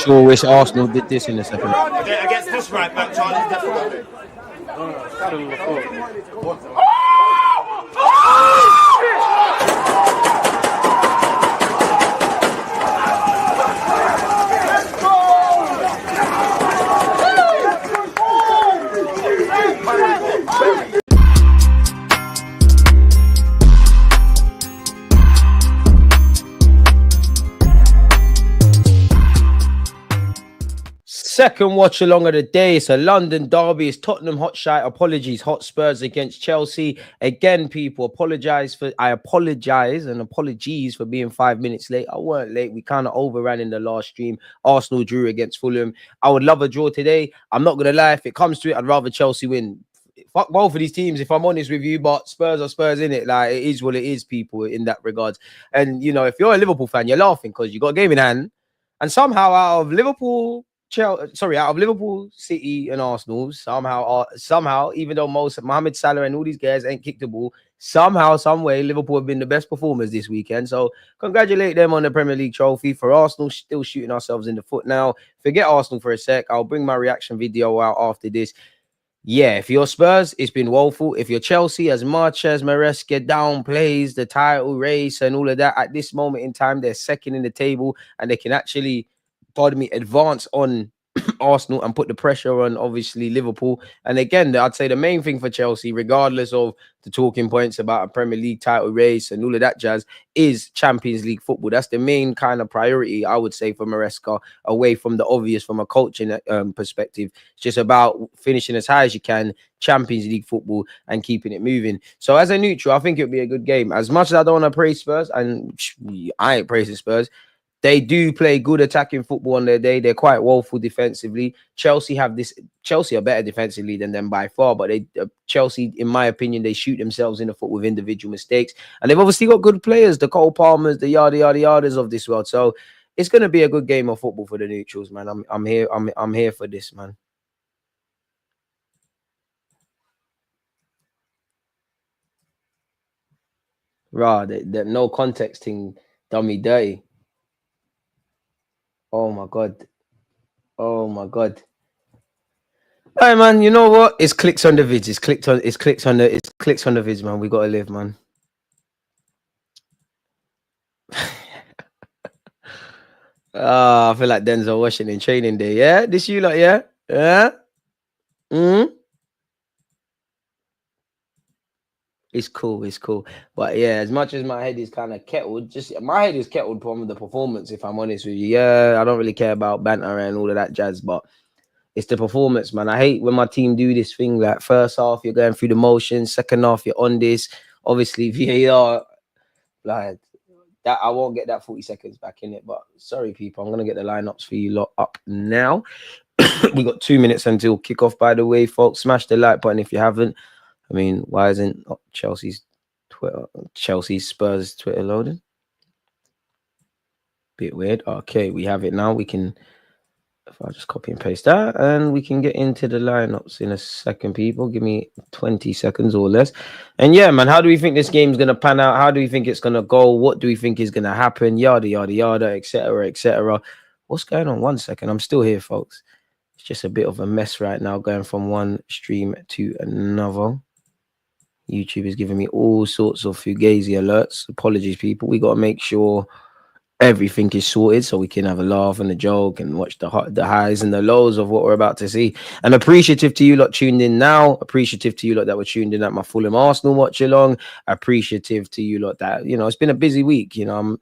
sure wish Arsenal did this in a second. Against this right back, Charlie's definitely. Second watch along of the day. It's a London derby. It's Tottenham Hotshire. Apologies, Hot Spurs against Chelsea. Again, people, I apologize and apologies for being 5 minutes late. I weren't late. We kind of overran in the last stream. Arsenal drew against Fulham. I would love a draw today. I'm not gonna lie. If it comes to it, I'd rather Chelsea win. Fuck both of these teams, if I'm honest with you, but Spurs are Spurs, in it. Like, it is what it is, people, in that regards. And you know, if you're a Liverpool fan, you're laughing because you got a game in hand, and somehow out of Liverpool, City, and Arsenal, somehow, even though Mohamed Salah and all these guys ain't kicked the ball, somehow, some way, Liverpool have been the best performers this weekend. So congratulate them on the Premier League trophy. For Arsenal, still shooting ourselves in the foot now. Forget Arsenal for a sec. I'll bring my reaction video out after this. Yeah, if you're Spurs, it's been woeful. If you're Chelsea, as much as Maresca downplays the title race and all of that, at this moment in time, they're second in the table and they can actually, advance on Arsenal and put the pressure on, obviously, Liverpool. And again, I'd say the main thing for Chelsea, regardless of the talking points about a Premier League title race and all of that jazz, is Champions League football. That's the main kind of priority, I would say, for Maresca, away from the obvious from a coaching perspective. It's just about finishing as high as you can, Champions League football, and keeping it moving. So as a neutral, I think it'll be a good game. As much as I don't want to praise Spurs, and I ain't praising Spurs, they do play good attacking football on their day. They're quite woeful defensively. Chelsea are better defensively than them by far, but Chelsea, in my opinion, they shoot themselves in the foot with individual mistakes. And they've obviously got good players, the Cole Palmers, the yada yadas of this world. So it's going to be a good game of football for the neutrals, man. I'm here for this, man. Rah, the no context thing done me dirty. Oh my god. Oh my god. Hey man, you know what? It's clicks on the vids. It's clicks on the vids, man. We gotta live, man. I feel like Denzel Washington training day. Yeah, this you lot, yeah? Yeah. It's cool. But yeah, as much as my head is kind of kettled, my head is kettled from the performance, if I'm honest with you. Yeah, I don't really care about banter and all of that jazz, but it's the performance, man. I hate when my team do this thing, like first half, you're going through the motions, second half, you're on this. Obviously, VAR, like that, I won't get that 40 seconds back in it. But sorry, people, I'm going to get the lineups for you lot up now. We got 2 minutes until kickoff, by the way, folks. Smash the like button if you haven't. I mean, why isn't Chelsea's Spurs Twitter loading? Bit weird. Okay, we have it now. We can, if I just copy and paste that, and we can get into the lineups in a second, people. Give me 20 seconds or less. And yeah, man, how do we think this game's going to pan out? How do we think it's going to go? What do we think is going to happen? Yada, yada, yada, etc., etc. What's going on? 1 second. I'm still here, folks. It's just a bit of a mess right now, going from one stream to another. YouTube is giving me all sorts of fugazi alerts. Apologies, people. We got to make sure everything is sorted so we can have a laugh and a joke and watch the highs and the lows of what we're about to see. And appreciative to you lot tuned in now. Appreciative to you lot that were tuned in at my Fulham Arsenal watch along. Appreciative to you lot that, you know, it's been a busy week. You know,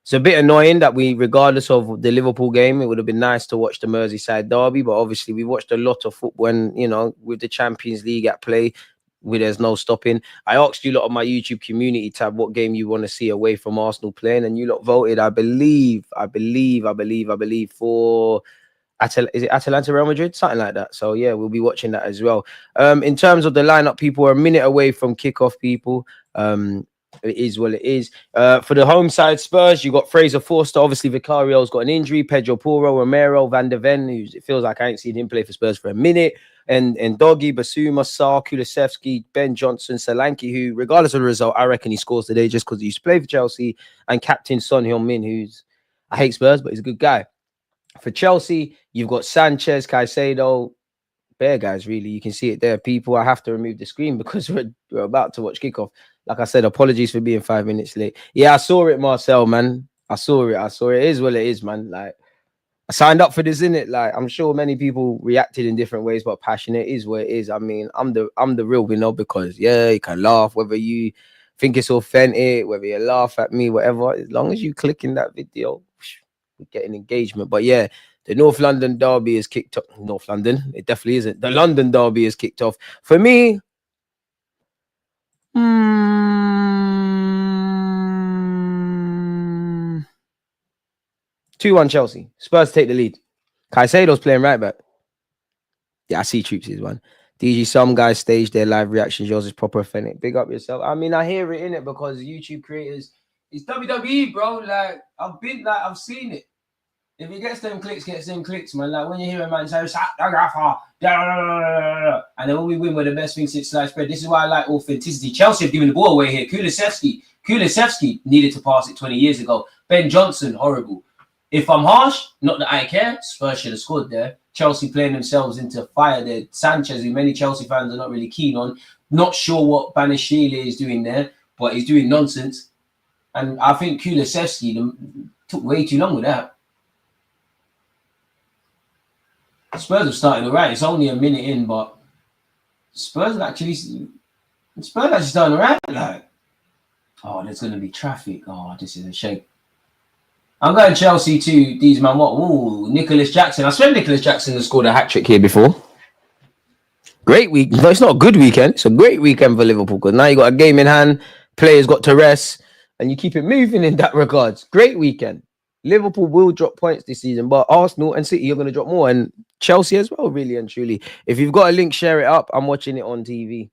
it's a bit annoying that regardless of the Liverpool game, it would have been nice to watch the Merseyside derby, but obviously we watched a lot of football and, you know, with the Champions League at play, there's no stopping. I asked you lot on my YouTube community tab what game you want to see away from Arsenal playing, and you lot voted, I believe for is it Atalanta Real Madrid, something like that. So yeah, we'll be watching that as well. In terms of the lineup, people are a minute away from kickoff, people. It is what it is. For the home side Spurs, you got Fraser Forster. Obviously, Vicario's got an injury. Pedro Porro, Romero, Van de Ven, it feels like I ain't seen him play for Spurs for a minute. And Doggy, Basuma, Sarr, Kulusevski, Ben Johnson, Solanke, who, regardless of the result, I reckon he scores today just because he used to play for Chelsea. And captain Son Heung-min, I hate Spurs, but he's a good guy. For Chelsea, you've got Sanchez, Caicedo, bare guys, really. You can see it there. People, I have to remove the screen because we're about to watch kickoff. Like I said, apologies for being 5 minutes late. Yeah, I saw it, Marcel, man. I saw it. It is what it is, man. Like, I signed up for this, innit? Like, I'm sure many people reacted in different ways, but passionate is what it is. I mean, I'm the real winner because you can laugh whether you think it's authentic, whether you laugh at me, whatever. As long as you click in that video, we're getting engagement. But yeah, the North London derby is kicked off. North London, it definitely isn't. The London derby is kicked off. For me, 2-1 Chelsea. Spurs take the lead. Caicedo's playing right back. Yeah, I see Troops is one. DG, some guys stage their live reactions. Yours is proper authentic. Big up yourself. I mean, I hear it in it because YouTube creators, it's WWE, bro. Like, I've seen it. If it gets them clicks, man. Like when you hear a man say, and then when we win, we're the best thing since sliced bread. This is why I like authenticity. Chelsea have given the ball away here. Kulusevski needed to pass it 20 years ago. Ben Johnson, horrible. If I'm harsh, not that I care, Spurs should have scored there. Chelsea playing themselves into fire there. Sanchez, who many Chelsea fans are not really keen on. Not sure what Banishile is doing there, but he's doing nonsense. And I think Kulusevski took way too long with that. Spurs are starting all right. It's only a minute in, but Spurs are actually starting all right. Like, oh, there's going to be traffic. Oh, this is a shame. I'm going Chelsea too. These man, what? Ooh, Nicholas Jackson. I swear Nicholas Jackson has scored a hat-trick here before. Great week. No, it's not a good weekend. It's a great weekend for Liverpool because now you got a game in hand. Players got to rest, and you keep it moving in that regards. Great weekend. Liverpool will drop points this season, but Arsenal and City are going to drop more, and Chelsea as well, really and truly. If you've got a link, share it up. I'm watching it on TV.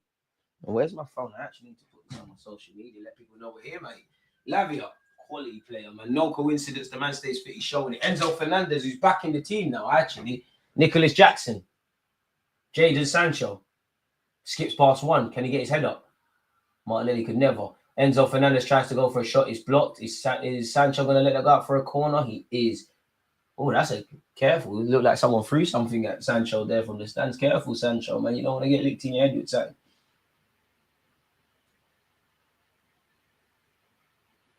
And where's my phone? I actually need to put this on my social media, let people know we're here, mate. Lavia, quality player, man. No coincidence. The man stays fit. He's showing it. Enzo Fernandez, who's back in the team now, actually. Nicholas Jackson. Jadon Sancho. Skips past one. Can he get his head up? Martinelli could never. Enzo Fernandez tries to go for a shot. It's blocked. Is Sancho going to let that go out for a corner? He is. Oh, that's a careful. It looked like someone threw something at Sancho there from the stands. Careful, Sancho, man. You don't want to get licked in your head with that.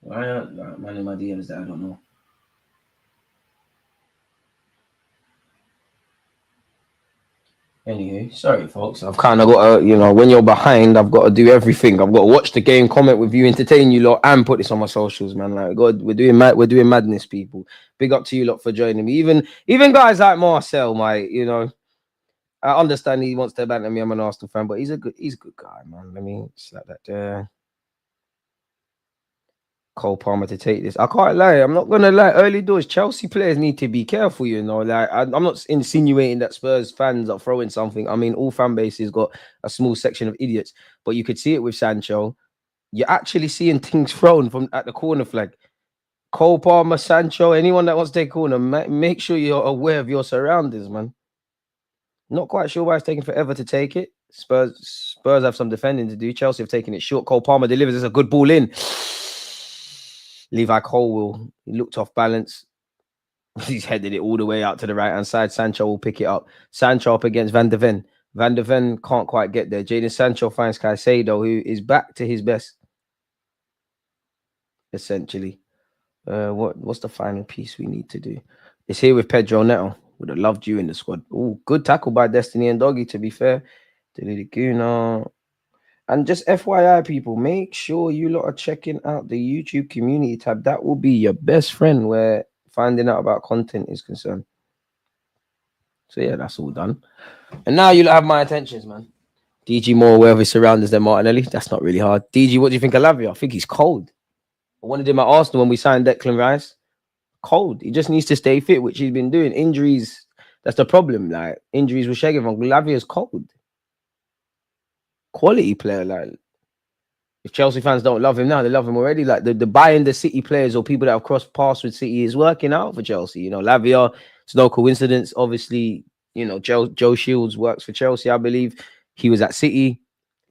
Man in my DMs that I don't know. Anyway, sorry, folks. I've kind of got to, when you're behind, I've got to do everything. I've got to watch the game, comment with you, entertain you lot, and put this on my socials, man. Like, God, we're doing madness, people. Big up to you lot for joining me. Even guys like Marcel, I understand he wants to banter me. I'm an Arsenal fan, but he's a good guy, man. I mean, it's like that. Cole Palmer to take this. I can't lie. I'm not gonna lie. Early doors, Chelsea players need to be careful. Like I'm not insinuating that Spurs fans are throwing something. I mean, all fan bases got a small section of idiots, but you could see it with Sancho. You're actually seeing things thrown from at the corner flag. Cole Palmer, Sancho, anyone that wants to take corner, make sure you're aware of your surroundings, man. Not quite sure why it's taking forever to take it. Spurs have some defending to do. Chelsea have taken it short. Cole Palmer delivers. It's a good ball in. Levi Colwill, he looked off balance. He's headed it all the way out to the right-hand side. Sancho will pick it up. Sancho up against Van de Ven. Van de Ven can't quite get there. Jadon Sancho finds Caicedo, who is back to his best, essentially. What's the final piece we need to do? It's here with Pedro Neto. Would have loved you in the squad. Oh, good tackle by Destiny and Doggy, to be fair. Deliricuna. And just FYI, people, make sure you lot are checking out the YouTube community tab. That will be your best friend where finding out about content is concerned. So, yeah, that's all done. And now you lot have my attentions, man. DG more aware of his surroundings than Martinelli. That's not really hard. DG, what do you think of Lavia? I think he's cold. I wanted him at Arsenal when we signed Declan Rice. Cold. He just needs to stay fit, which he's been doing. Injuries, that's the problem. Like, injuries will shake him. Lavia's cold. Quality player, like if Chelsea fans don't love him now, they love him already. Like the buying the City players or people that have crossed paths with City is working out for Chelsea. Lavia, it's no coincidence. Obviously, Joe Shields works for Chelsea, I believe. He was at City.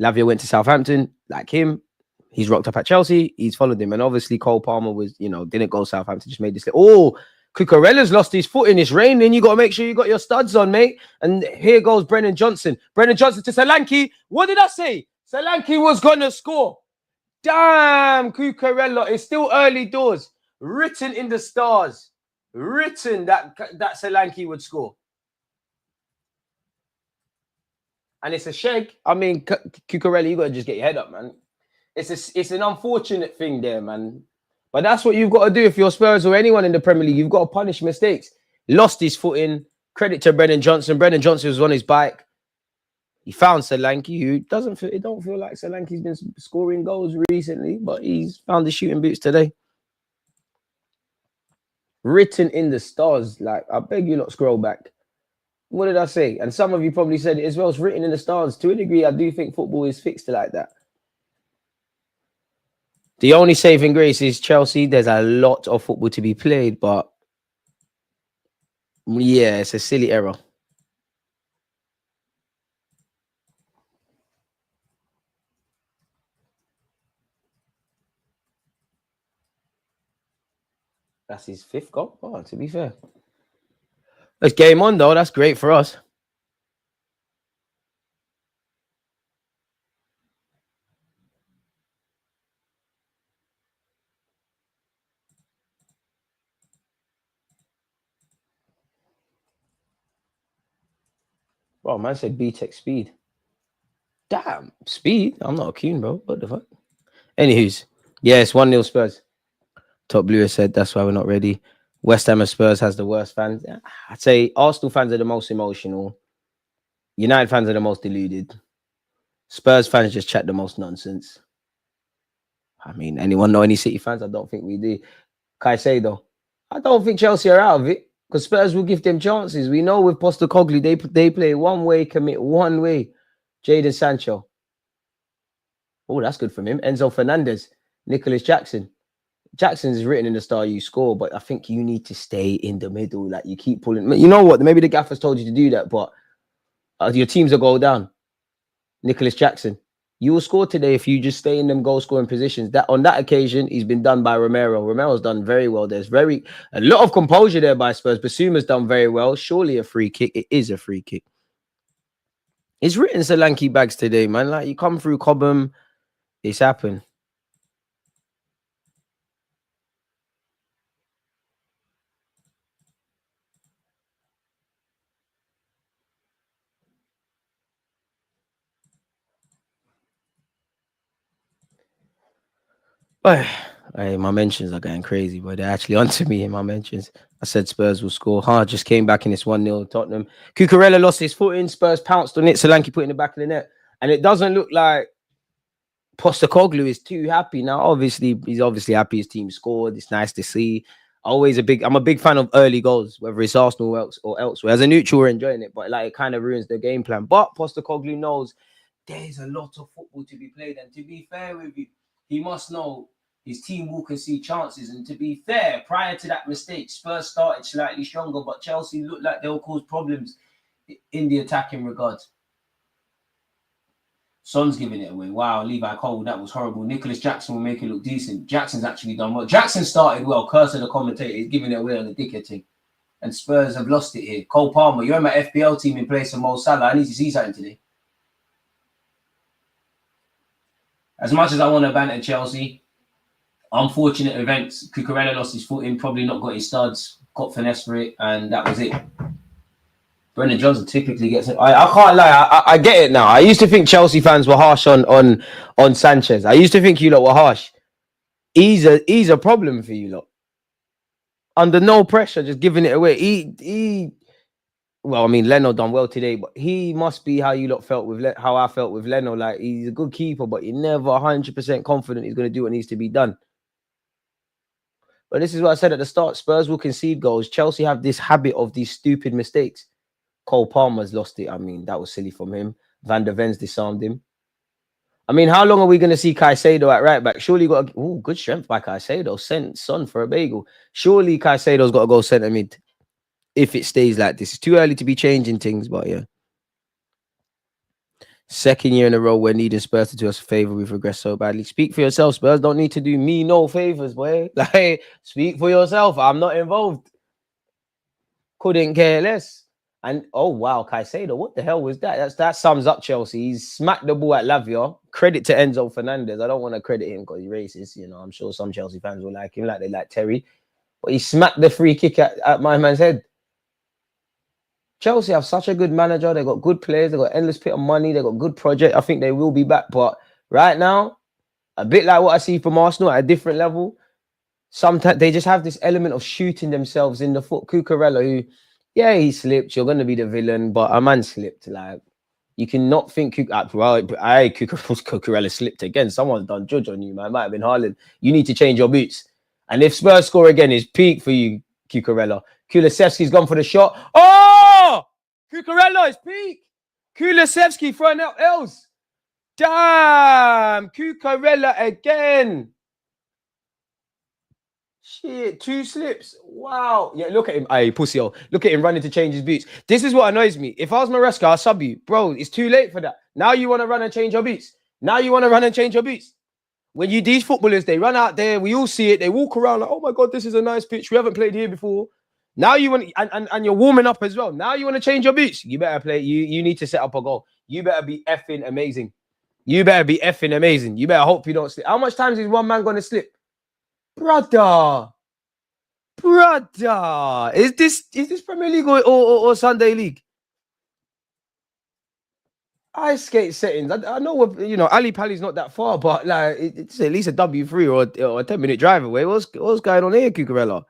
Lavia went to Southampton, like him. He's rocked up at Chelsea. He's followed him. And obviously Cole Palmer was, didn't go Southampton, just made this. Oh, Cucurella's lost his foot in. It's raining. You got to make sure you got your studs on, mate. And here goes Brennan Johnson. Brennan Johnson to Solanke. What did I say? Solanke was going to score. Damn, Cucurella. It's still early doors. Written in the stars. Written that Solanke would score. And it's a shake. I mean, Cucurella, you got to just get your head up, man. It's an unfortunate thing there, man. But that's what you've got to do if you're Spurs or anyone in the Premier League. You've got to punish mistakes. Lost his footing. Credit to Brennan Johnson. Brennan Johnson was on his bike. He found Solanke, who don't feel like Solanke's been scoring goals recently, but he's found the shooting boots today. Written in the stars. Like, I beg you not scroll back. What did I say? And some of you probably said it as well. It's written in the stars. To a degree, I do think football is fixed like that. The only saving grace is Chelsea. There's a lot of football to be played, but yeah, it's a silly error. That's his 5th goal. Oh, to be fair. It's game on, though. That's great for us. Oh, man said B-Tech speed. Damn, speed? I'm not keen, bro. What the fuck? Anywho's, yes, 1-0 Spurs. Top Blue has said that's why we're not ready. West Ham and Spurs has the worst fans. I'd say Arsenal fans are the most emotional. United fans are the most deluded. Spurs fans just chat the most nonsense. I mean, anyone know any City fans? I don't think we do. Caicedo. I don't think Chelsea are out of it because Spurs will give them chances. We know with Postecoglou, they play one way, commit one way. Jadon Sancho. Oh, that's good from him. Enzo Fernandez. Nicholas Jackson. Jackson's written in the star you score, but I think you need to stay in the middle. Like, you keep pulling. You know what? Maybe the gaffers told you to do that, but your teams will go down. Nicholas Jackson. You will score today if you just stay in them goal scoring positions. That on that occasion, he's been done by Romero. Romero's done very well. There's a lot of composure there by Spurs. Basuma's done very well. Surely a free kick. It is a free kick. It's written Solanke bags today, man. Like, you come through Cobham, it's happened. Hey, my mentions are going crazy, but they're actually onto me in my mentions. I said Spurs will score. Just came back in this 1-0 Tottenham. Cucurella lost his foot in. Spurs pounced on it. Solanke put it in the back of the net. And it doesn't look like Postecoglou is too happy. Now, obviously, he's obviously happy his team scored. It's nice to see. I'm a big fan of early goals, whether it's Arsenal or elsewhere. As a neutral, we're enjoying it, but like, it kind of ruins the game plan. But Postecoglou knows there's a lot of football to be played. And to be fair with you, he must know his team will concede chances. And to be fair, prior to that mistake, Spurs started slightly stronger, but Chelsea looked like they'll cause problems in the attacking regards. Son's giving it away. Wow, Levi Cole, that was horrible. Nicholas Jackson will make it look decent. Jackson's actually done well. Jackson started well. Curse of the commentator. He's giving it away on the dickhead thing. And Spurs have lost it here. Cole Palmer, you're in my FPL team in place of Mo Salah. I need to see something today. As much as I want to banter Chelsea, unfortunate events. Cucurella lost his footing, probably not got his studs, got finesse for it, and that was it. Brendan Johnson typically gets it. I can't lie. I get it now. I used to think Chelsea fans were harsh on Sanchez. I used to think you lot were harsh. He's a problem for you lot. Under no pressure, just giving it away. Well, I mean, Leno done well today, but he must be how you lot felt with how I felt with Leno. Like, he's a good keeper, but you're never 100% confident he's going to do what needs to be done. But this is what I said at the start. Spurs will concede goals. Chelsea have this habit of these stupid mistakes. Cole Palmer's lost it. I mean, that was silly from him. Van der Ven's disarmed him. I mean, how long are we going to see Caicedo at right back? Surely got good strength by Caicedo. Sent Son for a bagel. Surely Caicedo's got to go centre mid if it stays like this. It's too early to be changing things, but yeah. Second year in a row we're needing Spurs to do us a favour. We've regressed so badly. Speak for yourself, Spurs. Don't need to do me no favours, boy. Like, speak for yourself. I'm not involved. Couldn't care less. And oh wow, Caicedo, what the hell was that? That sums up Chelsea. He's smacked the ball at Lavia. Credit to Enzo Fernandez. I don't want to credit him because he's racist. You know, I'm sure some Chelsea fans will like him, like they like Terry. But he smacked the free kick at my man's head. Chelsea have such a good manager. They got good players. They got endless pit of money. They got good project. I think they will be back. But right now, a bit like what I see from Arsenal at a different level. Sometimes they just have this element of shooting themselves in the foot. Cucurella, who, yeah, he slipped. You're going to be the villain, but a man slipped. Like, you cannot think, Cucurella slipped again. Someone's done judge on you, man. It might have been Haaland. You need to change your boots. And if Spurs score again, it's peak for you, Cucurella. Kulusevski's gone for the shot. Oh! Cucurella is peak. Kulusevski throwing out L's. Damn! Cucurella again. Shit, 2 slips. Wow. Yeah, look at him. Hey, pussy. Look at him running to change his boots. This is what annoys me. If I was Maresca, I'll sub you. Bro, it's too late for that. Now you want to run and change your boots. When these footballers, they run out there, we all see it. They walk around like, oh my God, this is a nice pitch. We haven't played here before. Now you want, and you're warming up as well. Now you want to change your boots. You better play. You need to set up a goal. You better be effing amazing. You better hope you don't slip. How much times is one man going to slip? Brother. Is this Premier League or Sunday League? Ice skate settings. I know Ali Pali's not that far, but like it's at least a W3 or a 10-minute drive away. What's going on here, Cucurella?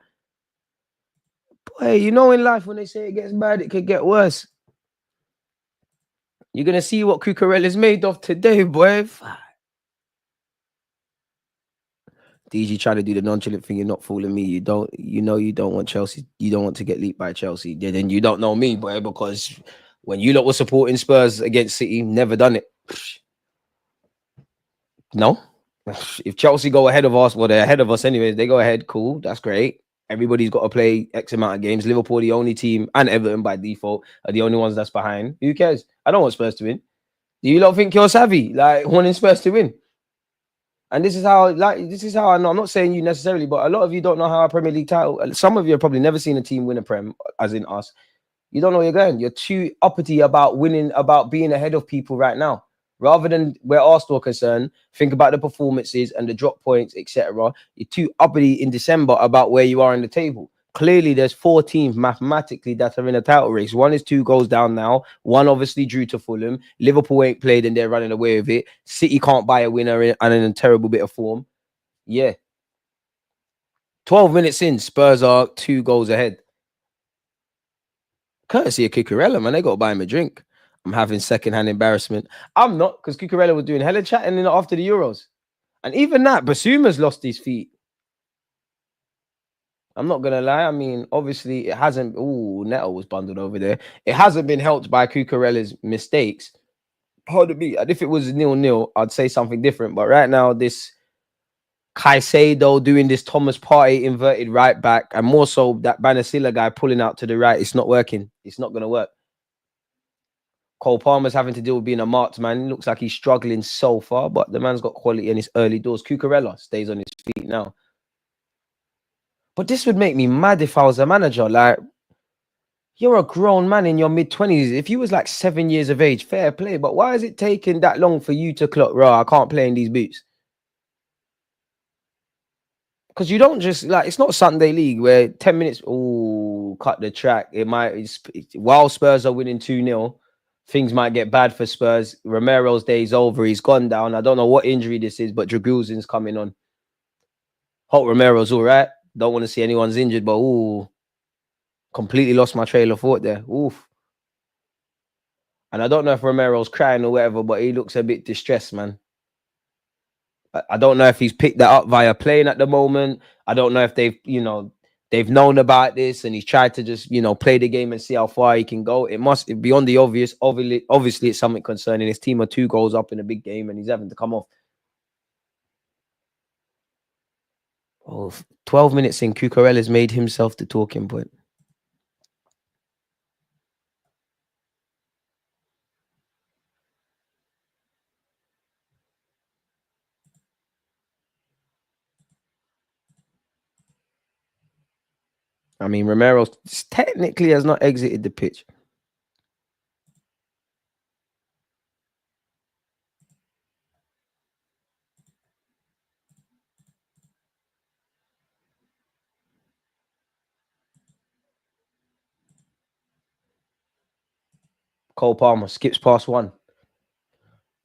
Boy, you know in life when they say it gets bad, it could get worse. You're gonna see what Cucurella's made of today, boy. DG trying to do the nonchalant thing. You're not fooling me. You don't want Chelsea. You don't want to get leaped by Chelsea. Then you don't know me, boy, because when you lot were supporting Spurs against City, never done it. No. If Chelsea go ahead of us, well, they're ahead of us anyways. They go ahead, cool. That's great. Everybody's got to play X amount of games. Liverpool, the only team, and Everton by default, are the only ones that's behind. Who cares? I don't want Spurs to win. Do you lot think you're savvy, like wanting Spurs to win? And this is how I know. I'm not saying you necessarily, but a lot of you don't know how a Premier League title. Some of you have probably never seen a team win a Prem, as in us. You don't know where you're going. You're too uppity about winning, about being ahead of people right now. Rather than where Arsenal are concerned, think about the performances and the drop points, etc. You're too uppity in December about where you are in the table. Clearly, there's 4 teams mathematically that are in a title race. One is 2 goals down now. One obviously drew to Fulham. Liverpool ain't played and they're running away with it. City can't buy a winner and in a terrible bit of form. Yeah. 12 minutes in, Spurs are 2 goals ahead. Courtesy of Cucurella, man. They got to buy him a drink. I'm having secondhand embarrassment. I'm not, because Cucurella was doing hella chatting after the Euros. And even that, Basuma's lost his feet. I'm not going to lie. I mean, obviously, it hasn't... Ooh, Neto was bundled over there. It hasn't been helped by Cucurella's mistakes. Pardon me. And if it was 0-0, I'd say something different. But right now, this Caicedo doing this Thomas Partey inverted right back, and more so that Banasilla guy pulling out to the right, it's not working. It's not going to work. Cole Palmer's having to deal with being a marked man. Looks like he's struggling so far, but the man's got quality in his early doors. Cucurella stays on his feet now. But this would make me mad if I was a manager. Like, you're a grown man in your mid-20s. If you was like 7 years of age, fair play. But why is it taking that long for you to clock, I can't play in these boots? Because you don't just, like, it's not Sunday League where 10 minutes, cut the track. While Spurs are winning 2-0, things might get bad for Spurs. Romero's day's over. He's gone down. I don't know what injury this is, but Draguzin's coming on. Hope Romero's all right. Don't want to see anyone's injured, but completely lost my trail of thought there. Oof. And I don't know if Romero's crying or whatever, but he looks a bit distressed, man. I don't know if he's picked that up via playing at the moment. I don't know if they've known about this and he's tried to just, play the game and see how far he can go. It must beyond the obvious. Obviously, it's something concerning. His team are 2 goals up in a big game and he's having to come off. 12 minutes in, Cucurella's made himself the talking point. I mean, Romero technically has not exited the pitch. Cole Palmer skips past one.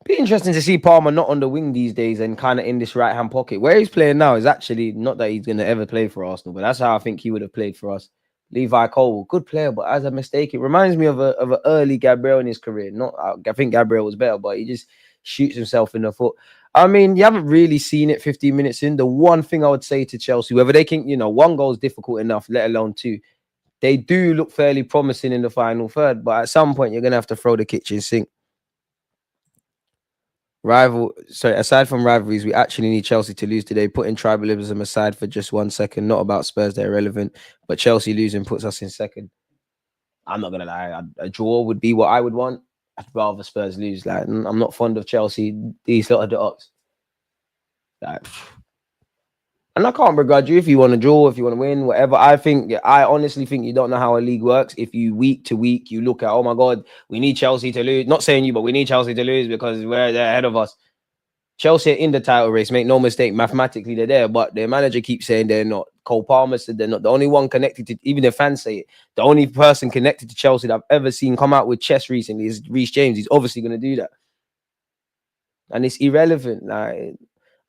Be interesting to see Palmer not on the wing these days and kind of in this right hand pocket. Where he's playing now is actually not that he's going to ever play for Arsenal, but that's how I think he would have played for us. Levi Cole, good player, but as a mistake, it reminds me of an early Gabriel in his career. Not, I think Gabriel was better, but he just shoots himself in the foot. I mean, you haven't really seen it 15 minutes in. The one thing I would say to Chelsea, whether they can, one goal is difficult enough, let alone two. They do look fairly promising in the final third, but at some point you're gonna have to throw the kitchen sink. Aside from rivalries, we actually need Chelsea to lose today. Putting tribalism aside for just 1 second, not about Spurs, they're irrelevant, but Chelsea losing puts us in second. I'm not gonna lie, a draw would be what I would want. I'd rather Spurs lose. Like, I'm not fond of Chelsea. These lot of the ups. Like, and I can't begrudge you if you want to draw, if you want to win, whatever. I honestly think you don't know how a league works. If you week to week, you look at, oh my God, we need Chelsea to lose. Not saying you, but we need Chelsea to lose because they're ahead of us. Chelsea are in the title race, make no mistake. Mathematically, they're there, but their manager keeps saying they're not. Cole Palmer said they're not. The only one connected to, even the fans say it, the only person connected to Chelsea that I've ever seen come out with chess recently is Reece James. He's obviously going to do that. And it's irrelevant. Like,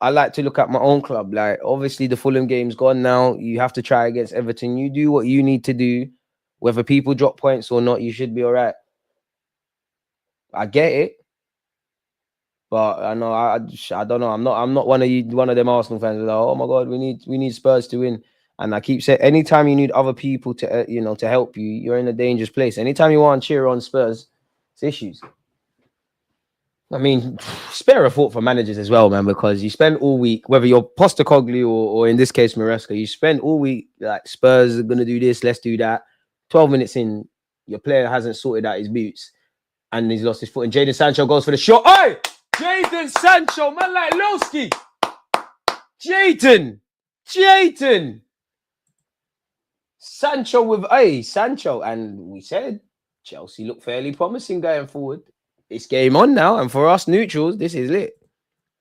I like to look at my own club. Like, obviously, the Fulham game's gone now. You have to try against Everton. You do what you need to do. Whether people drop points or not, you should be all right. I get it. But I know I don't know. I'm not one of them Arsenal fans. Like, oh my God, we need Spurs to win. And I keep saying, anytime you need other people to to help you, you're in a dangerous place. Anytime you want to cheer on Spurs, it's issues. I mean, spare a thought for managers as well, man, because you spend all week, whether you're Postecoglou or in this case Maresca, you spend all week like Spurs are gonna do this, let's do that. 12 minutes in, your player hasn't sorted out his boots and he's lost his foot. And Jadon Sancho goes for the shot. Hey! Jadon Sancho, man, like Lowski. Jadon. Sancho with Sancho. And we said Chelsea look fairly promising going forward. It's game on now. And for us neutrals, this is lit.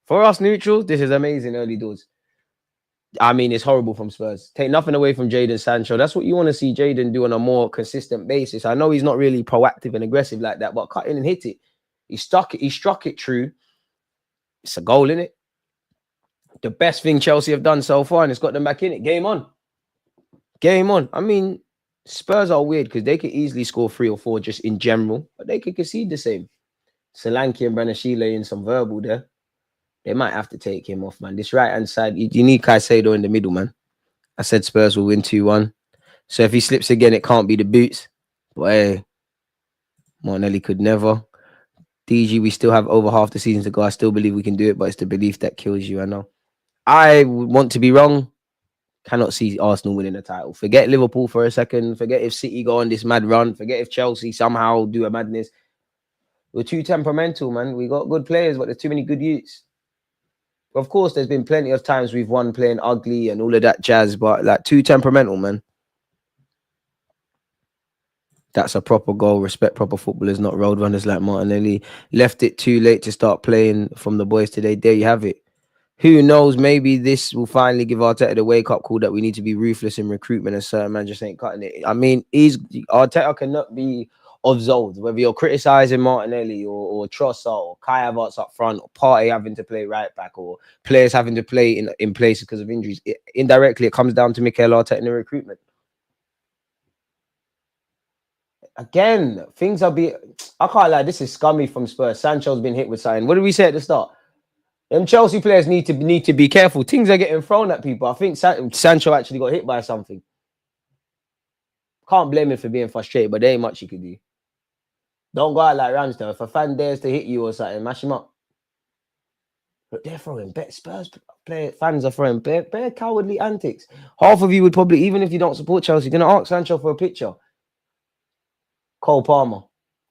For us neutrals, this is amazing early doors. I mean, it's horrible from Spurs. Take nothing away from Jadon Sancho. That's what you want to see Jadon do on a more consistent basis. I know he's not really proactive and aggressive like that, but cut in and hit it. He struck it true. It's a goal, isn't it? The best thing Chelsea have done so far, and it's got them back in it. Game on. I mean, Spurs are weird because they could easily score 3 or 4 just in general, but they could concede the same. Solanke and Branashile in some verbal there. They might have to take him off, man. This right-hand side, you need Caicedo in the middle, man. I said Spurs will win 2-1. So if he slips again, it can't be the boots. But hey, Martinelli could never. DG, we still have over half the season to go. I still believe we can do it, but it's the belief that kills you, I know. I want to be wrong. Cannot see Arsenal winning the title. Forget Liverpool for a second. Forget if City go on this mad run. Forget if Chelsea somehow do a madness. We're too temperamental, man. We got good players, but there's too many good youths. Of course, there's been plenty of times we've won playing ugly and all of that jazz, but like too temperamental, man. That's a proper goal. Respect proper footballers, not road runners like Martinelli. Left it too late to start playing from the boys today. There you have it. Who knows? Maybe this will finally give Arteta the wake-up call that we need to be ruthless in recruitment and certain man just ain't cutting it. I mean, Arteta cannot be absolved. Whether you're criticizing Martinelli or Trossard or Kai Havertz up front or Partey having to play right back or players having to play in places because of injuries, indirectly it comes down to Mikel Arteta in the recruitment. Again, things are being... I can't lie, this is scummy from Spurs. Sancho's been hit with something. What did we say at the start? Them Chelsea players need to be careful. Things are getting thrown at people. I think Sancho actually got hit by something. Can't blame him for being frustrated, but there ain't much he could do. Don't go out like Ramsdale. If a fan dares to hit you or something, mash him up. But they're throwing Spurs fans are throwing bare cowardly antics. Half of you would probably, even if you don't support Chelsea, you're going to ask Sancho for a picture. Cole Palmer.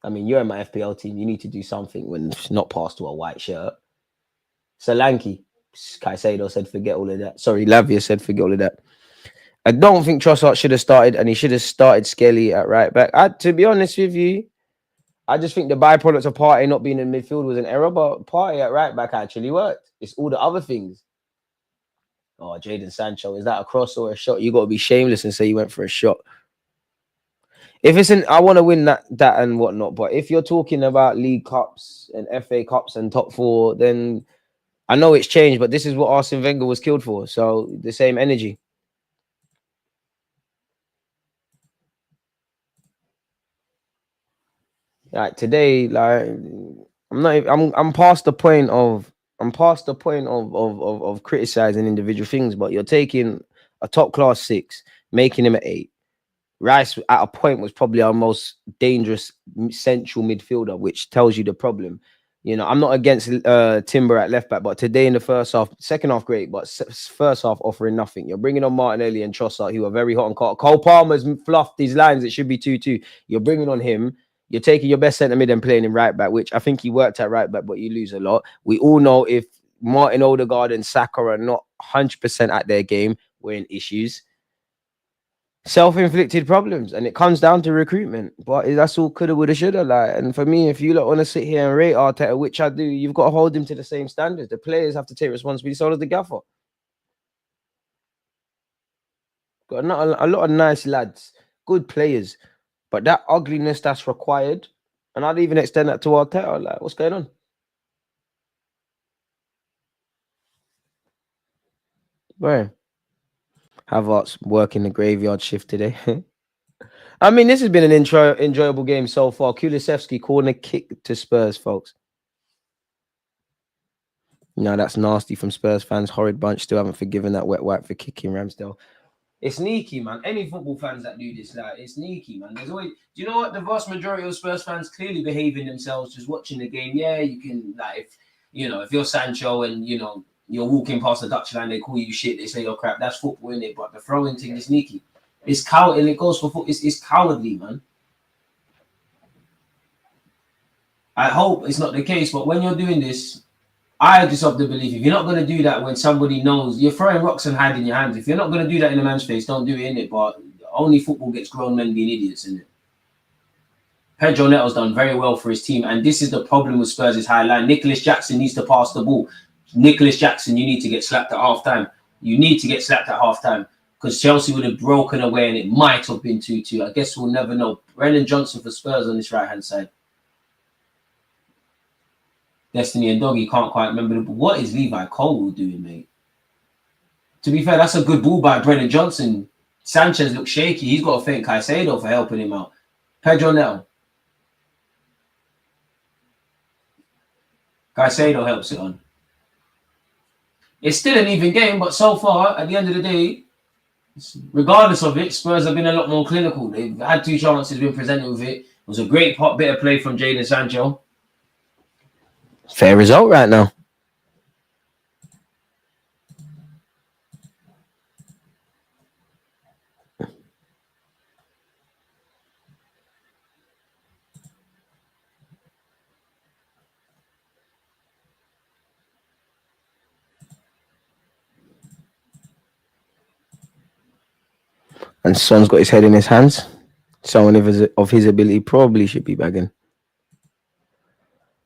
I mean, you're in my FPL team. You need to do something when it's not passed to a white shirt. Solanke. Caicedo said forget all of that. Sorry, Lavia said forget all of that. I don't think Trossard should have started, and he should have started Skelly at right back. To be honest with you, I just think the byproduct of Partey not being in midfield was an error, but Partey at right back actually worked. It's all the other things. Oh, Jadon Sancho, is that a cross or a shot? You got to be shameless and say you went for a shot. If it's I want to win that and whatnot. But if you're talking about League Cups and FA Cups and top four, then I know it's changed, but this is what Arsene Wenger was killed for. So the same energy. Like today, like I'm not. I'm past the point of. I'm past the point of criticizing individual things. But you're taking a top class 6, making him an 8. Rice at a point was probably our most dangerous central midfielder, which tells you the problem. You know, I'm not against Timber at left back, but today in the first half, second half great, but first half offering nothing. You're bringing on Martinelli and Trossard, who are very hot and cold. Cole Palmer's fluffed these lines. It should be 2-2. You're bringing on him. You're taking your best centre mid and playing him right back, which I think he worked at right back, but you lose a lot. We all know if Martin Odegaard and Saka are not 100% at their game, we're in issues. Self-inflicted problems, and it comes down to recruitment. But that's all coulda, woulda, shoulda. Like, and for me, if you want to sit here and rate Arteta, which I do, you've got to hold him to the same standards. The players have to take responsibility. So does the gaffer. Got a lot of nice lads, good players, but that ugliness that's required, and I'd even extend that to Arteta. Like, what's going on? Where? Havertz working the graveyard shift today. I mean, this has been an enjoyable game so far. Kulusevski corner kick to Spurs, folks. No, that's nasty from Spurs fans. Horrid bunch. Still haven't forgiven that wet wipe for kicking Ramsdale. It's sneaky, man. Any football fans that do this, like, it's sneaky, man. There's always, do you know what? The vast majority of Spurs fans clearly behaving themselves, just watching the game. Yeah, you can, like, if you're Sancho and, you're walking past the Dutch line, they call you shit, they say you're crap. That's football, innit? But the throwing thing is sneaky. It's cowardly, and it goes for football. It's cowardly, man. I hope it's not the case, but when you're doing this, I just have the belief if you're not going to do that when somebody knows you're throwing rocks and hiding your hands. If you're not going to do that in a man's face, don't do it in it. But only football gets grown men being idiots in it. Pedro Neto's done very well for his team, and this is the problem with Spurs' high line. Nicholas Jackson needs to pass the ball. Nicholas Jackson, you need to get slapped at halftime. You need to get slapped at halftime because Chelsea would have broken away and it might have been 2-2. I guess we'll never know. Brennan Johnson for Spurs on this right-hand side. Destiny and Doggy can't quite remember. But what is Levi Cole doing, mate? To be fair, that's a good ball by Brennan Johnson. Sanchez looks shaky. He's got to thank Caicedo for helping him out. Pedro Neto. Caicedo helps it on. It's still an even game, but so far, at the end of the day, regardless of it, Spurs have been a lot more clinical. They've had 2 chances, been presented with it. It was a great bit of play from Jadon Sancho. Fair result right now. And Son's got his head in his hands. Someone of his ability probably should be bagging.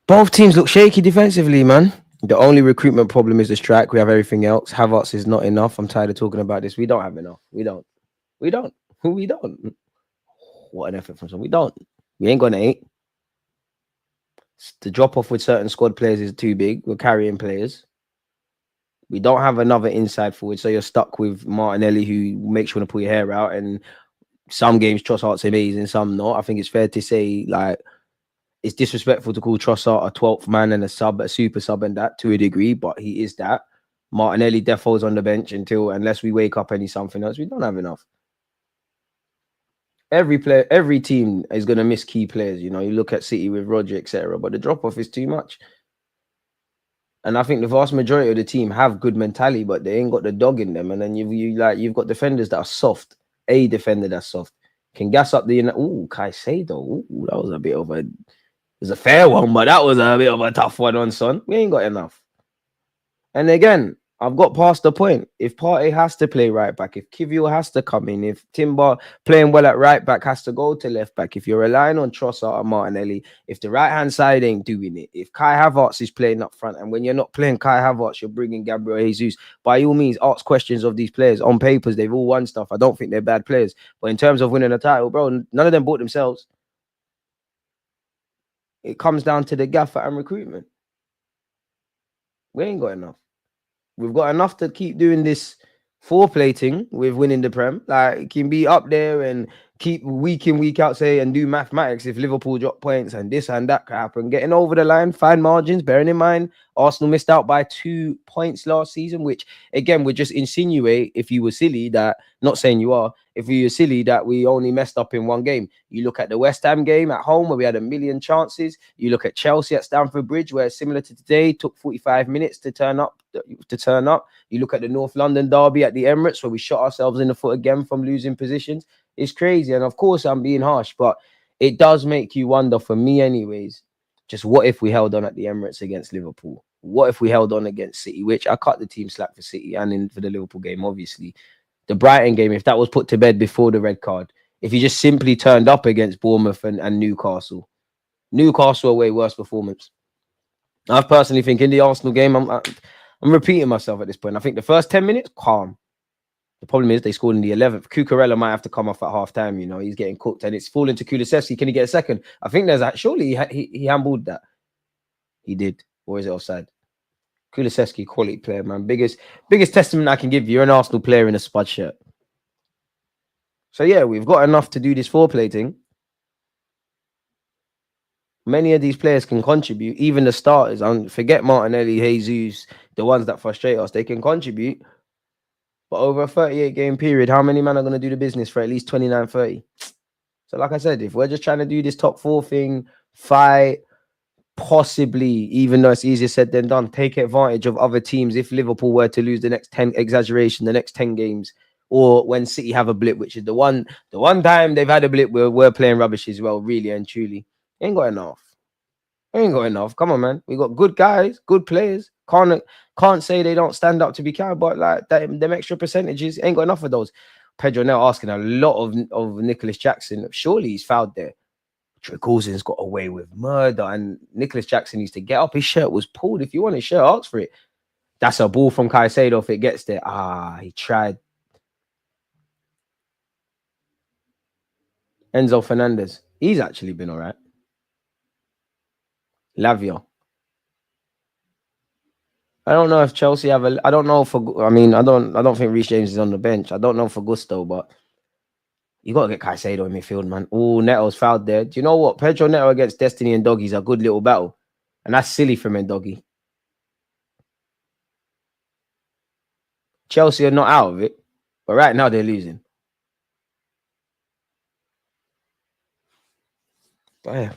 Both teams look shaky defensively, man. The only recruitment problem is the strike. We have everything else. Havertz is not enough. I'm tired of talking about this. We don't have enough. We don't. What an effort from someone. We don't. We ain't got an 8. The drop off with certain squad players is too big. We're carrying players. We don't have another inside forward, so you're stuck with Martinelli, who makes you want to pull your hair out. And some games, Trossard's amazing, some not. I think it's fair to say, like, it's disrespectful to call Trossard a 12th man and a super sub, and that to a degree, but he is that. Martinelli defaults on the bench unless we wake up and he's something else. We don't have enough. Every team is going to miss key players. You look at City with Roger, etc., but the drop off is too much. And I think the vast majority of the team have good mentality, but they ain't got the dog in them. And then you've got defenders that are soft. A defender that's soft can gas up the. Caicedo. That was a bit of a. It was a fair one, but that was a bit of a tough one on Son. We ain't got enough. And again, I've got past the point. If Partey has to play right back, if Kivior has to come in, if Timber playing well at right back has to go to left back, if you're relying on Trossard and Martinelli, if the right hand side ain't doing it, if Kai Havertz is playing up front, and when you're not playing Kai Havertz, you're bringing Gabriel Jesus. By all means, ask questions of these players. On papers, they've all won stuff. I don't think they're bad players, but in terms of winning a title, bro, none of them bought themselves. It comes down to the gaffer and recruitment. We ain't got enough. We've got enough to keep doing this foreplating with winning the Prem. Like, it can be up there and keep week in, week out, say, and do mathematics if Liverpool drop points and this and that can happen. Getting over the line, fine margins, bearing in mind Arsenal missed out by 2 points last season, which again would just insinuate, if you were silly, that, not saying you are, if you were silly, that we only messed up in one game. You look at the West Ham game at home where we had a million chances. You look at Chelsea at Stamford Bridge, where similar to today, took 45 minutes to turn up. You look at the North London derby at the Emirates, where we shot ourselves in the foot again from losing positions. It's crazy. And of course, I'm being harsh, but it does make you wonder, for me anyways, just what if we held on at the Emirates against Liverpool? What if we held on against City, which I cut the team slack for City and in for the Liverpool game, obviously. The Brighton game, if that was put to bed before the red card, if you just simply turned up against Bournemouth and Newcastle away, worse performance. I personally think in the Arsenal game, I'm repeating myself at this point. I think the first 10 minutes, calm. The problem is they scored in the 11th. Cucurella might have to come off at half time. You know, he's getting cooked and it's falling to Kulusevski. Can he get a second? I think there's that. Surely he handballed that. He did. Or is it offside? Kulusevski, quality player, man. Biggest testament I can give you. You're an Arsenal player in a Spud shirt. So yeah, we've got enough to do this foreplating. Many of these players can contribute, even the starters. And forget Martinelli, Jesus, the ones that frustrate us. They can contribute. But over a 38 game period, how many men are going to do the business for at least 29, 30? So like I said, if we're just trying to do this top 4 thing, fight, possibly, even though it's easier said than done, take advantage of other teams if Liverpool were to lose the next 10, exaggeration, the next 10 games, or when City have a blip, which is the one time they've had a blip where we're playing rubbish as well, really and truly. Ain't got enough. Ain't got enough. Come on, man. We got good guys, good players. Can't say they don't stand up to be carried, but like that, them extra percentages, ain't got enough of those. Pedro now asking a lot of Nicholas Jackson. Surely he's fouled there. Troy Coulson's got away with murder, and Nicholas Jackson needs to get up. His shirt was pulled. If you want his shirt, ask for it. That's a ball from Caicedo if it gets there. He tried. Enzo Fernandez. He's actually been all right. Lavia. I don't know if Chelsea have a. I don't know for. I mean, I don't think Reece James is on the bench. I don't know for Gusto, but you got to get Caicedo in midfield, man. Oh, Neto's fouled there. Do you know what? Pedro Neto against Destiny and Doggy's a good little battle, and that's silly for him and Doggy. Chelsea are not out of it, but right now they're losing. But yeah,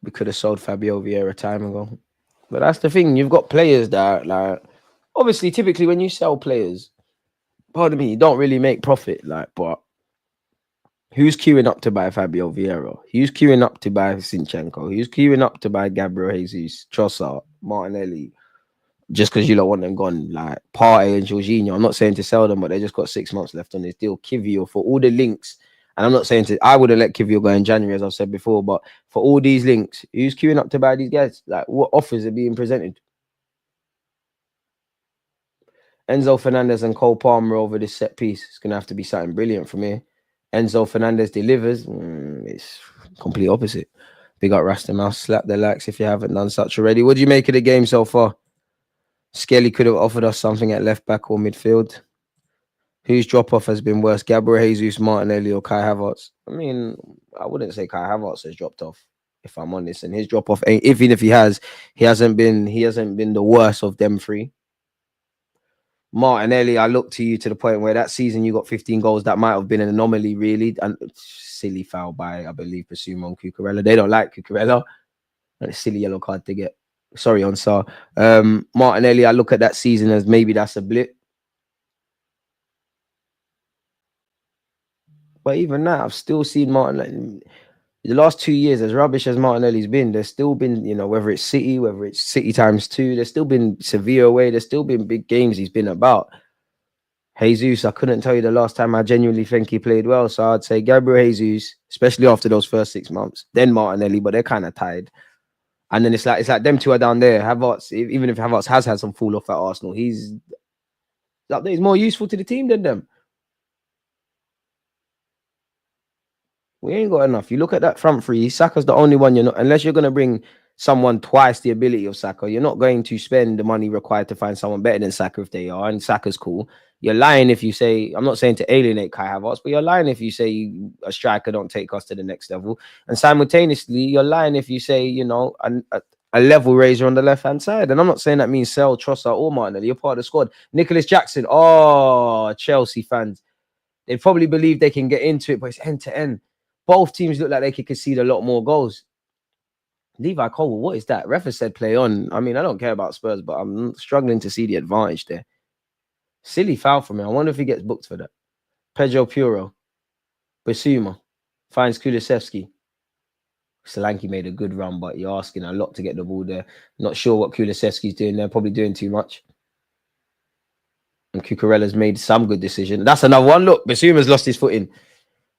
we could have sold Fabio Vieira time ago. But that's the thing. You've got players that, like, obviously, typically when you sell players, pardon me, you don't really make profit. Like, but who's queuing up to buy Fabio Vieira? Who's queuing up to buy Sinchenko? Who's queuing up to buy Gabriel Jesus, Trossard, Martinelli? Just because you don't want them gone, like Partey and Jorginho. I'm not saying to sell them, but they just got 6 months left on this deal. Kivior for all the links. And I'm not saying I wouldn't let Kivior go in January, as I've said before, but for all these links, who's queuing up to buy these guys? Like, what offers are being presented? Enzo Fernandez and Cole Palmer over this set piece. It's going to have to be something brilliant from here. Enzo Fernandez delivers. It's complete opposite. Big up Rasta Mouse. Slap the likes if you haven't done such already. What do you make of the game so far? Skelly could have offered us something at left back or midfield. Whose drop off has been worse, Gabriel Jesus, Martinelli, or Kai Havertz? I mean, I wouldn't say Kai Havertz has dropped off, if I'm honest. And his drop off, even if he has, he hasn't been the worst of them three. Martinelli, I look to you to the point where that season you got 15 goals. That might have been an anomaly, really. And silly foul by, I believe, presume on Cucurella. They don't like Cucurella. And a silly yellow card to get. Sorry, on Sar. Martinelli, I look at that season as maybe that's a blip. But even that, I've still seen Martin. The last 2 years, as rubbish as Martinelli's been, there's still been, whether it's City, whether it's City times two, there's still been Sevilla away, there's still been big games he's been about. Jesus, I couldn't tell you the last time I genuinely think he played well. So I'd say Gabriel Jesus, especially after those first 6 months. Then Martinelli, but they're kind of tied. And then it's like them two are down there. Havertz, even if Havertz has had some fall off at Arsenal, he's up there. He's more useful to the team than them. We ain't got enough. You look at that front three. Saka's the only one you're not, unless you're gonna bring someone twice the ability of Saka. You're not going to spend the money required to find someone better than Saka if they are. And Saka's cool. You're lying if you say, I'm not saying to alienate Kai Havertz, but you're lying if you say a striker don't take us to the next level. And simultaneously, you're lying if you say, a level raiser on the left hand side. And I'm not saying that means sell Trossard or Martinelli. You're part of the squad. Nicholas Jackson. Oh, Chelsea fans. They probably believe they can get into it, but it's end to end. Both teams look like they could concede a lot more goals. Levi Colwill, what is that? Refa said play on. I mean, I don't care about Spurs, but I'm struggling to see the advantage there. Silly foul for me. I wonder if he gets booked for that. Pedro Puro. Basuma. Finds Kulusevski. Solanke made a good run, but you're asking a lot to get the ball there. Not sure what Kulusevski's doing there. Probably doing too much. And Cucurella's made some good decision. That's another one. Look, Basuma's lost his footing.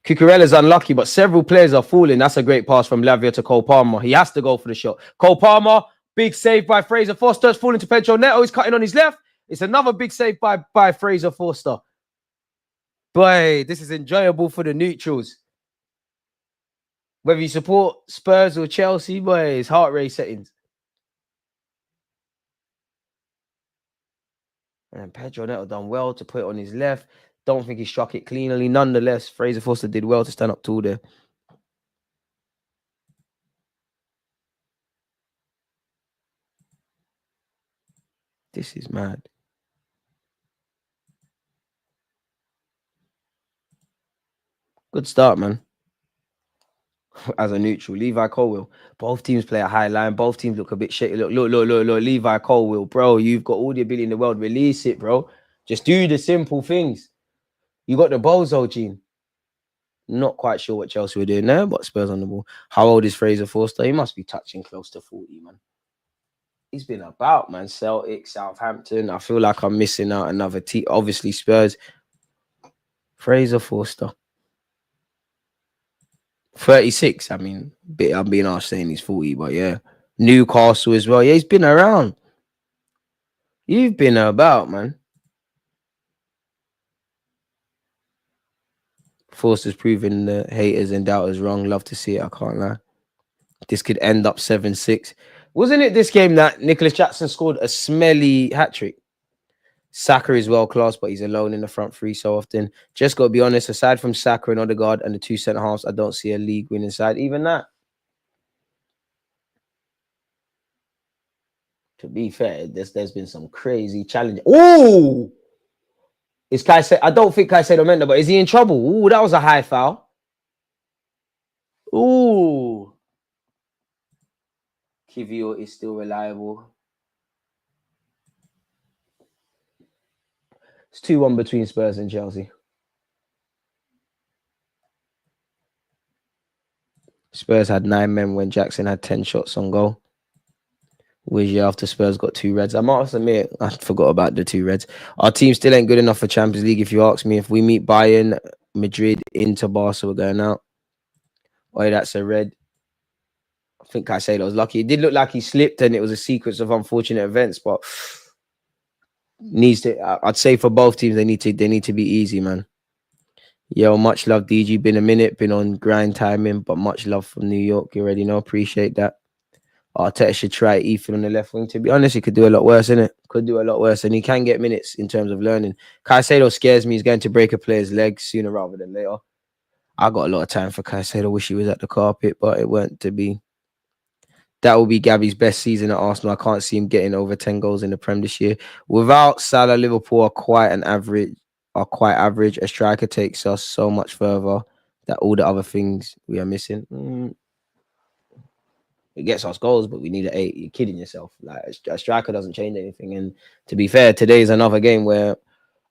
Cucurella's unlucky, but several players are falling. That's a great pass from Lavia to Cole Palmer. He has to go for the shot. Cole Palmer, big save by Fraser Forster. It's falling to Pedro Neto. He's cutting on his left. It's another big save by Fraser Forster. Boy, this is enjoyable for the neutrals. Whether you support Spurs or Chelsea, boy, it's heart rate settings. And Pedro Neto done well to put it on his left. Don't think he struck it cleanly. Nonetheless, Fraser Forster did well to stand up tall there. This is mad. Good start, man. As a neutral, Levi Colwill. Both teams play a high line. Both teams look a bit shaky. Look. Levi Colwill, bro. You've got all the ability in the world. Release it, bro. Just do the simple things. You got the bozo gene. Not quite sure what Chelsea were doing there, but Spurs on the ball. How old is Fraser Forster? He must be touching close to 40, man. He's been about, man. Celtic, Southampton. I feel like I'm missing out another team. Obviously, Spurs. Fraser Forster. 36. I mean, I'm being asked saying he's 40, but yeah. Newcastle as well. Yeah, he's been around. You've been about, man. Forster's proving the haters and doubters wrong. Love to see it. I can't lie. This could end up 7-6. Wasn't it this game that Nicholas Jackson scored a smelly hat-trick? Saka is well class, but he's alone in the front three so often. Just got to be honest, aside from Saka and Odegaard and the two centre halves, I don't see a league winning side. Even that. To be fair, there's been some crazy challenges. Oh! Is Caicedo? I don't think Caicedo meant that, but is he in trouble? Ooh, that was a high foul. Ooh. Kivio is still reliable. It's 2-1 between Spurs and Chelsea. Spurs had 9 men when Jackson had 10 shots on goal. Which after Spurs got 2 reds. I must admit, I forgot about the 2 reds. Our team still ain't good enough for Champions League. If you ask me, if we meet Bayern, Madrid, Inter, Barca, we're going out. Oh, that's a red. I think Caicedo was lucky. It did look like he slipped and it was a sequence of unfortunate events, but needs to. I'd say for both teams, they need to be easy, man. Yo, much love, DG. Been a minute, been on grind timing, but much love from New York. You already know. Appreciate that. Arteta should try Ethan on the left wing. To be honest, he could do a lot worse, innit? Could do a lot worse, and he can get minutes in terms of learning. Caicedo scares me. He's going to break a player's leg sooner rather than later. I got a lot of time for Caicedo. Wish he was at the carpet, but it weren't to be. That will be Gabby's best season at Arsenal. I can't see him getting over 10 goals in the Prem this year. Without Salah, Liverpool are quite average. A striker takes us so much further that all the other things we are missing. It gets us goals, but we need an 8. You're kidding yourself. Like a striker doesn't change anything. And to be fair, today is another game where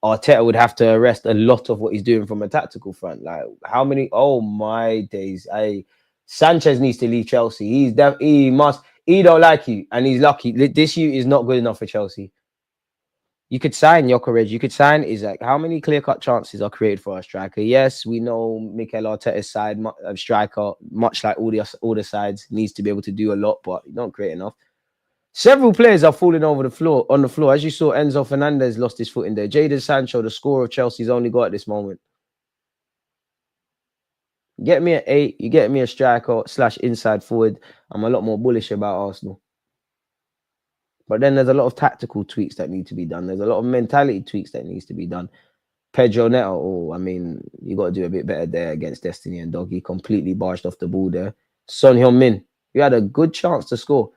Arteta would have to arrest a lot of what he's doing from a tactical front. Like how many? Oh my days! Sanchez needs to leave Chelsea. He must. He don't like you, and he's lucky. This you is not good enough for Chelsea. You could sign Jokovic. You could sign Isaac. How many clear-cut chances are created for a striker? Yes, we know Mikel Arteta's side striker, much like all the sides, needs to be able to do a lot, but you don't create enough. Several players are falling over the floor on the floor. As you saw, Enzo Fernandez lost his foot in there. Jadon Sancho, the scorer of Chelsea's only got at this moment. Get me an 8, you get me a striker / inside forward. I'm a lot more bullish about Arsenal. But then there's a lot of tactical tweaks that need to be done. There's a lot of mentality tweaks that needs to be done. Pedro Neto, I mean, you got to do a bit better there against Destiny and Doggy. Completely barged off the ball there. Son Heung-min, you had a good chance to score.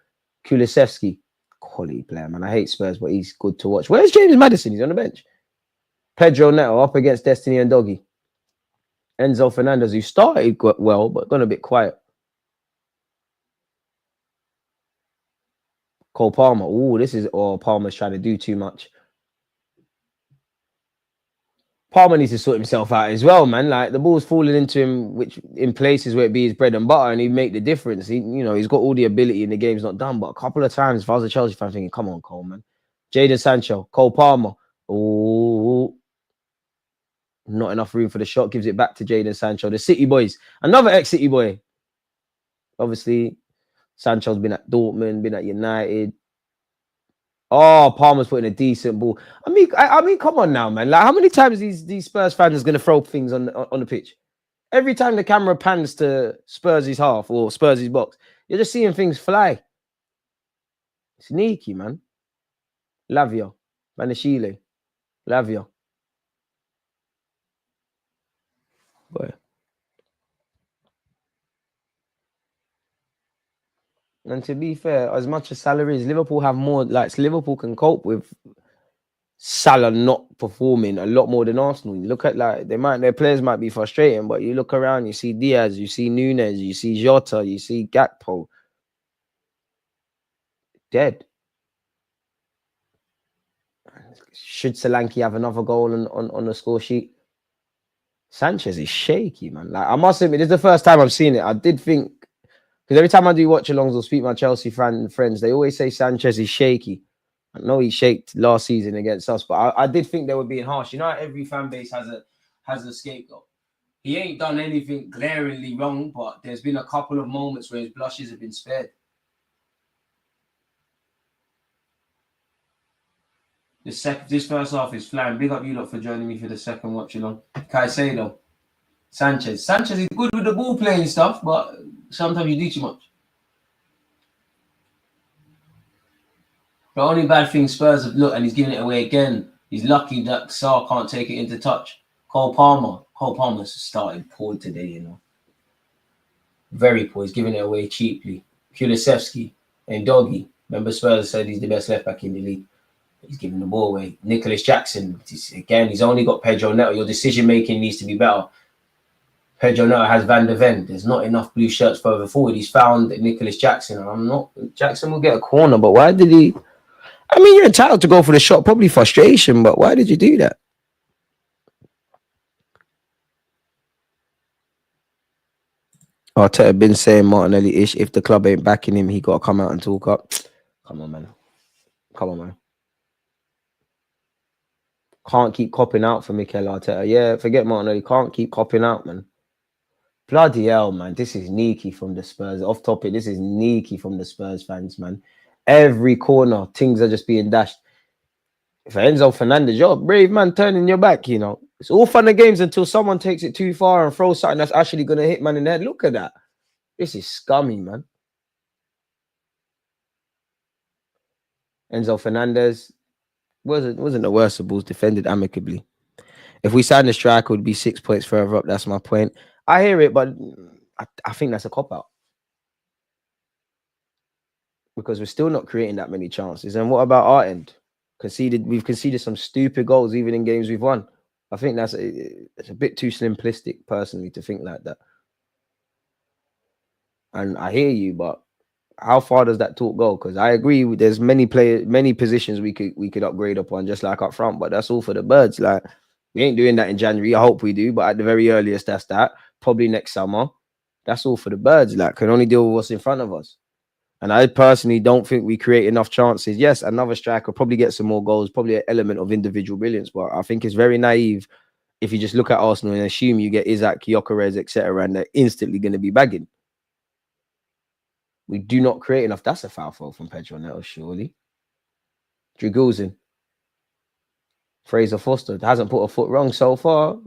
Kulusevski, quality player, man. I hate Spurs, but he's good to watch. Where's James Maddison? He's on the bench. Pedro Neto up against Destiny and Doggy. Enzo Fernandez, who started well, but gone a bit quiet. Cole Palmer. Oh, Palmer's trying to do too much. Palmer needs to sort himself out as well, man. Like the ball's falling into him, which in places where it be his bread and butter, and he'd make the difference. He's got all the ability, and the game's not done. But a couple of times, if I was a Chelsea fan, thinking, "Come on, Cole, man." Jadon Sancho, Cole Palmer. Oh, not enough room for the shot. Gives it back to Jadon Sancho. The City boys, another ex-City boy. Obviously, Sancho's been at Dortmund, been at United. Oh, Palmer's putting a decent ball. I mean, come on now, man. Like, how many times these Spurs fans is going to throw things on the pitch? Every time the camera pans to Spurs' half or Spurs' box, you're just seeing things fly. Sneaky, man. Lavia, Vanishile, Lavia. Boy. And to be fair, as much as salaries, Liverpool have more. Like Liverpool can cope with Salah not performing a lot more than Arsenal. You look at their players might be frustrating, but you look around, you see Diaz, you see Nunez, you see Jota, you see Gakpo. Dead. Should Solanke have another goal on the score sheet? Sanchez is shaky, man. Like I must admit, this is the first time I've seen it. I did think because every time I do watch alongs or speak to my Chelsea friends, they always say Sanchez is shaky. I know he shaked last season against us, but I did think they were being harsh. You know, every fan base has a scapegoat. He ain't done anything glaringly wrong, but there's been a couple of moments where his blushes have been spared. This first half is flying. Big up you lot for joining me for the second watch along. Caicedo, Sanchez is good with the ball playing stuff, but sometimes you do too much. The only bad thing Spurs have looked, and he's giving it away again. He's lucky that Sarr can't take it into touch. Cole Palmer's started poor today, you know. Very poor. He's giving it away cheaply. Kulusevski and Doggy. Remember Spurs said he's the best left back in the league. He's giving the ball away. Nicholas Jackson, he's only got Pedro Neto. Your decision making needs to be better. Pedro Neto has Van der Ven. There's not enough blue shirts further forward. He's found Nicholas Jackson. Jackson will get a corner, but why did he? I mean, you're entitled to go for the shot, probably frustration, but why did you do that? Arteta been saying Martinelli-ish. If the club ain't backing him, he got to come out and talk up. Come on, man. Can't keep copping out for Mikel Arteta. Yeah, forget Martinelli. Can't keep copping out, man. Bloody hell, man. This is sneaky from the Spurs. Off topic, this is sneaky from the Spurs fans, man. Every corner, things are just being dashed. For Enzo Fernandez, you're a brave man turning your back, you know. It's all fun and games until someone takes it too far and throws something that's actually going to hit man in the head. Look at that. This is scummy, man. Enzo Fernandez wasn't the worst of balls, defended amicably. If we sign the striker, it would be 6 points further up. That's my point. I hear it, but I think that's a cop-out. Because we're still not creating that many chances. And what about our end? We've conceded some stupid goals even in games we've won. I think it's a bit too simplistic, personally, to think like that. And I hear you, but how far does that talk go? Because I agree, there's many positions we could upgrade upon, just like up front. But that's all for the birds. Like we ain't doing that in January. I hope we do, but at the very earliest, that's that. Probably next summer. That's all for the birds. Like, can only deal with what's in front of us. And I personally don't think we create enough chances. Yes, another striker probably get some more goals, probably an element of individual brilliance, but I think it's very naive if you just look at Arsenal and assume you get Isaac, Gyökeres, etc., and they're instantly going to be bagging. We do not create enough. That's a foul throw from Pedro Neto, surely. Draguzin. Fraser Foster hasn't put a foot wrong so far.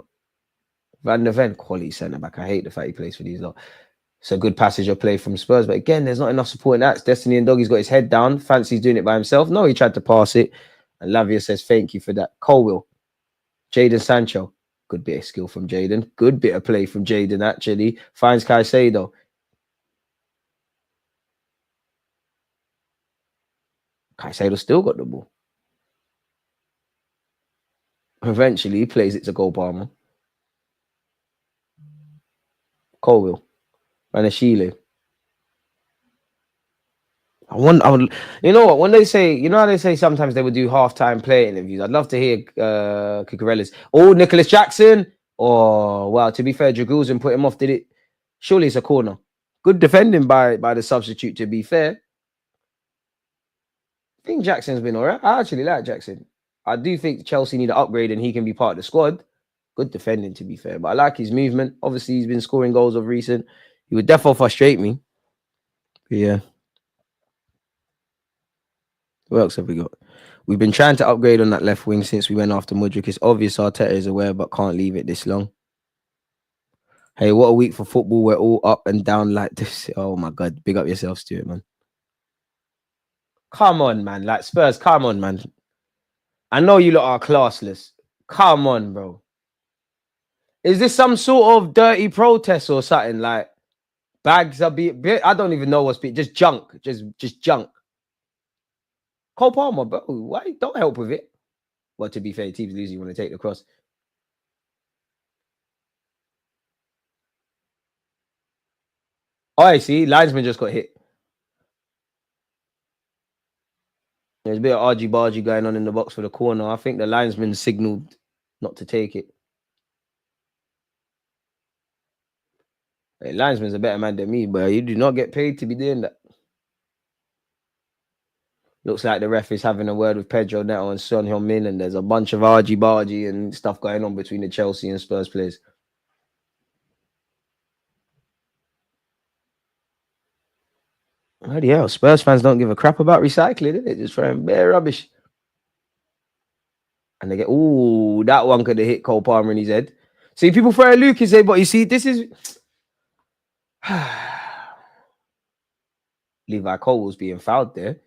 Van der Ven, quality centre back. I hate the fact he plays for these lot. It's a good passage of play from Spurs. But again, there's not enough supporting acts. Destiny and Doggy's got his head down. Fancy's doing it by himself. No, he tried to pass it. And Lavia says, thank you for that. Colwill. Jadon Sancho. Good bit of skill from Jadon. Good bit of play from Jadon, actually. Finds Caicedo. Caicedo still got the ball. Eventually, he plays it to Cole Palmer. Colwill. Ranashile. You know what? When they say, you know how they say sometimes they would do halftime play interviews. I'd love to hear Cucurella's. Oh, Nicholas Jackson. Oh, wow. To be fair, Draguzin put him off. Did it? Surely it's a corner. Good defending by the substitute, to be fair. I think Jackson's been all right. I actually like Jackson. I do think Chelsea need an upgrade and he can be part of the squad. Good defending, to be fair. But I like his movement. Obviously, he's been scoring goals of recent. He would definitely frustrate me. But yeah. What else have we got? We've been trying to upgrade on that left wing since we went after Mudryk. It's obvious Arteta is aware, but can't leave it this long. Hey, what a week for football. We're all up and down like this. Oh my God. Big up yourself, Stuart, man. Come on, man. Like Spurs, come on, man. I know you lot are classless. Come on, bro. Is this some sort of dirty protest or something? Like bags are being... I don't even know what's being... Just junk. Just junk. Cole Palmer, bro. Why? Don't help with it. Well, to be fair, teams losing, you want to take the cross. Oh, I see. Linesman just got hit. There's a bit of argy-bargy going on in the box for the corner. I think the linesman signaled not to take it. Hey, linesman's a better man than me, but you do not get paid to be doing that. Looks like the ref is having a word with Pedro Neto and Son Heung-min, and there's a bunch of argy-bargy and stuff going on between the Chelsea and Spurs players. Bloody hell, Spurs fans don't give a crap about recycling, they just throwing bare rubbish. And they get, ooh, that one could have hit Cole Palmer in his head. See, people throw a Lucas head, but you see, this is... Levi Cole was being fouled there.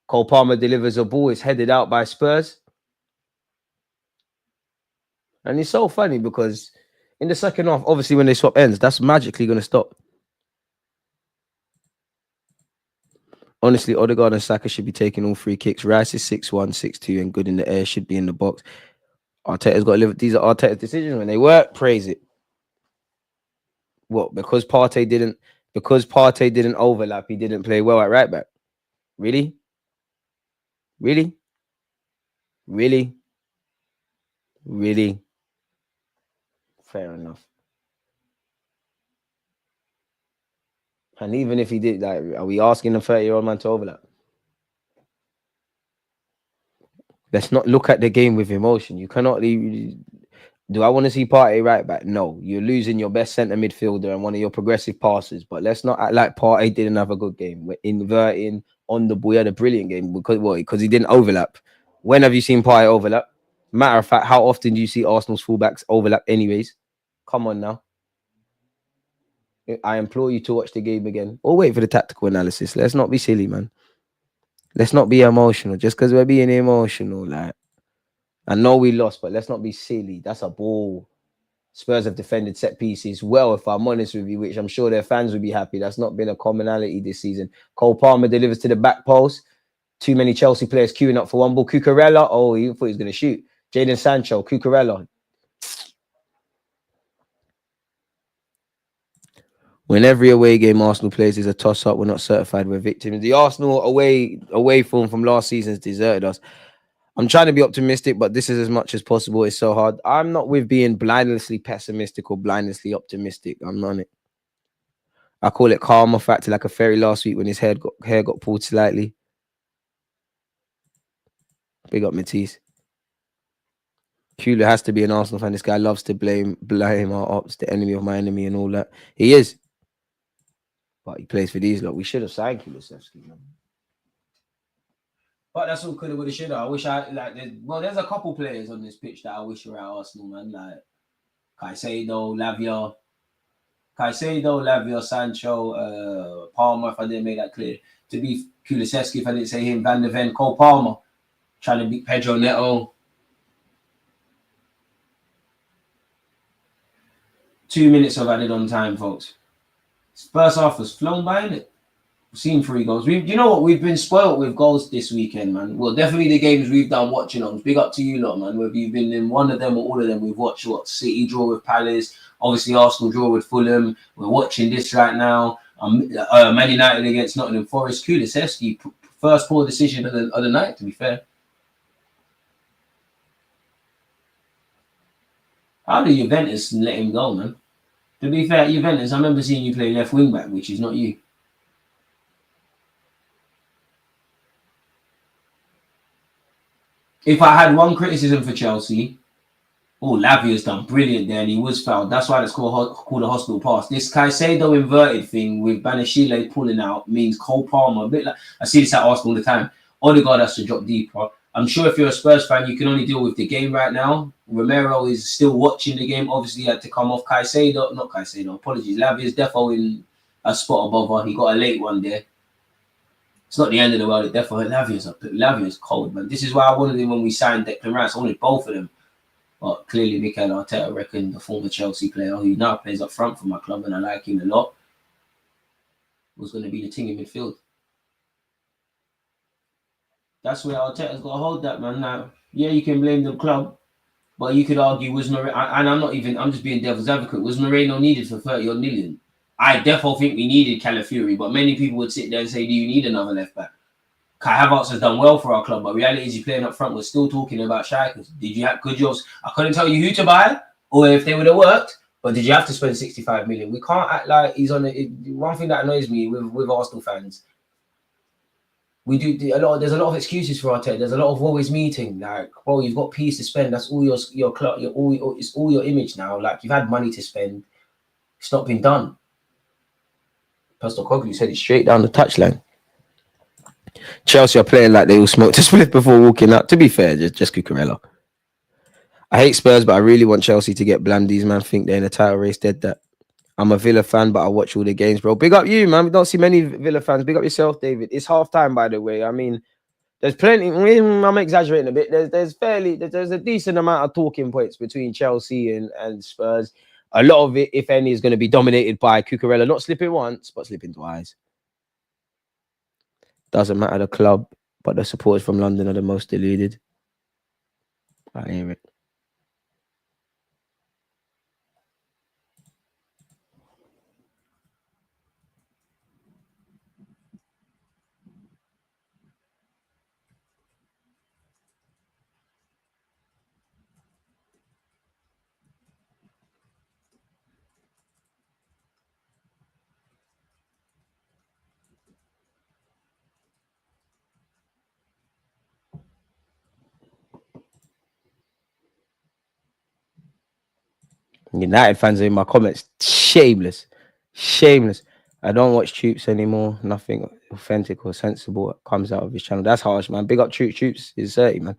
Cole Palmer delivers a ball. It's headed out by Spurs. And it's so funny because in the second half, obviously when they swap ends, that's magically going to stop. Honestly, Odegaard and Saka should be taking all free kicks. Rice is 6'1", 6'2", and good in the air. Should be in the box. Arteta's got to live. These are Arteta's decisions. When they work, praise it. What? Because Partey didn't overlap, he didn't play well at right back. Really? Really? Really? Really? Fair enough. And even if he did, like, are we asking a 30-year-old man to overlap? Let's not look at the game with emotion. You cannot leave. Do I want to see Partey right back? No. You're losing your best centre midfielder and one of your progressive passers. But let's not act like Partey didn't have a good game. We're inverting on the ball. He had a brilliant game because he didn't overlap. When have you seen Partey overlap? Matter of fact, how often do you see Arsenal's fullbacks overlap anyways? Come on now. I implore you to watch the game again or wait for the tactical analysis. Let's not be silly, man. Let's not be emotional. Just because we're being emotional, like, I know we lost, but let's not be silly. That's a ball. Spurs have defended set pieces well, if I'm honest with you, which I'm sure their fans would be happy. That's not been a commonality this season. Cole Palmer delivers to the back post. Too many Chelsea players queuing up for one ball. Cucurella, oh, he thought he was going to shoot. Jadon Sancho, Cucurella. When every away game Arsenal plays is a toss-up, we're not certified, we're victims. The Arsenal away form from last season has deserted us. I'm trying to be optimistic, but this is as much as possible. It's so hard. I'm not with being blindlessly pessimistic or blindlessly optimistic. I'm not on it. I call it karma for acting like a fairy last week when his hair got pulled slightly. Big up Matisse. Kula has to be an Arsenal fan. This guy loves to blame our ops, the enemy of my enemy, and all that. He is, but he plays for these lot. We should have signed Kulusevski, man. But that's all coulda, woulda, shoulda. I wish there's a couple players on this pitch that I wish were at Arsenal, man. Like Caicedo, Lavia, Sancho, Palmer. If I didn't make that clear, to be Kulusevski, if I didn't say him, Van der Ven, Cole Palmer, trying to beat Pedro Neto. 2 minutes of added on time, folks. First half was flown by, innit? We've seen 3 goals. You know what? We've been spoiled with goals this weekend, man. Well, definitely the games we've done watching them. Big up to you lot, man. Whether you've been in one of them or all of them, we've watched City draw with Palace, obviously Arsenal draw with Fulham. We're watching this right now. Man United against Nottingham Forest. Kulusevski, first poor decision of the night, to be fair. How do Juventus let him go, man? To be fair, Juventus, I remember seeing you play left wing back, which is not you. If I had one criticism for Chelsea, Lavia's done brilliant there, and he was fouled. That's why it's called a hospital pass. This Caicedo inverted thing with Banashile pulling out means Cole Palmer, a bit like I see this at Arsenal all the time. Odegaard has to drop deeper. I'm sure if you're a Spurs fan, you can only deal with the game right now. Romero is still watching the game. Obviously, he had to come off. Lavia's defo in a spot above her. He got a late one there. It's not the end of the world. It definitely Lavia's cold, man. This is why I wanted him when we signed Declan Rice. I wanted both of them. But clearly, Mikel Arteta reckoned the former Chelsea player who now plays up front for my club, and I like him a lot, was going to be the thing in midfield. That's where Arteta's got to hold that, man. Now, yeah, you can blame the club, but you could argue was Moreno, and I'm just being devil's advocate, was Moreno needed for 30 odd million? I definitely think we needed Calafiori, but many people would sit there and say, do you need another left back? Kai Havertz has done well for our club, but reality is he's playing up front. We're still talking about strikers. I couldn't tell you who to buy or if they would have worked, but did you have to spend 65 million? We can't act like he's on it. One thing that annoys me with Arsenal fans, there's a lot of excuses for Arteta. There's a lot of always meeting. Like, bro, you've got peas to spend. That's all your club. It's all your image now. Like, you've had money to spend. It's not been done. Pastor Cogley said it straight down the touchline. Chelsea are playing like they all smoked a split before walking out. To be fair, just Cucurella. I hate Spurs, but I really want Chelsea to get blandies, man. Think they're in a title race, dead that. I'm a Villa fan, but I watch all the games, bro. Big up you, man. We don't see many Villa fans. Big up yourself, David. It's half time, by the way. I mean, there's plenty. I'm exaggerating a bit. There's a decent amount of talking points between Chelsea and Spurs. A lot of it, if any, is going to be dominated by Cucurella. Not slipping once, but slipping twice. Doesn't matter the club, but the supporters from London are the most deluded. I hear it. United fans are in my comments. Shameless. I don't watch Troops anymore. Nothing authentic or sensible comes out of his channel. That's harsh, man. Big up Troops. Is 30, man.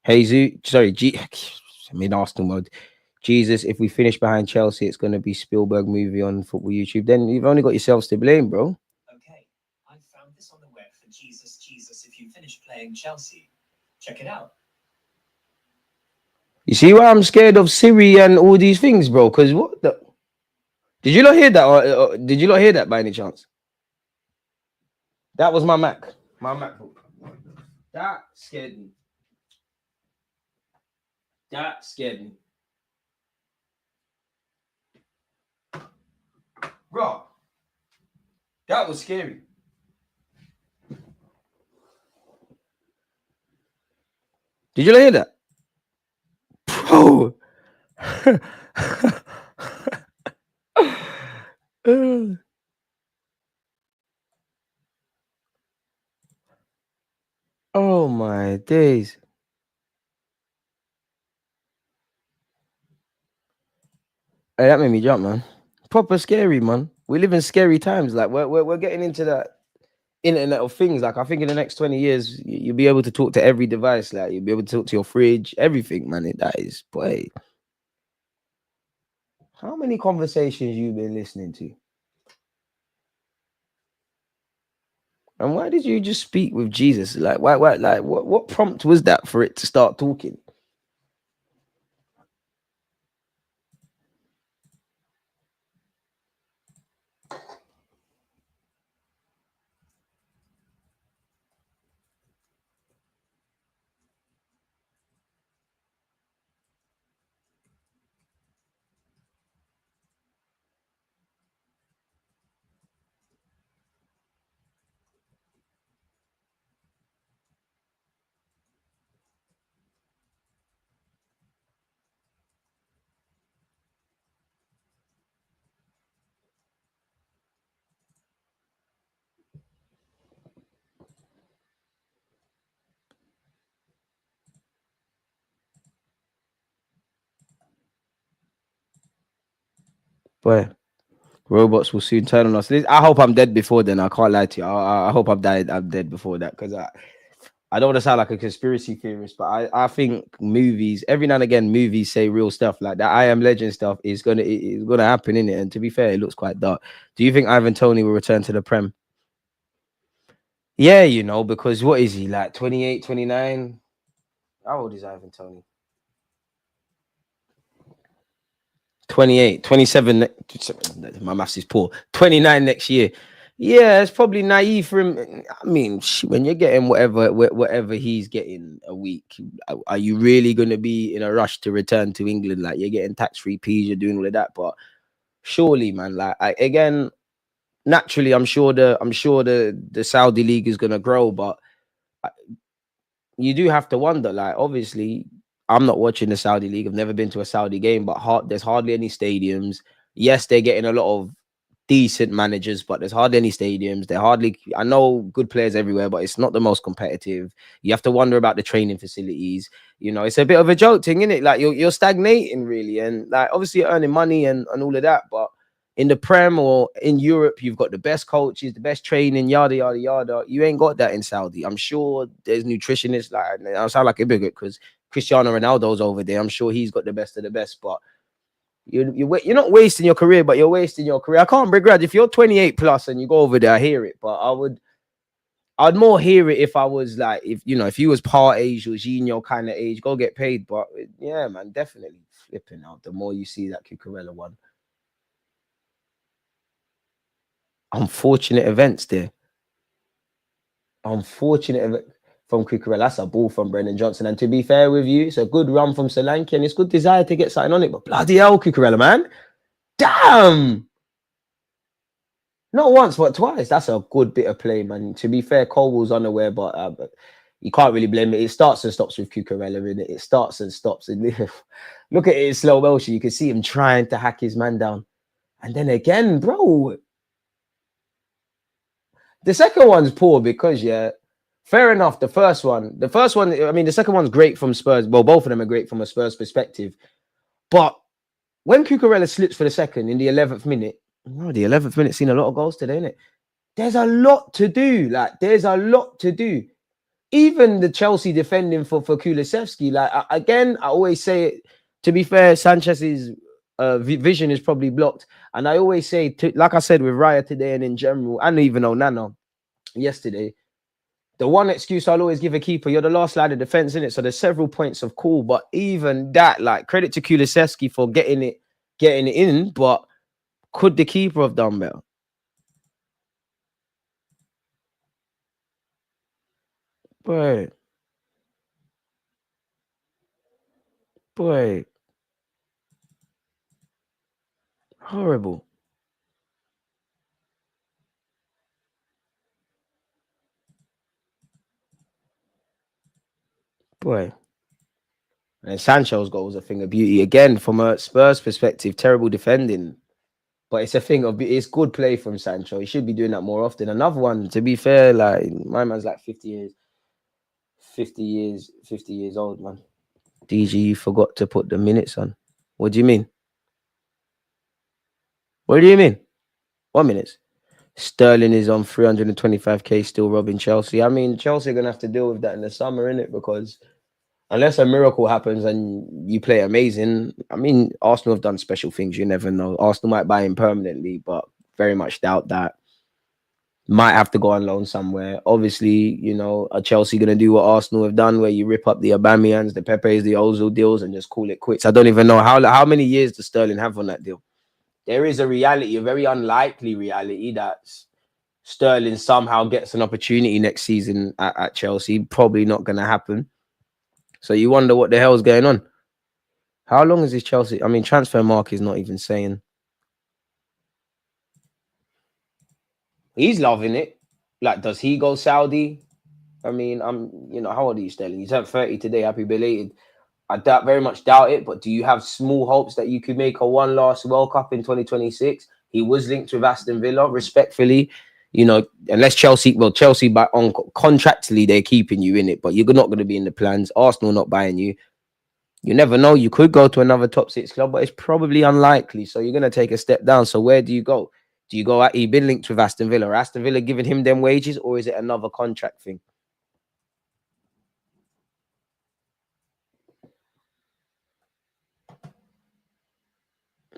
I'm in Arsenal mode. Jesus, if we finish behind Chelsea, it's going to be Spielberg movie on football YouTube. Then you've only got yourselves to blame, bro. Okay, I found this on the web for Jesus, if you finish playing Chelsea. Check it out. You see why I'm scared of Siri and all these things, bro? Because what the... Did you not hear that? Or did you not hear that by any chance? That was my Mac. My MacBook. That scared me. Bro, that was scary. Did you not hear that? Bro. Oh my days. Hey, that made me jump, man. Proper scary, man. We live in scary times. Like we're getting into that internet of things. Like I think in the next 20 years, you'll be able to talk to every device. Like you'll be able to talk to your fridge, everything, man. That is, boy. How many conversations you've been listening to? And why did you just speak with Jesus? Like why like what prompt was that for it to start talking? Boy, robots will soon turn on us. I hope I'm dead before then. I can't lie to you. I hope I've died. I'm dead before that because I don't want to sound like a conspiracy theorist, but I think movies every now and again movies say real stuff like that. I Am Legend stuff is gonna happen in it. And to be fair, it looks quite dark. Do you think Ivan Tony will return to the Prem? Yeah, because what is he like 28, 29? How old is Ivan Tony? 28, 27. My maths is poor. 29 next year. Yeah, it's probably naive for him. I mean, when you're getting whatever he's getting a week, are you really going to be in a rush to return to England? Like you're getting tax-free peas, you're doing all of that, but surely, man. Like again, naturally, I'm sure the Saudi league is going to grow, but you do have to wonder. Like, obviously, I'm not watching the Saudi league. I've never been to a Saudi game, but there's hardly any stadiums. Yes, they're getting a lot of decent managers, but there's hardly any stadiums. They're hardly. I know good players everywhere, but it's not the most competitive. You have to wonder about the training facilities. It's a bit of a joke thing, isn't it? Like you're stagnating really, and like obviously you're earning money and all of that, but in the Prem or in Europe, you've got the best coaches, the best training, yada yada yada. You ain't got that in Saudi. I'm sure there's nutritionists. Like I sound like a bigot because Cristiano Ronaldo's over there. I'm sure he's got the best of the best. But you're not wasting your career, but you're wasting your career. I can't begrudge if you're 28 plus and you go over there. I hear it, but I'd more hear it if I was like if you was part age or Gino kind of age, go get paid. But yeah, man, definitely flipping out. The more you see that Cucurella one. Unfortunate events there. Unfortunate from Cucurella. That's a ball from Brendan Johnson. And to be fair with you, it's a good run from Solanke and it's good desire to get something on it. But bloody hell, Cucurella, man. Damn. Not once, but twice. That's a good bit of play, man. To be fair, Cole was unaware, but you can't really blame it. It starts and stops with Cucurella, in it. It starts and stops. And look at it in slow motion. You can see him trying to hack his man down. And then again, bro. The second one's poor because fair enough. The first one. I mean, the second one's great from Spurs. Well, both of them are great from a Spurs perspective. But when Cucurella slips for the second in the 11th minute, the 11th minute seen a lot of goals today, innit? There's a lot to do. Like, there's a lot to do. Even the Chelsea defending for Kulusevski. Like again, I always say it. To be fair, Sanchez's vision is probably blocked, and I always say, like I said with Raya today and in general, and even Onana yesterday, the one excuse I'll always give a keeper, you're the last line of defense, in it. So there's several points of call, but even that, like credit to Kulusevski for getting it in, but could the keeper have done better? Boy, boy, horrible. Boy. And Sancho's goal was a thing of beauty. Again, from a Spurs perspective, terrible defending. But it's a thing of it's good play from Sancho. He should be doing that more often. Another one, to be fair, like my man's like 50 years. 50 years old, man. DG, you forgot to put the minutes on. What do you mean? What do you mean? What minutes? Sterling is on 325k, still robbing Chelsea. I mean, Chelsea are gonna have to deal with that in the summer, innit? Because unless a miracle happens and you play amazing, I mean, Arsenal have done special things. You never know. Arsenal might buy him permanently, but very much doubt that. Might have to go on loan somewhere. Obviously, are Chelsea going to do what Arsenal have done, where you rip up the Aubameyangs, the Pepes, the Ozil deals, and just call it quits? I don't even know how many years does Sterling have on that deal. There is a reality, a very unlikely reality, that Sterling somehow gets an opportunity next season at Chelsea. Probably not going to happen. So you wonder what the hell is going on. How long is this Chelsea? I mean, transfer market is not even saying. He's loving it. Like, does he go Saudi? I mean, how old are you, Sterling? You turned 30 today. Happy belated. I very much doubt it, but do you have small hopes that you could make a one last World Cup in 2026? He was linked with Aston Villa, respectfully. Unless Chelsea, on contractually, they're keeping you in it, but you're not going to be in the plans. Arsenal not buying you. You never know. You could go to another top 6 club, but it's probably unlikely. So you're going to take a step down. So where do you go? Do you go at, he been linked with Aston Villa? Or Aston Villa giving him them wages, or is it another contract thing?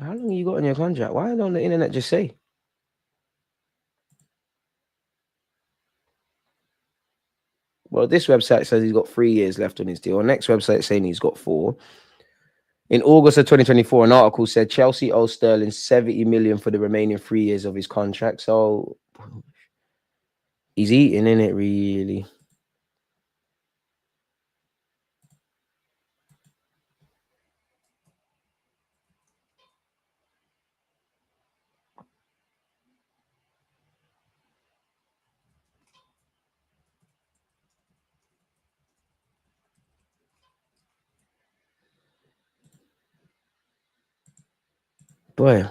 How long you got on your contract? Why don't the internet just say? Well, this website says he's got 3 years left on his deal. Next website saying he's got 4. In August of 2024, an article said Chelsea owes Sterling 70 million for the remaining 3 years of his contract. So he's eating in it, really. Boy.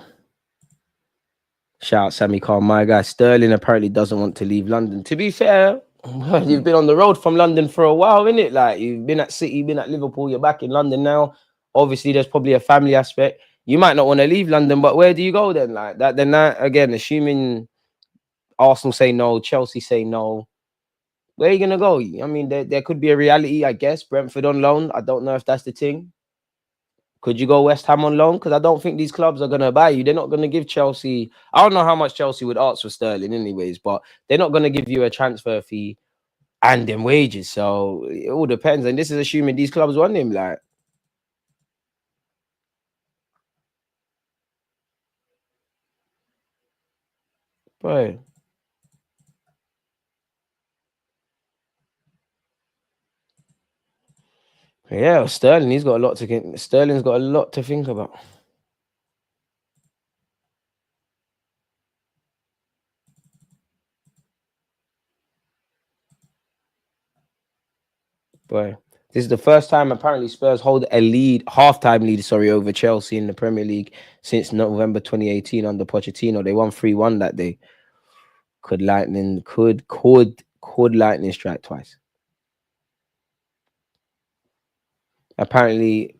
Shout out Sammy Carr, my guy. Sterling apparently doesn't want to leave London. To be fair, you've been on the road from London for a while, innit? Like, you've been at City, been at Liverpool, you're back in London now. Obviously, there's probably a family aspect. You might not want to leave London, but where do you go then? Like that, again, assuming Arsenal say no, Chelsea say no, where are you gonna go? I mean, there could be a reality, I guess. Brentford on loan. I don't know if that's the thing. Could you go West Ham on loan? Because I don't think these clubs are going to buy you. They're not going to give Chelsea. I don't know how much Chelsea would ask for Sterling, anyways, but they're not going to give you a transfer fee and then wages. So it all depends. And this is assuming these clubs want him. Like, boy. Yeah, Sterling, he's got a lot to get. Sterling's got a lot to think about. Boy. This is the first time apparently Spurs hold a halftime lead, over Chelsea in the Premier League since November 2018 under Pochettino. They won 3-1 that day. Could Lightning strike twice? Apparently,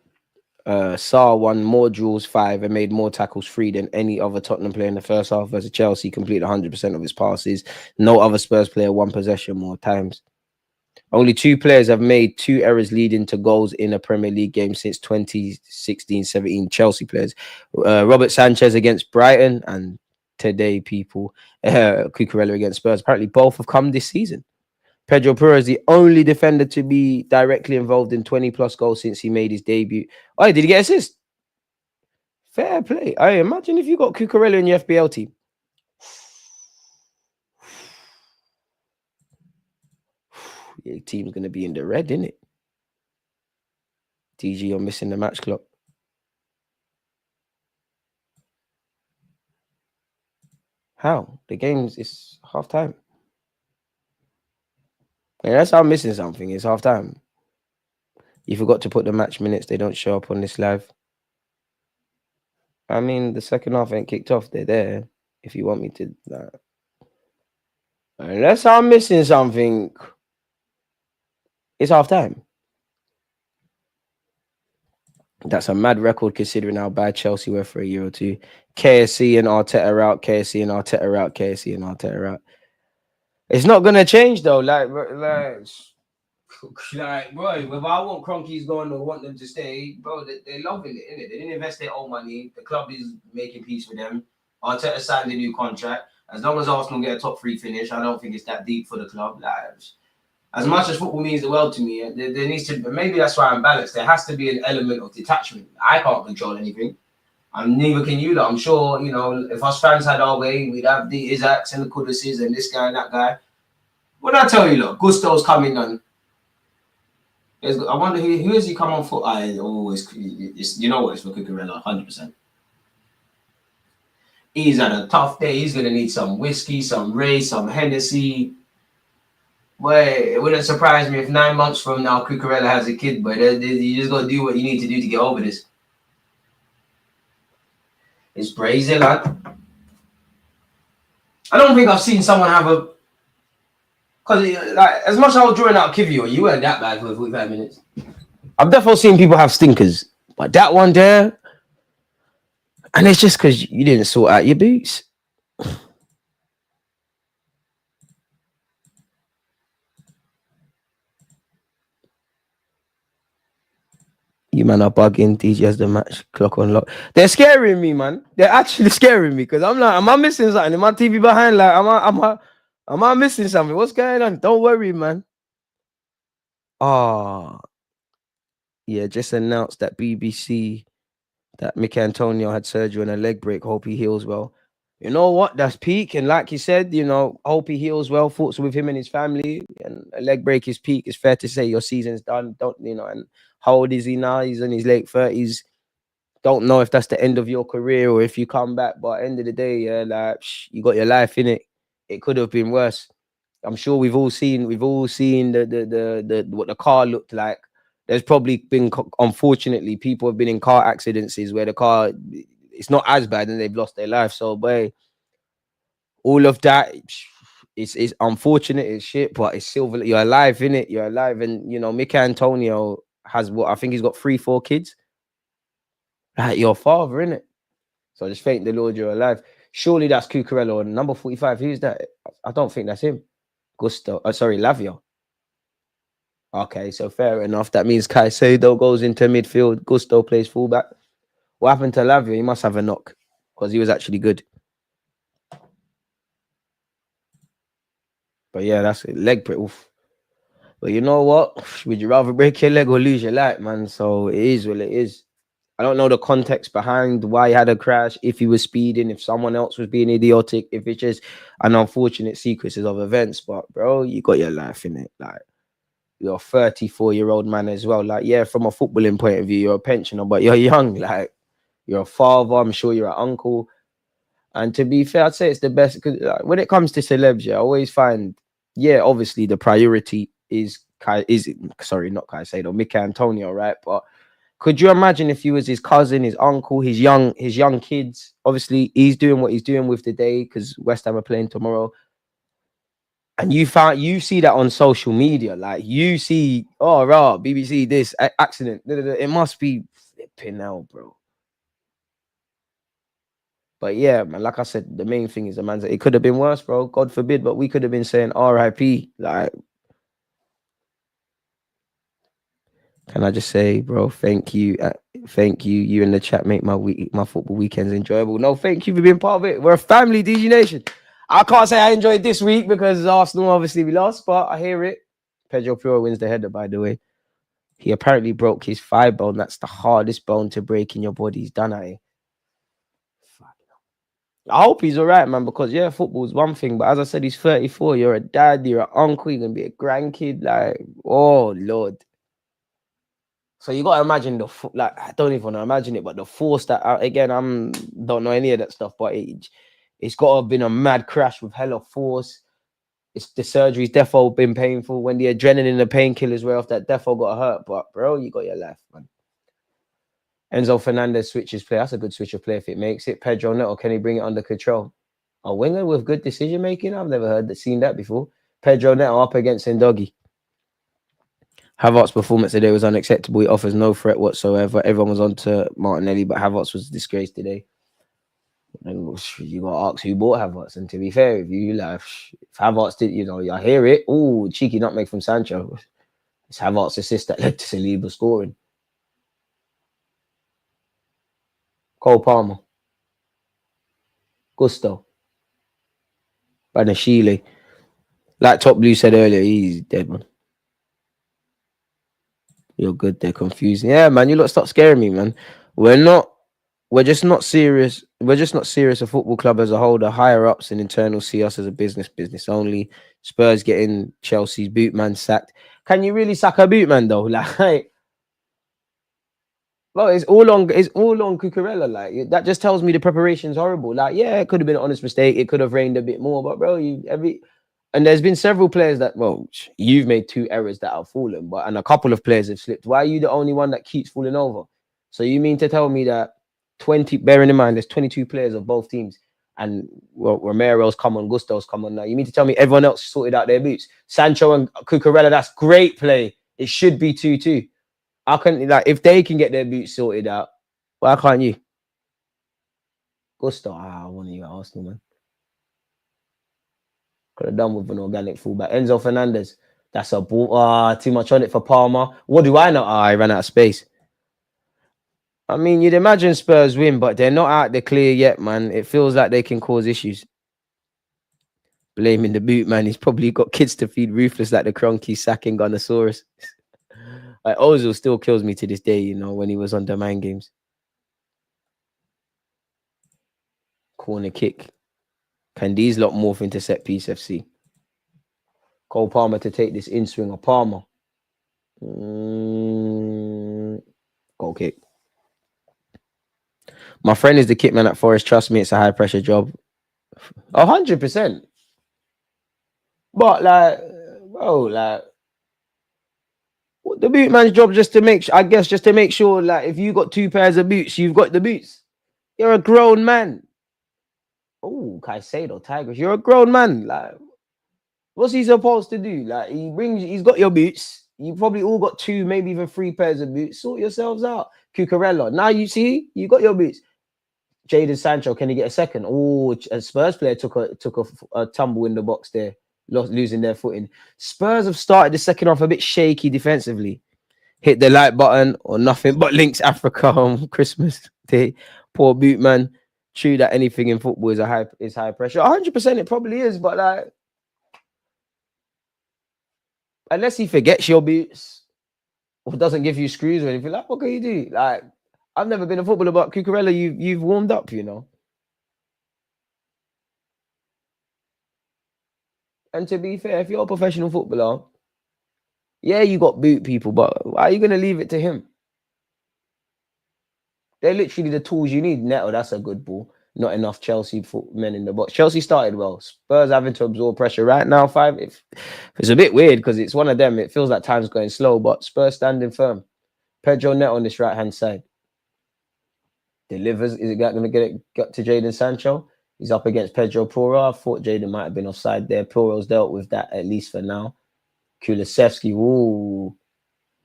Sarr won more duels 5 and made more tackles 3 than any other Tottenham player in the first half versus Chelsea. Completed 100% of his passes. No other Spurs player won possession more times. Only 2 players have made 2 errors leading to goals in a Premier League game since 2016-17 Chelsea players. Robert Sanchez against Brighton and today, Cucurella against Spurs. Apparently, both have come this season. Pedro Porro is the only defender to be directly involved in 20-plus goals since he made his debut. Oh, did he get assist? Fair play. I imagine if you got Cucurella in your FPL team. Your team's going to be in the red, isn't it? DG, you're missing the match clock. How? The game's is half time. Yeah, that's how I'm missing something. It's half time. You forgot to put the match minutes. They don't show up on this live. I mean, the second half ain't kicked off. They're there. If you want me to. Unless I'm missing something. It's half time. That's a mad record considering how bad Chelsea were for a year or two. KSC and Arteta out, KSC and Arteta out, KSC and Arteta out. It's not gonna change though. Like, bro, if I want Cronkies going or want them to stay, bro, they're loving it, innit? They didn't invest their own money. The club is making peace with them. Arteta signed a new contract. As long as Arsenal get a top 3 finish, I don't think it's that deep for the club. Like, as much as football means the world to me, there needs to, maybe that's why I'm balanced. There has to be an element of detachment. I can't control anything. And neither can you. I'm sure, if us fans had our way, we'd have the Isaacs and the Kuduses and this guy and that guy. What did I tell you, look? Gusto's coming on. I wonder who has he come on for? I always, you know what, it's for Cucurella, 100%. He's had a tough day. He's going to need some whiskey, some Ray, some Hennessy. Boy, it wouldn't surprise me if 9 months from now Cucurella has a kid, but you just got to do what you need to do to get over this. It's Brazil, lad. I don't think I've seen someone have a... Because, like, as much as I was drawing out Kivio, you weren't that bad for 45 minutes. I've definitely seen people have stinkers. But that one there... And it's just because you didn't sort out your boots. You man are bugging. DJ has the match clock on lock. They're scaring me, man. They're actually scaring me because I'm like, am I missing something? Am I TV behind? Like, am I missing something? What's going on? Don't worry, man. Oh, yeah. Just announced that BBC that Mick Antonio had surgery on a leg break. Hope he heals well. You know what? That's peak. And like you said, hope he heals well. Thoughts with him and his family. And a leg break is peak. It's fair to say your season's done. And how old is he now? He's in his late 30s. Don't know if that's the end of your career or if you come back. But at the end of the day, yeah, like you got your life in it. It could have been worse. I'm sure we've all seen the what the car looked like. There's probably been, unfortunately, people have been in car accidents where the car, it's not as bad and they've lost their life. So, boy, all of that, it's unfortunate, it's shit, but it's silver. You're alive, innit? You're alive. And, Mick Antonio has I think he's got 3-4 kids. Like your father, innit? So I just thank the Lord you're alive. Surely that's Cucurella on number 45. Who's that? I don't think that's him. Lavio. Okay, so fair enough. That means Caicedo goes into midfield. Gusto plays fullback. What happened to Lavio? He must have a knock because he was actually good. But yeah, that's it. Leg break. Oof. But you know what? Would you rather break your leg or lose your life, man? So it is what it is. I don't know the context behind why he had a crash, if he was speeding, if someone else was being idiotic, if it's just an unfortunate sequences of events. But, bro, you got your life in it. Like, you're a 34-year-old man as well. Like, yeah, from a footballing point of view, you're a pensioner, but you're young. Like, you're a father. I'm sure you're an uncle. And to be fair, I'd say it's the best. Because when it comes to celebs, I always find, obviously the priority is not Caicedo, Mick Antonio, right? But could you imagine if he was his cousin, his uncle, his young kids? Obviously, he's doing what he's doing with the day because West Ham are playing tomorrow. And you see that on social media, like you see, BBC this accident. It must be flipping hell, bro. But yeah, man, like I said, the main thing is the man. It could have been worse, bro. God forbid, but we could have been saying R.I.P. Like, can I just say, bro, thank you. You in the chat make my football weekends enjoyable. No, thank you for being part of it. We're a family, DG Nation. I can't say I enjoyed this week because Arsenal, obviously, we lost, but I hear it. Pedro Puro wins the header, by the way. He apparently broke his thigh bone. That's the hardest bone to break in your body. He's done at it. I hope he's all right, man, because, football is one thing. But as I said, he's 34. You're a dad. You're an uncle. You're going to be a grandkid. Like, oh, Lord. So you got to imagine I don't even want to imagine it, but the force that, again, don't know any of that stuff, but it's got to have been a mad crash with hella force. The surgery's defo been painful. When the adrenaline and the painkillers were off, that defo got hurt. But, bro, you got your life, man. Enzo Fernandez switches play. That's a good switch of play if it makes it. Pedro Neto, can he bring it under control? A winger with good decision making? I've never seen that before. Pedro Neto up against Ndogi. Havertz's performance today was unacceptable. He offers no threat whatsoever. Everyone was on to Martinelli, but Havertz was disgraced today. And you got to ask who bought Havertz. And to be fair, if you like, if Havertz did, I hear it. Oh, cheeky nutmeg from Sancho. It's Havertz's assist that led to Saliba scoring. Cole Palmer, Gusto, Banashile. Like Top Blue said earlier, he's dead, man. You're good. They're confusing. Yeah, man. You lot stop scaring me, man. We're just not serious. We're just not serious. A football club as a whole. The higher ups and internal see us as a business only. Spurs getting Chelsea's boot man sacked. Can you really sack a boot man though? Like, well, it's all on Cucurella. Like that just tells me the preparation's horrible. Like, yeah, it could have been an honest mistake. It could have rained a bit more, but bro, and there's been several players that, well, you've made 2 errors that have fallen, and a couple of players have slipped. Why are you the only one that keeps falling over? So you mean to tell me that bearing in mind there's 22 players of both teams, and well, Romero's come on, Gusto's come on now. You mean to tell me everyone else sorted out their boots? Sancho and Cucurella, that's great play. It should be 2-2. How can, like, if they can get their boots sorted out, why can't you? Gusto, I want you at Arsenal, man. Could have done with an organic fullback. Enzo Fernandez, that's a ball. Too much on it for Palmer. What do I know? I ran out of space. I mean, you'd imagine Spurs win, but they're not out the clear yet, man. It feels like they can cause issues. Blaming the boot, man. He's probably got kids to feed, ruthless like the Cronky sacking Gunnosaurus. Like, Ozil still kills me to this day, when he was on the Mind Games. Corner kick. Can these lot morph into set piece FC? Cole Palmer to take this in swing of Palmer. Goal kick. My friend is the kit man at Forest. Trust me, it's a high pressure job. 100%. But like, bro, like, the boot man's job just to make sure, like, if you got 2 pairs of boots, you've got the boots. You're a grown man. Oh, Caicedo, Tigers, you're a grown man. Like, what's he supposed to do? Like, he's got your boots. You probably all got 2, maybe even 3 pairs of boots. Sort yourselves out. Cucurella. Now you see, you got your boots. Jadon Sancho, can he get a second? Oh, a Spurs player took a tumble in the box there, losing their footing. Spurs have started the second half a bit shaky defensively. Hit the like button or nothing but links Africa on Christmas Day. Poor boot man. True that anything in football is high pressure. 100% it probably is, but like, unless he forgets your boots or doesn't give you screws or anything, like, what can you do? Like, I've never been a footballer, but Cucurella, you've warmed up, And to be fair, if you're a professional footballer, yeah, you got boot people, but why are you going to leave it to him? They're literally the tools you need. Neto, that's a good ball. Not enough Chelsea men in the box. Chelsea started well. Spurs having to absorb pressure right now. 5. It's a bit weird because it's one of them. It feels like time's going slow, but Spurs standing firm. Pedro Neto on this right-hand side. Delivers. Is it going to get to Jadon Sancho? He's up against Pedro Porro. I thought Jadon might have been offside there. Porro's dealt with that, at least for now. Kulusevski. Ooh.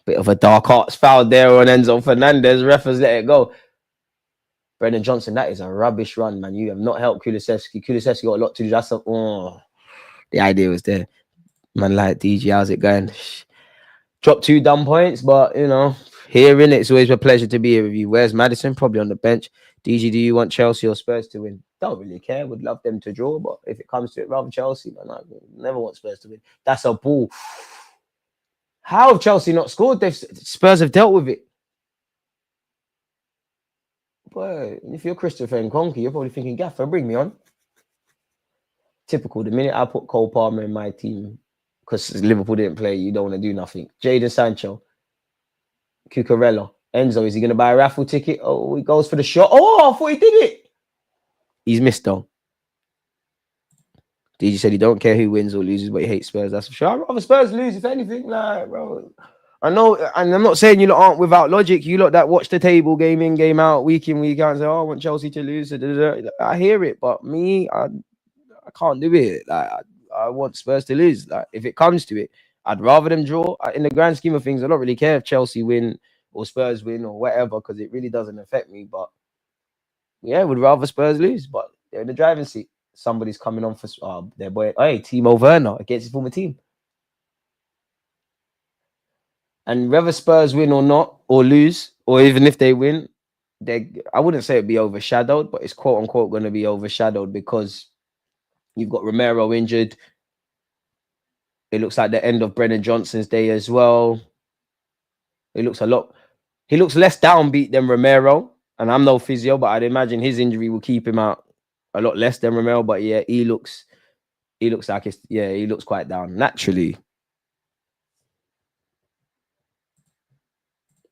Bit of a dark arts foul there on Enzo Fernandez. Ref has let it go. Brendan Johnson, that is a rubbish run, man. You have not helped Kulusevski. Kulusevski got a lot to do. The idea was there. Man, like, DG, how's it going? Dropped 2 dumb points, but, hearing it's always a pleasure to be here with you. Where's Maddison? Probably on the bench. DG, do you want Chelsea or Spurs to win? Don't really care. Would love them to draw, but if it comes to it, rather Chelsea, man. I never want Spurs to win. That's a ball. How have Chelsea not scored? Spurs have dealt with it. But if you're Christopher Nkunku, you're probably thinking, Gaffer, bring me on. Typical. The minute I put Cole Palmer in my team, because Liverpool didn't play, you don't want to do nothing. Jadon Sancho, Cucurella, Enzo, is he going to buy a raffle ticket? Oh, he goes for the shot. Oh, I thought he did it. He's missed though. DJ said he don't care who wins or loses, but he hates Spurs. That's for sure. I'd rather Spurs lose, if anything. Like, bro, I know, and I'm not saying you lot aren't without logic. You lot that watch the table game in, game out, week in, week out, and say, "Oh, I want Chelsea to lose." I hear it, but me, I can't do it. Like, I want Spurs to lose. Like, if it comes to it, I'd rather them draw. In the grand scheme of things, I don't really care if Chelsea win or Spurs win or whatever, because it really doesn't affect me. But yeah, would rather Spurs lose, but they're in the driving seat. Somebody's coming on for their boy. Hey, Timo Werner against his former team. And whether Spurs win or not, or lose, or even if they win, I wouldn't say it'd be overshadowed, but it's quote unquote going to be overshadowed because you've got Romero injured. It looks like the end of Brennan Johnson's day as well. It looks a lot. He looks less downbeat than Romero, and I'm no physio, but I'd imagine his injury will keep him out a lot less than Romero. But yeah, he looks like he looks quite down naturally.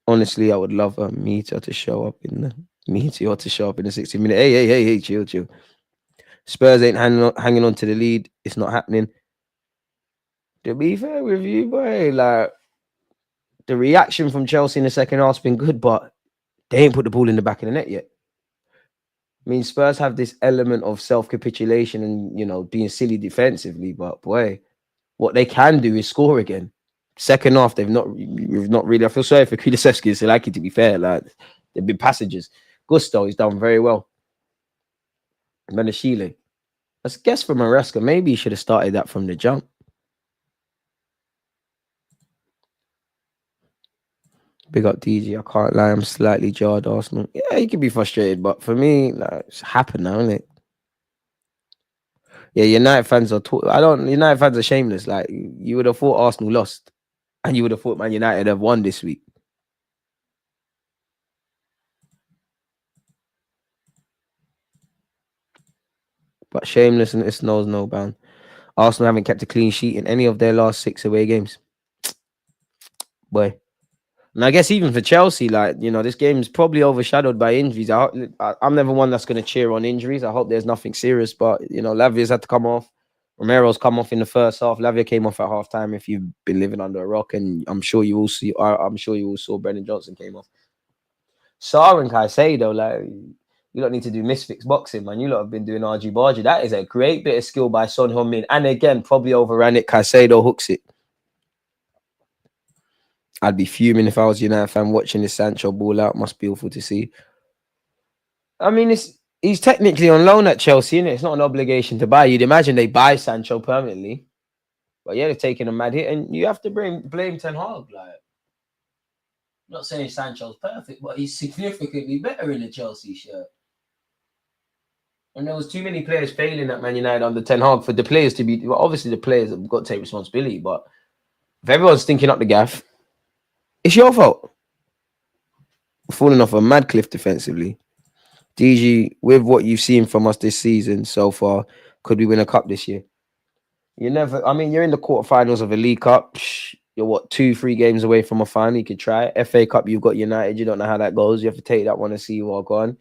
Honestly, I would love a Meteor to show up in the 60-minute. Hey, chill. Spurs ain't hanging on to the lead. It's not happening. To be fair with you, boy, like the reaction from Chelsea in the second half's been good, but they ain't put the ball in the back of the net yet. I mean, Spurs have this element of self-capitulation and, being silly defensively, but boy, what they can do is score again. Second half, we've not really. I feel sorry for Kulusevski and Selaki, to be fair. Like, they've been passages. Gusto, he's done very well. Menashile. Let's guess for Maresca. Maybe he should have started that from the jump. Big up DG. I can't lie. I'm slightly jarred, Arsenal. Yeah, you can be frustrated, but for me, like, it's happened now, isn't it? Yeah, United fans are. United fans are shameless. Like, you would have thought Arsenal lost, and you would have thought Man United have won this week. But shamelessness knows no bound. Arsenal haven't kept a clean sheet in any of their last 6 away games. Boy. And I guess even for Chelsea, like, this game is probably overshadowed by injuries. I'm never one that's going to cheer on injuries. I hope there's nothing serious, but, Lavia's had to come off. Romero's come off in the first half. Lavia came off at halftime. If you've been living under a rock, and I'm sure you all saw Brendan Johnson came off. Sarr and Caicedo, like, you don't need to do misfits boxing, man. You lot have been doing RG Bargy. That is a great bit of skill by Son Heung-min. And again, probably overran it. Caicedo hooks it. I'd be fuming if I was a United fan watching this Sancho ball out. Must be awful to see. I mean, he's technically on loan at Chelsea, innit? It's not an obligation to buy. You'd imagine they buy Sancho permanently. But yeah, they've taken a mad hit. And you have to blame Ten Hag. Like, I'm not saying Sancho's perfect, but he's significantly better in a Chelsea shirt. And there was too many players failing at Man United under Ten Hag for the players to be... Well, obviously, the players have got to take responsibility. But if everyone's stinking up the gaff, it's your fault. Falling off a mad cliff defensively. DG, with what you've seen from us this season so far, could we win a cup this year? You're in the quarterfinals of a League Cup. You're 2-3 games away from a final. You could try it. FA Cup, you've got United. You don't know how that goes. You have to take that one and see you walk on.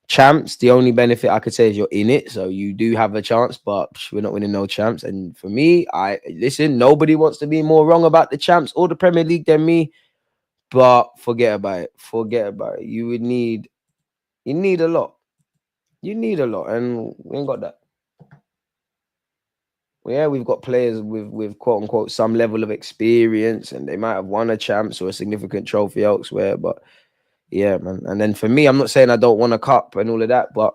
Champs, the only benefit I could say is you're in it. So you do have a chance, but we're not winning no champs. And for me, nobody wants to be more wrong about the champs or the Premier League than me. But forget about it. You need a lot. And we ain't got that. Yeah, we've got players with quote unquote some level of experience, and they might have won a champs or a significant trophy elsewhere. But yeah, man. And then for me, I'm not saying I don't want a cup and all of that, but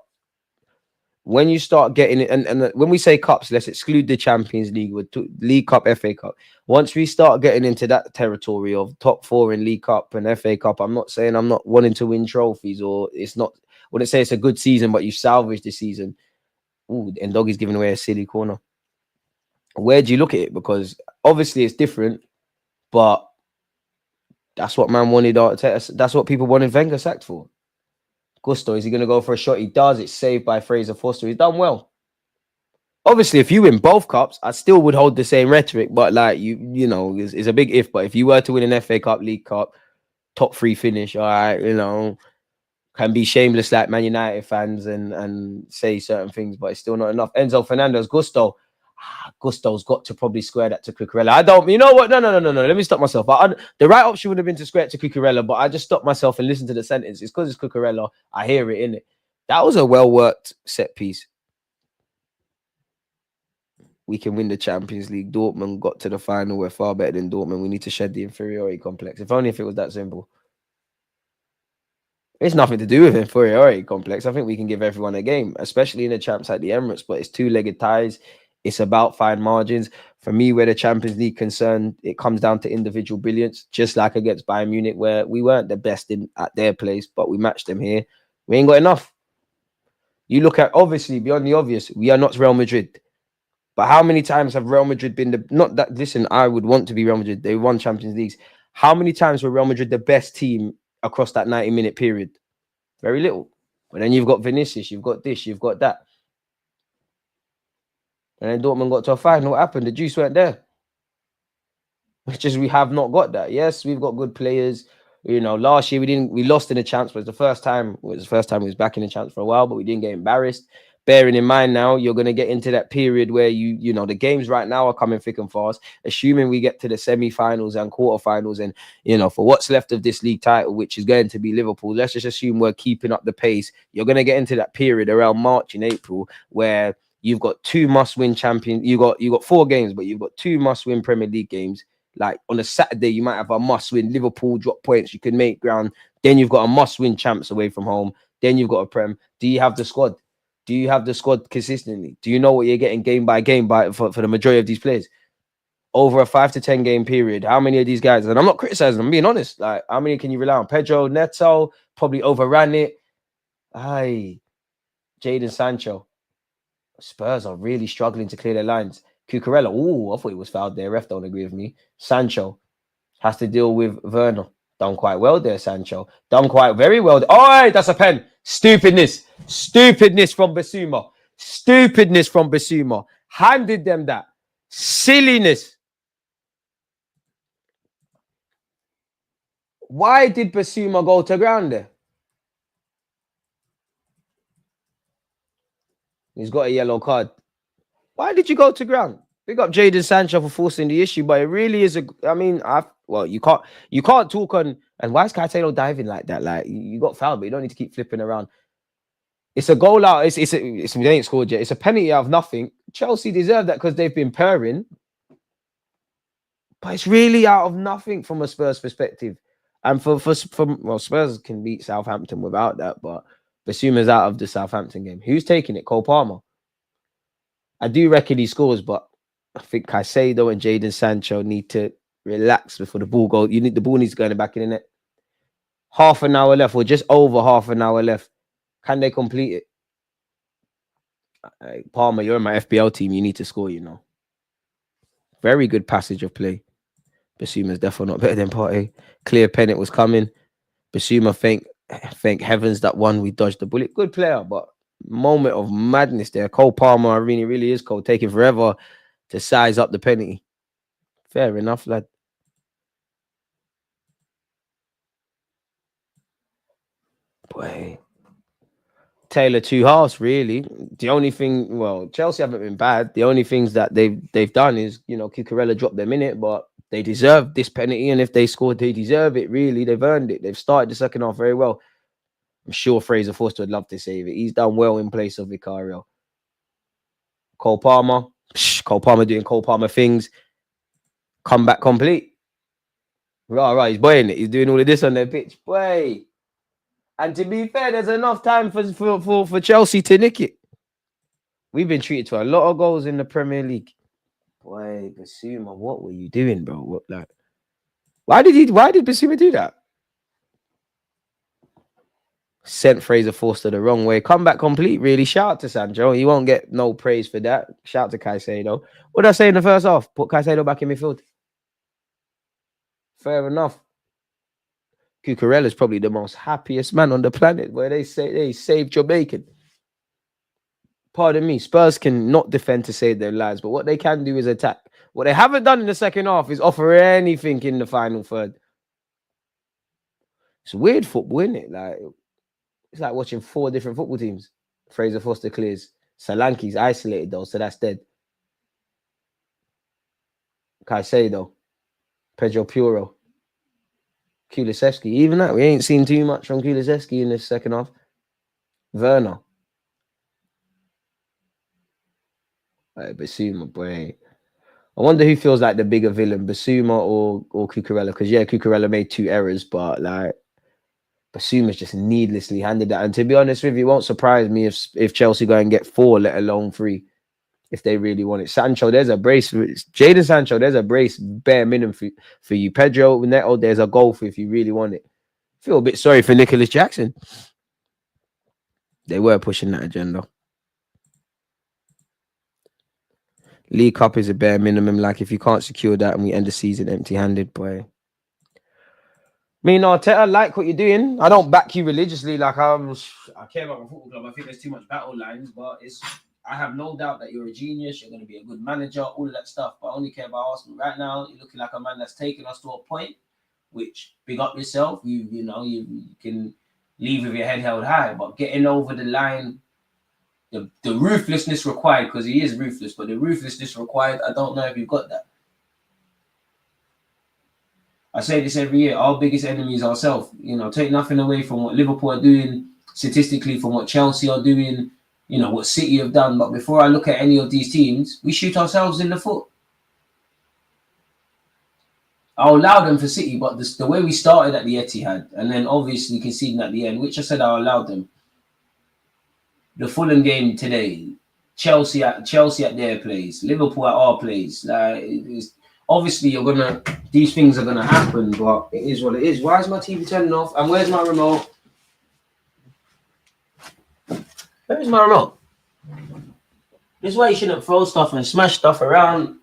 when you start getting it, and when we say cups, let's exclude the Champions League with League Cup, FA Cup. Once we start getting into that territory of top 4 in League Cup and FA Cup, I'm not saying I'm not wanting to win trophies, or it's not. I wouldn't say it's a good season, but you salvaged the season. Ooh, and Doggy's giving away a silly corner. Where do you look at it? Because obviously it's different, but that's what man wanted. That's what people wanted Wenger sacked for. Gusto, is he going to go for a shot? He does. It's saved by Fraser Foster. He's done well. Obviously, if you win both cups, I still would hold the same rhetoric. But like it's a big if. But if you were to win an FA Cup, League Cup, top 3 finish, all right, can be shameless like Man United fans and say certain things, but it's still not enough. Enzo Fernandez, Gusto's got to probably square that to Cucurella. I don't, you know what? No. Let me stop myself. The right option would have been to square it to Cucurella, but I just stopped myself and listened to the sentence. It's because it's Cucurella. I hear it in it. That was a well-worked set piece. we can win the Champions League. Dortmund got to the final. We're far better than Dortmund. We need to shed the inferiority complex. If only if it was that simple. It's nothing to do with inferiority complex. I think we can give everyone a game, especially in the champs at the Emirates. But it's two-legged ties. It's about fine margins. For me, where the Champions League concerned, it comes down to individual brilliance, just like against Bayern Munich, where we weren't the best at their place, but we matched them here. We ain't got enough. You look at, obviously, beyond the obvious, we are not Real Madrid. But how many times have Real Madrid been not that, listen, I would want to be Real Madrid. They won Champions Leagues. How many times were Real Madrid the best team across that 90-minute period? Very little. But then you've got Vinicius, you've got this, you've got that. And then Dortmund got to a final. What happened? The juice weren't there. It's just we have not got that. Yes, we've got good players. You know, last year we lost in the champs, but it was the first time we was back in the champs for a while, but we didn't get embarrassed. Bearing in mind now, you're going to get into that period where you know, the games right now are coming thick and fast, assuming we get to the semi-finals and quarterfinals. And, you know, for what's left of this league title, which is going to be Liverpool, let's just assume we're keeping up the pace. You're going to get into that period around March and April where you've got two must-win champions. You got 4 games, but you've got 2 must-win Premier League games. Like on a Saturday, you might have a must-win. Liverpool drop points, you can make ground. Then you've got a must-win champs away from home. Then you've got a Prem. Do you have the squad? Do you have the squad consistently? Do you know what you're getting game by game for the majority of these players? Over a 5 to 10 game period, how many of these guys, and I'm not criticizing, I'm being honest, like how many can you rely on? Pedro, Neto, probably overran it. Aye, Jadon Sancho. Spurs are really struggling to clear their lines. Cucurella, oh, I thought he was fouled there. Ref don't agree with me. Sancho has to deal with Werner. Done quite well there, Sancho. Done quite very well. Oh, that's a pen. Stupidness. Stupidness from Basuma. Stupidness from Basuma. Handed them that. Silliness. Why did Basuma go to ground there? He's got a yellow card. Why did you go to ground? Big up Jadon Sancho for forcing the issue, but it really is you can't talk on. And why is Caicedo diving like that? Like you got fouled, but you don't need to keep flipping around. It's a goal out. We ain't scored yet. It's a penalty out of nothing. Chelsea deserve that because they've been purring, but it's really out of nothing from a Spurs perspective. And Spurs can beat Southampton without that, but Basuma's out of the Southampton game. Who's taking it? Cole Palmer. I do reckon he scores, but I think Caicedo and Jadon Sancho need to relax before the ball goes. The ball needs to go in the back of the net. Half an hour left, or just over half an hour left. Can they complete it? Palmer, you're in my FPL team. You need to score, you know. Very good passage of play. Basuma's definitely not better than Partey. Clear pen, it was coming. Basuma, thank heavens that one we dodged the bullet. Good player, but moment of madness there. Cole Palmer, really is cold. Taking forever to size up the penalty. Fair enough, lad. Boy. Taylor 2 halves, really. The only thing, well, Chelsea haven't been bad. The only things that they've done is, you know, Cucurella dropped their minute, but they deserve this penalty, and if they scored, they deserve it, really. They've earned it. They've started the second half very well. I'm sure Fraser Forster would love to save it. He's done well in place of Vicario. Cole Palmer doing Cole Palmer things. Comeback complete. Right, he's boying it. He's doing all of this on their pitch. Boy. And to be fair, there's enough time for Chelsea to nick it. We've been treated to a lot of goals in the Premier League. Boy, Basuma, what were you doing, bro? Why did Basuma do that? Sent Fraser Forster the wrong way. Comeback complete, really. Shout out to Sancho. He won't get no praise for that. Shout out to Caicedo. What did I say in the first half? Put Caicedo back in midfield. Fair enough. Cucurella is probably the most happiest man on the planet, where they say they saved your bacon. Pardon me, Spurs can not defend to save their lives, but what they can do is attack. What they haven't done in the second half is offer anything in the final third. It's weird football, isn't it? Like, it's like watching 4 different football teams. Fraser Forster clears. Solanke's isolated though, so that's dead. Caicedo. Pedro Puro. Kulusevski. Even that, we ain't seen too much from Kulusevski in this second half. Werner. Basuma, boy. I wonder who feels like the bigger villain, Basuma or Cucurella. Because yeah, Cucurella made 2 errors, but like Basuma's just needlessly handed that. And to be honest with you, it won't surprise me if Chelsea go and get 4, let alone 3, if they really want it. Sancho, there's a brace. Jadon Sancho, there's a brace bare minimum for you. Pedro Neto, there's a goal for if you really want it. Feel a bit sorry for Nicholas Jackson. They were pushing that agenda. League Cup is a bare minimum. Like if you can't secure that and we end the season empty-handed, boy. Me, no, Arteta, I like what you're doing. I don't back you religiously. Like I care about my football club. I think there's too much battle lines, but I have no doubt that you're a genius. You're going to be a good manager, all of that stuff. But I only care about Arsenal right now. You're looking like a man that's taken us to a point. Which big up yourself. You can leave with your head held high, but getting over the line, the ruthlessness required, because he is ruthless, but the ruthlessness required, I don't know if you've got that. I say this every year. Our biggest enemy is ourselves. Take nothing away from what Liverpool are doing statistically, from what Chelsea are doing, what City have done. But before I look at any of these teams, we shoot ourselves in the foot. I'll allow them for City, but the way we started at the Etihad, and then obviously conceding at the end, which I said I allowed them. The Fulham game today, Chelsea at their place, Liverpool at our place. Obviously these things are gonna happen, but it is what it is. Why is my TV turning off? And where's my remote? Where's my remote? This is why you shouldn't throw stuff and smash stuff around.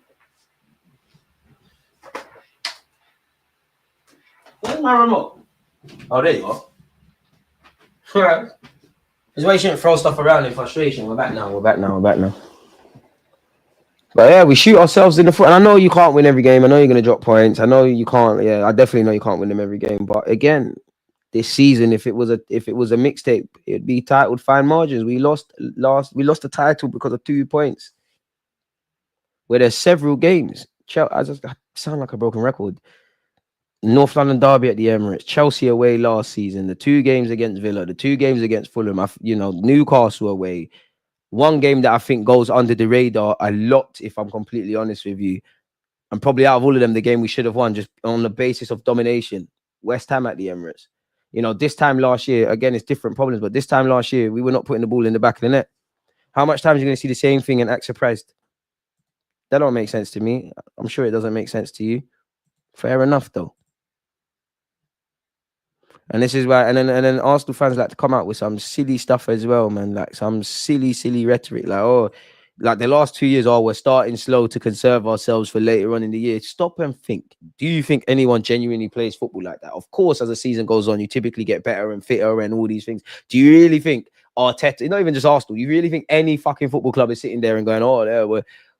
Where's my remote? Oh, there you go. Alright. This is why you shouldn't throw stuff around in frustration. We're back now. But yeah, we shoot ourselves in the foot. And I know you can't win every game. I know you're going to drop points. I know you can't. Yeah, I definitely know you can't win them every game. But again, this season, if it was a mixtape, it'd be titled Fine Margins. We lost the title because of 2 points. Where there's several games. I sound like a broken record. North London derby at the Emirates, Chelsea away last season, the 2 games against Villa, the 2 games against Fulham, Newcastle away. 1 game that I think goes under the radar a lot, if I'm completely honest with you. And probably out of all of them, the game we should have won just on the basis of domination. West Ham at the Emirates. This time last year, again, it's different problems, but this time last year, we were not putting the ball in the back of the net. How much time are you going to see the same thing and act surprised? That don't make sense to me. I'm sure it doesn't make sense to you. Fair enough, though. And this is why, and then Arsenal fans like to come out with some silly stuff as well, man. Like some silly rhetoric, like the last 2 years, we're starting slow to conserve ourselves for later on in the year. Stop and think. Do you think anyone genuinely plays football like that? Of course, as the season goes on, you typically get better and fitter and all these things. Do you really think Arteta, not even just Arsenal, you really think any fucking football club is sitting there and going,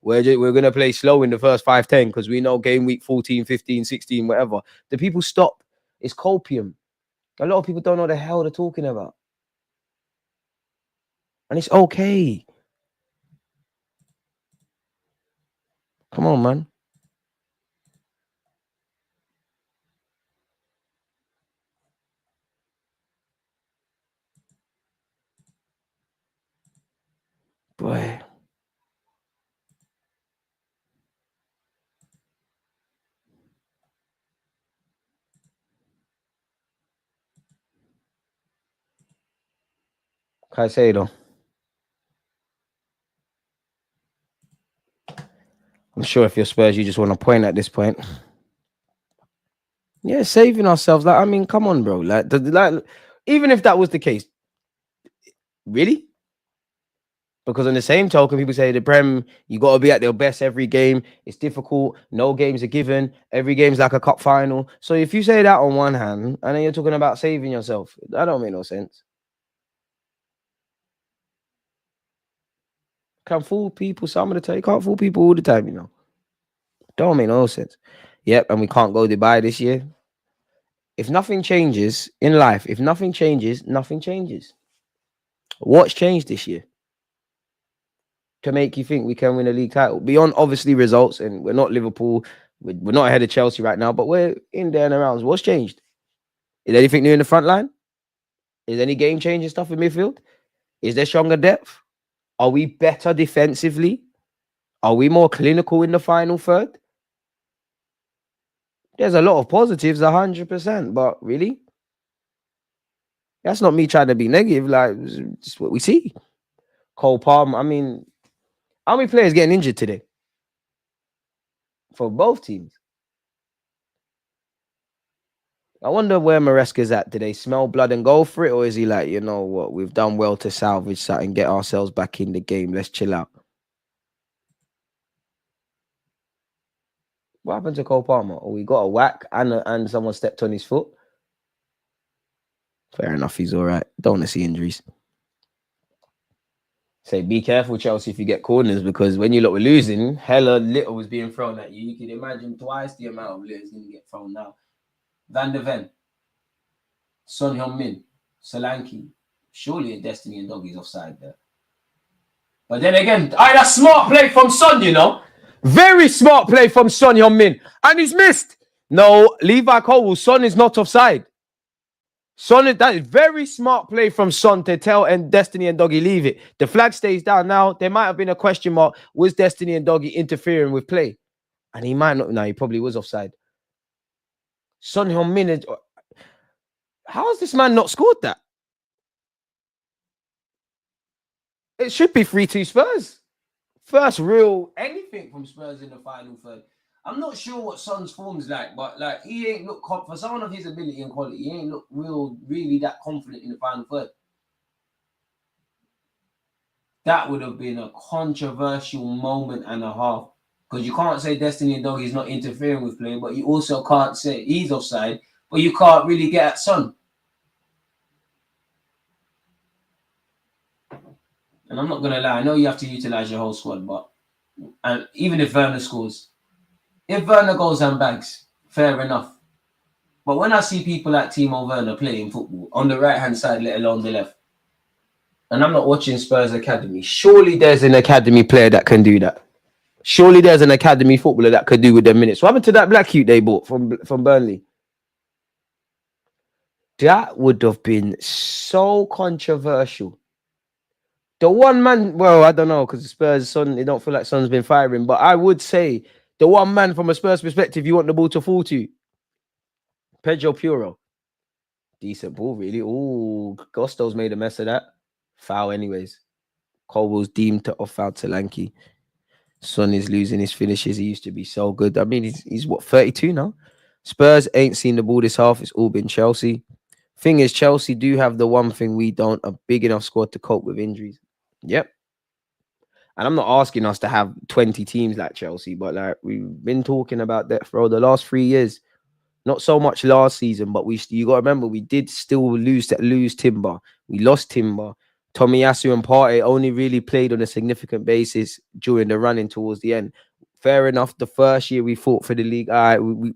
we're going to play slow in the first 5-10 because we know game week 14, 15, 16, whatever. The people stop. It's copium. A lot of people don't know the hell they're talking about. And it's okay. Come on, man. Boy. Caicedo. I'm sure if you're Spurs, you just want to point at this point. Yeah, saving ourselves. Like, I mean, come on, bro. Like, even if that was the case, really? Because on the same token, people say the Prem, you got to be at their best every game. It's difficult. No games are given. Every game's like a cup final. So if you say that on one hand, and then you're talking about saving yourself, that don't make no sense. Can fool people some of the time. You can't fool people all the time, Don't make no sense. Yep, and we can't go Dubai this year. If nothing changes in life, nothing changes. What's changed this year to make you think we can win a league title? Beyond obviously results, and we're not Liverpool, we're not ahead of Chelsea right now, but we're in there and around. What's changed? Is anything new in the front line? Is any game changing stuff in midfield? Is there stronger depth? Are we better defensively? Are we more clinical in the final third? There's a lot of positives, 100%, but really, that's not me trying to be negative. Like, it's just what we see. Cole Palmer. I mean, how many players getting injured today for both teams? I wonder where Maresca's at. Do they smell blood and go for it, or is he like, you know what, we've done well to salvage that and get ourselves back in the game. Let's chill out. What happened to Cole Palmer? Oh, we got a whack and someone stepped on his foot. Fair enough, he's all right. Don't want to see injuries. Say, be careful, Chelsea, if you get corners, because when you lot were losing, hella little was being thrown at you. You can imagine twice the amount of little is going to get thrown now. Van de Ven, Son Heung-min, Solanke. Surely a Destiny and Doggy's offside there. But then again, that's smart play from Son, you know. Very smart play from Son Heung-min. And he's missed. No, Levi Colwill, Son is not offside. Son, that is very smart play from Son to tell and Destiny and Doggy leave it. The flag stays down now. There might have been a question mark. Was Destiny and Doggy interfering with play? And he might not. No, he probably was offside. Son Heung-min. How has this man not scored that? It should be 3-2 Spurs. First real anything from Spurs in the final third. I'm not sure what Son's form's like, but like he ain't look for someone of his ability and quality, he ain't look really that confident in the final third. That would have been a controversial moment and a half. Because you can't say Destiny and Doggy's not interfering with play, but you also can't say he's offside, but you can't really get at Son. And I'm not gonna lie, I know you have to utilize your whole squad, but and even if Werner scores, if Werner goes and bags, fair enough. But when I see people like Timo Werner playing football on the right-hand side, let alone the left, and I'm not watching Spurs Academy, surely there's an academy player that can do that. Surely there's an academy footballer that could do with their minutes. What happened to that black cute they bought from Burnley? That would have been so controversial. The one man, well, I don't know, because the Spurs, Son, they don't feel like Son's been firing, but I would say the one man from a Spurs perspective you want the ball to fall to, Pedro Puro. Decent ball, really. Ooh, Gusto's made a mess of that. Foul anyways. Colwell's deemed to off foul to Lanky. Son is losing his finishes. He used to be so good. I mean, he's what, 32 now? Spurs ain't seen the ball this half. It's all been Chelsea. Thing is, Chelsea do have the one thing we don't, a big enough squad to cope with injuries. Yep. And I'm not asking us to have 20 teams like Chelsea, but like we've been talking about that for the last 3 years. Not so much last season, but you got to remember we did still lose Timber. We lost Timber. Tomiyasu and Partey only really played on a significant basis during the running towards the end. Fair enough. The first year we fought for the league,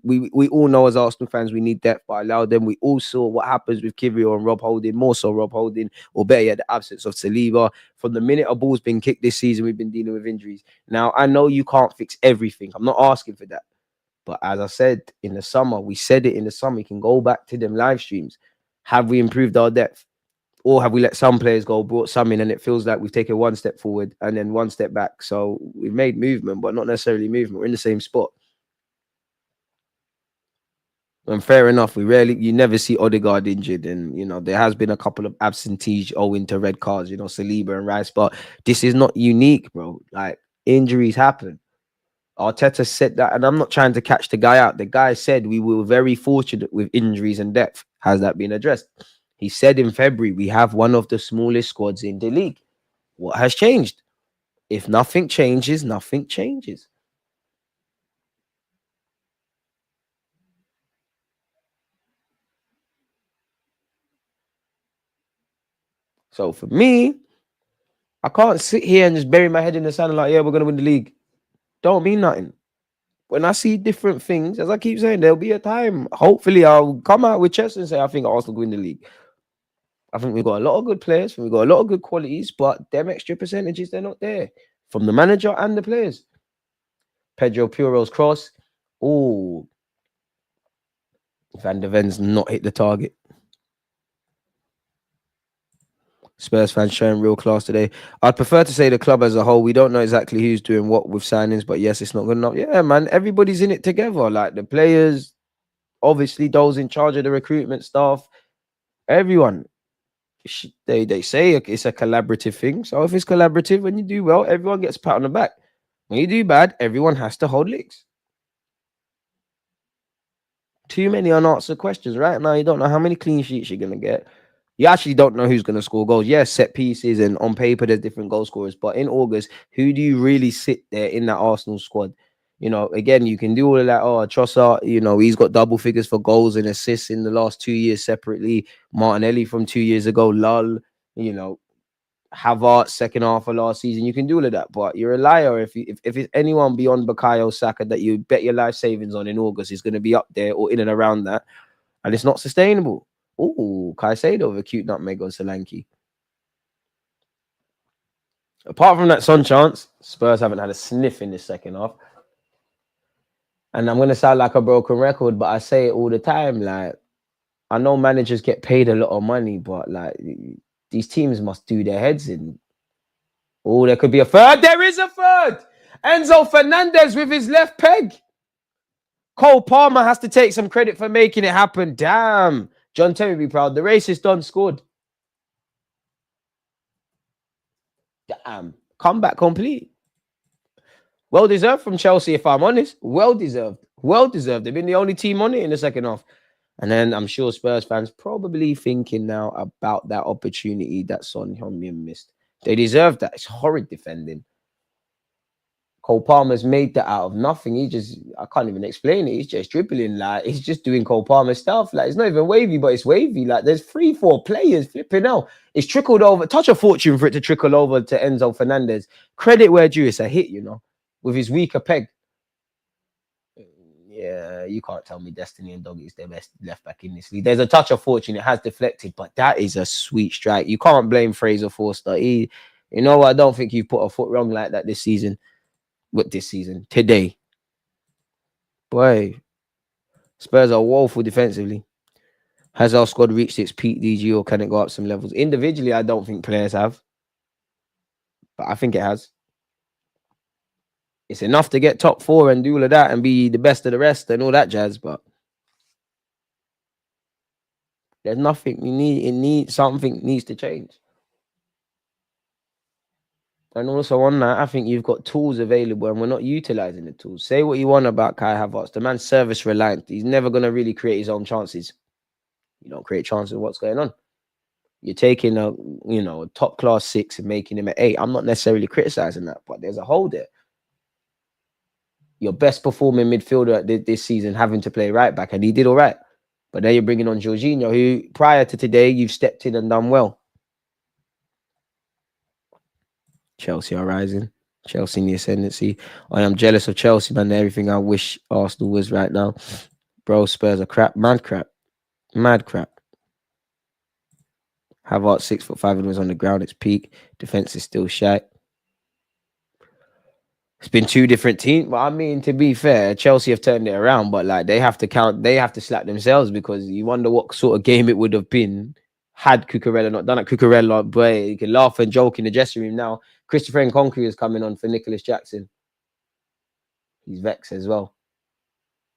we all know as Arsenal fans we need depth, but I allow them. We all saw what happens with Kiwior and Rob Holding, more so Rob Holding, or better yet, the absence of Saliba. From the minute a ball's been kicked this season, we've been dealing with injuries. Now, I know you can't fix everything. I'm not asking for that. But as I said in the summer, we said it in the summer, you can go back to them live streams. Have we improved our depth? Or have we let some players go, brought some in, and it feels like we've taken one step forward and then one step back? So we've made movement, but not necessarily movement. We're in the same spot. And fair enough, you never see Odegaard injured. And, you know, there has been a couple of absentees owing to red cards, you know, Saliba and Rice. But this is not unique, bro. Like, injuries happen. Arteta said that, and I'm not trying to catch the guy out. The guy said we were very fortunate with injuries and depth. Has that been addressed? He said in February, we have one of the smallest squads in the league. What has changed? If nothing changes, nothing changes. So for me, I can't sit here and just bury my head in the sand and like, yeah, we're going to win the league. Don't mean nothing. When I see different things, as I keep saying, there'll be a time. Hopefully, I'll come out with chest and say, I think Arsenal will win the league. I think we've got a lot of good players. We've got a lot of good qualities, but them extra percentages, they're not there from the manager and the players. Pedro Puro's cross. Oh, Van de Ven's not hit the target. Spurs fans showing real class today. I'd prefer to say the club as a whole. We don't know exactly who's doing what with signings, but yes, it's not good enough. Yeah, man, everybody's in it together. Like the players, obviously those in charge of the recruitment staff, everyone. They say it's a collaborative thing. So if it's collaborative, when you do well, everyone gets a pat on the back. When you do bad, everyone has to hold licks. Too many unanswered questions right now. You don't know how many clean sheets you're gonna get. You actually don't know who's gonna score goals. Yes, set pieces and on paper there's different goal scorers, but in August, who do you really sit there in that Arsenal squad? You know, again, you can do all of that. Oh, Trossard, you know, he's got double figures for goals and assists in the last 2 years separately. Martinelli from 2 years ago, lull. You know, Havertz second half of last season. You can do all of that, but you're a liar if it's anyone beyond Bukayo Saka that you bet your life savings on in August is going to be up there or in and around that, and it's not sustainable. Oh, Caicedo with a cute nutmeg on Solanke. Apart from that Son chance, Spurs haven't had a sniff in this second half. And I'm going to sound like a broken record, but I say it all the time. Like, I know managers get paid a lot of money, but like these teams must do their heads in. Oh, there could be a third. There is a third. Enzo Fernandez with his left peg. Cole Palmer has to take some credit for making it happen. Damn. John Terry be proud. The race is done, scored. Damn. Comeback complete. Well deserved from Chelsea, if I'm honest. Well deserved. Well deserved. They've been the only team on it in the second half. And then I'm sure Spurs fans probably thinking now about that opportunity that Son Heung-min missed. They deserve that. It's horrid defending. Cole Palmer's made that out of nothing. I can't even explain it. He's just dribbling. Like, he's just doing Cole Palmer stuff. Like, it's not even wavy, but it's wavy. Like, there's 3-4 players flipping out. It's trickled over. Touch of fortune for it to trickle over to Enzo Fernandez. Credit where due. It's a hit, you know, with his weaker peg. Yeah, you can't tell me Destiny and Doggy is their best left back in this league. There's a touch of fortune. It has deflected, but that is a sweet strike. You can't blame Fraser Forster. You know what? I don't think you've put a foot wrong like that this season. Today. Boy, Spurs are woeful defensively. Has our squad reached its peak DG or can it go up some levels? Individually, I don't think players have. But I think it has. It's enough to get top 4 and do all of that and be the best of the rest and all that jazz, but there's nothing we need. Something needs to change. And also on that, I think you've got tools available and we're not utilizing the tools. Say what you want about Kai Havertz. The man's service reliant. He's never going to really create his own chances. You don't create chances of what's going on. You're taking a top class 6 and making him an 8. I'm not necessarily criticizing that, but there's a hole there. Your best performing midfielder this season having to play right back, and he did all right. But then you're bringing on Jorginho, who prior to today, you've stepped in and done well. Chelsea are rising. Chelsea in the ascendancy. I am jealous of Chelsea, man. Everything I wish Arsenal was right now. Bro, Spurs are crap. Mad crap. Havertz 6'5" and was on the ground. It's peak. Defense is still shy. It's been 2 different teams. But I mean, to be fair, Chelsea have turned it around, but like they have to slap themselves because you wonder what sort of game it would have been had Cucurella not done it. Cucurella, boy, you can laugh and joke in the dressing room now. Christopher Nkunku is coming on for Nicholas Jackson. He's vexed as well.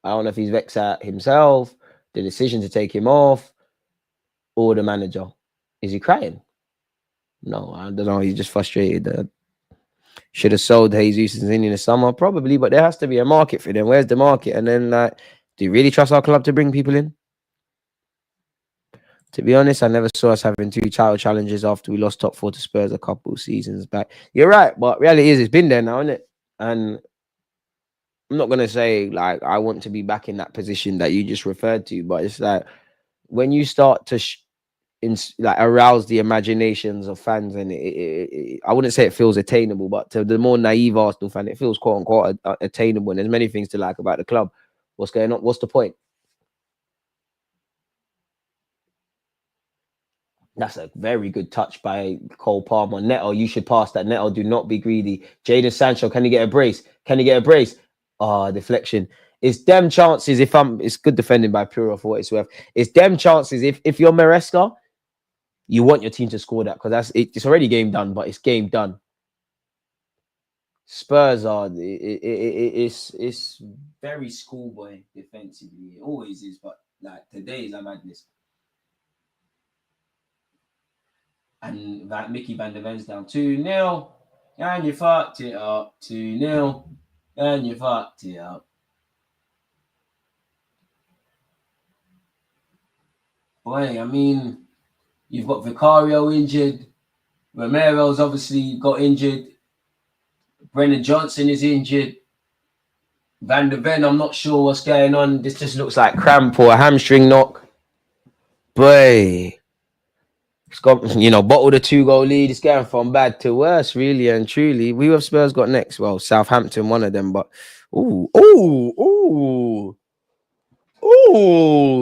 I don't know if he's vexed at himself, the decision to take him off, or the manager. Is he crying? No, I don't know. He's just frustrated. Should have sold Jesus in the summer, probably, but there has to be a market for them. Where's the market? And then, like, do you really trust our club to bring people in? To be honest, I never saw us having 2 title challenges after we lost top 4 to Spurs a couple of seasons back. You're right, but reality is it's been there now, isn't it? And I'm not going to say, like, I want to be back in that position that you just referred to, but it's like when you start to arouse the imaginations of fans, and I wouldn't say it feels attainable, but to the more naive Arsenal fan, it feels quote unquote attainable. And there's many things to like about the club. What's going on? What's the point? That's a very good touch by Cole Palmer. Neto, you should pass that. Neto, do not be greedy. Jadon Sancho, can he get a brace? Deflection. It's them chances. It's good defending by Puro for what it's worth. It's them chances. If you're Maresca, You want your team to score that because it's already game done, but it's game done. Spurs are it's very schoolboy defensively. It always is, but like today is a madness. And that Mickey Van der Ven's down 2-0. And you fucked it up. 2-0. And you fucked it up. Boy, I mean, you've got Vicario injured. Romero's obviously got injured. Brennan Johnson is injured. Van der Ven, I'm not sure what's going on. This just looks like cramp or a hamstring knock. Boy, it's got, bottled a 2-goal lead. It's going from bad to worse, really and truly. We have Spurs got next. Well, Southampton, one of them, but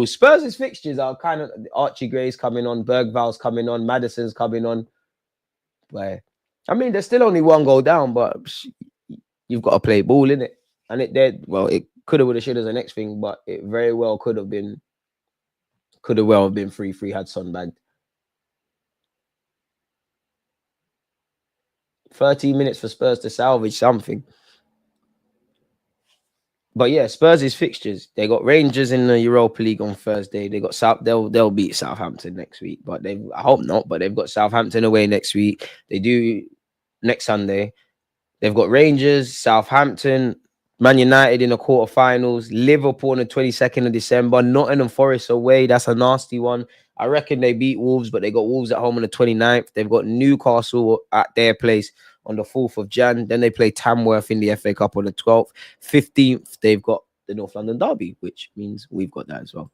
Spurs' fixtures are kind of Archie Gray's coming on, Bergval's coming on, Madison's coming on. But I mean, there's still only 1 goal down, but you've got to play ball, in it. And it could have, would have, should have the next thing, but it very well could have been 3-3 had Son bagged. 13 minutes for Spurs to salvage something. But yeah, Spurs' fixtures. They got Rangers in the Europa League on Thursday. They got they'll beat Southampton next week, but I hope not, but they've got Southampton away next week. They do next Sunday. They've got Rangers, Southampton, Man United in the quarterfinals, Liverpool on the 22nd of December, Nottingham Forest away. That's a nasty one. I reckon they beat Wolves, but they got Wolves at home on the 29th. They've got Newcastle at their place on the 4th of Jan. Then they play Tamworth in the FA Cup on the 12th. 15th, they've got the North London Derby, which means we've got that as well.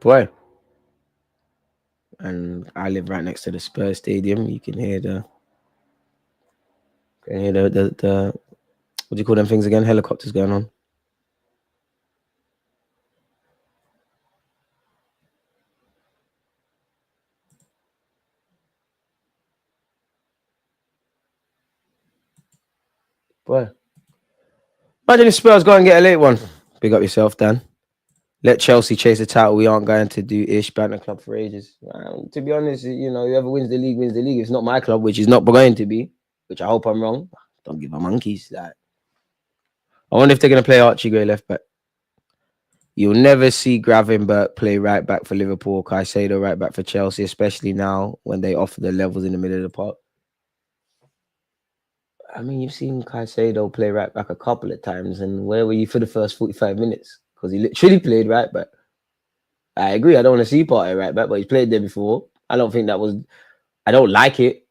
Boy. And I live right next to the Spurs Stadium. You can hear the what do you call them things again? Helicopters going on. Boy. Imagine if Spurs go and get a late one. Big up yourself, Dan. Let Chelsea chase the title. We aren't going to do ish banter club for ages. To be honest, whoever wins the league wins the league. It's not my club, which is not going to be, which I hope I'm wrong. Don't give a monkeys that. I wonder if they're going to play Archie Gray left back. You'll never see Gravenberch play right back for Liverpool, Caicedo right back for Chelsea, especially now when they offer the levels in the middle of the park. I mean, you've seen Caicedo play right back a couple of times, and where were you for the first 45 minutes? Because he literally played right back. I agree, I don't want to see Partey right back, but he's played there before. I don't like it,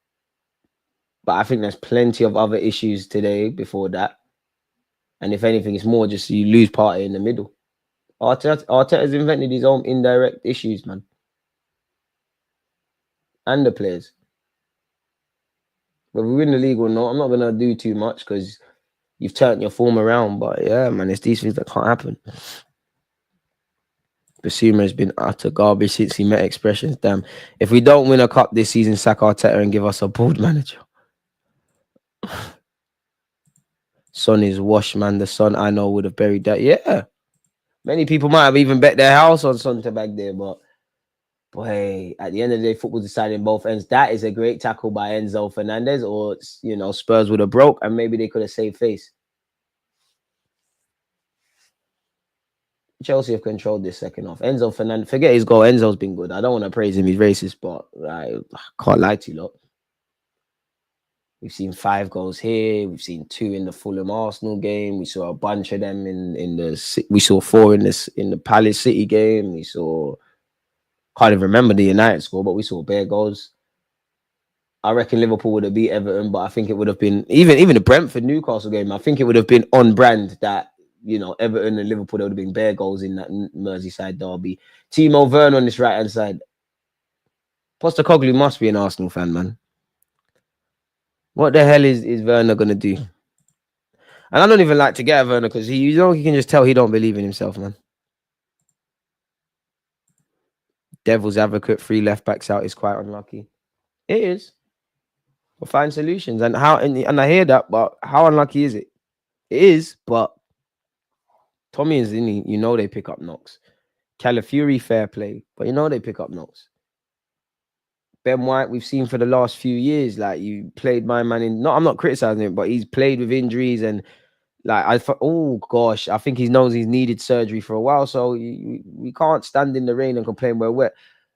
but I think there's plenty of other issues today before that. And if anything, it's more just you lose Partey in the middle. Arteta's invented his own indirect issues, man. And the players. But we win the league or not, I'm not going to do too much because you've turned your form around. But yeah, man, it's these things that can't happen. Basuma has been utter garbage since he met Expressions. Damn. If we don't win a cup this season, sack Arteta and give us a board manager. Son is washed, man. The Son I know would have buried that. Yeah. Many people might have even bet their house on Son to back there, but boy, at the end of the day, football deciding both ends. That is a great tackle by Enzo Fernandez, or Spurs would have broke and maybe they could have saved face. Chelsea have controlled this second half. Enzo Fernandez, forget his goal. Enzo's been good. I don't want to praise him. He's racist, but I can't lie to you, lot. We've seen 5 goals here. We've seen 2 in the Fulham Arsenal game. We saw a bunch of them we saw 4 in the Palace City game. We saw, can't even remember the United score, but we saw bare goals. I reckon Liverpool would have beat Everton, but I think it would have been even the Brentford Newcastle game. I think it would have been on brand that Everton and Liverpool, there would have been bare goals in that Merseyside derby. Timo Werner on this right hand side. Postecoglou must be an Arsenal fan, man. What the hell is Werner gonna do? And I don't even like to get at Werner because you can just tell he don't believe in himself, man. Devil's advocate, 3 left backs out is quite unlucky. It is. We'll find solutions. And and I hear that, but how unlucky is it? It is, but Tommy and Zinni, they pick up knocks. Calafiori, fair play, but they pick up knocks. Ben White, we've seen for the last few years, like you played my man in. No, I'm not criticizing him, but he's played with injuries and like I thought. Oh gosh, I think he knows he's needed surgery for a while, so we can't stand in the rain and complain we're wet.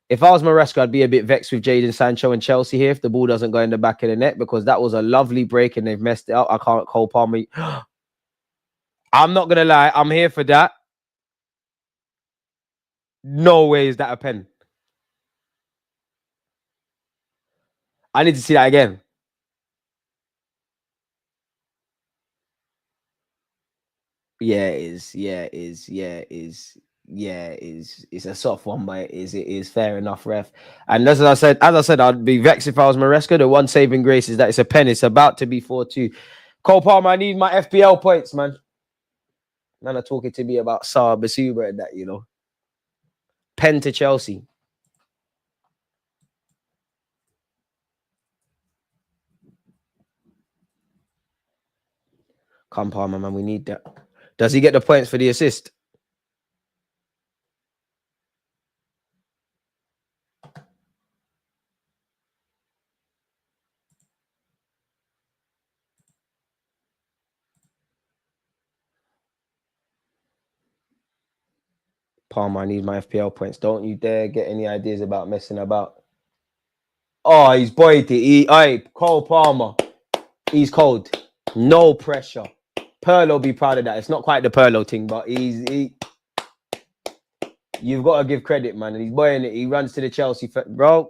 If I was Maresca, I'd be a bit vexed with Jadon Sancho and Chelsea here if the ball doesn't go in the back of the net because that was a lovely break and they've messed it up. I can't Cole Palmer. I'm not gonna lie, I'm here for that. No way is that a pen. I need to see that again. Yeah, it is. Yeah, it is. Yeah, it is. Yeah, it is. It's a soft one, but it is fair enough, ref. And as I said, I'd be vexed if I was Maresca. The one saving grace is that it's a pen. It's about to be 4-2. Cole Palmer, I need my FPL points, man. Man are talking to me about Saar Basuba and that. Pen to Chelsea. Come Palmer, man. We need that. Does he get the points for the assist? Palmer, I need my FPL points. Don't you dare get any ideas about messing about. Oh, he's boyed it. Cole Palmer. He's cold. No pressure. Perlo be proud of that. It's not quite the Perlo thing, but you've got to give credit, man. And he's boying it. He runs to the Chelsea, bro.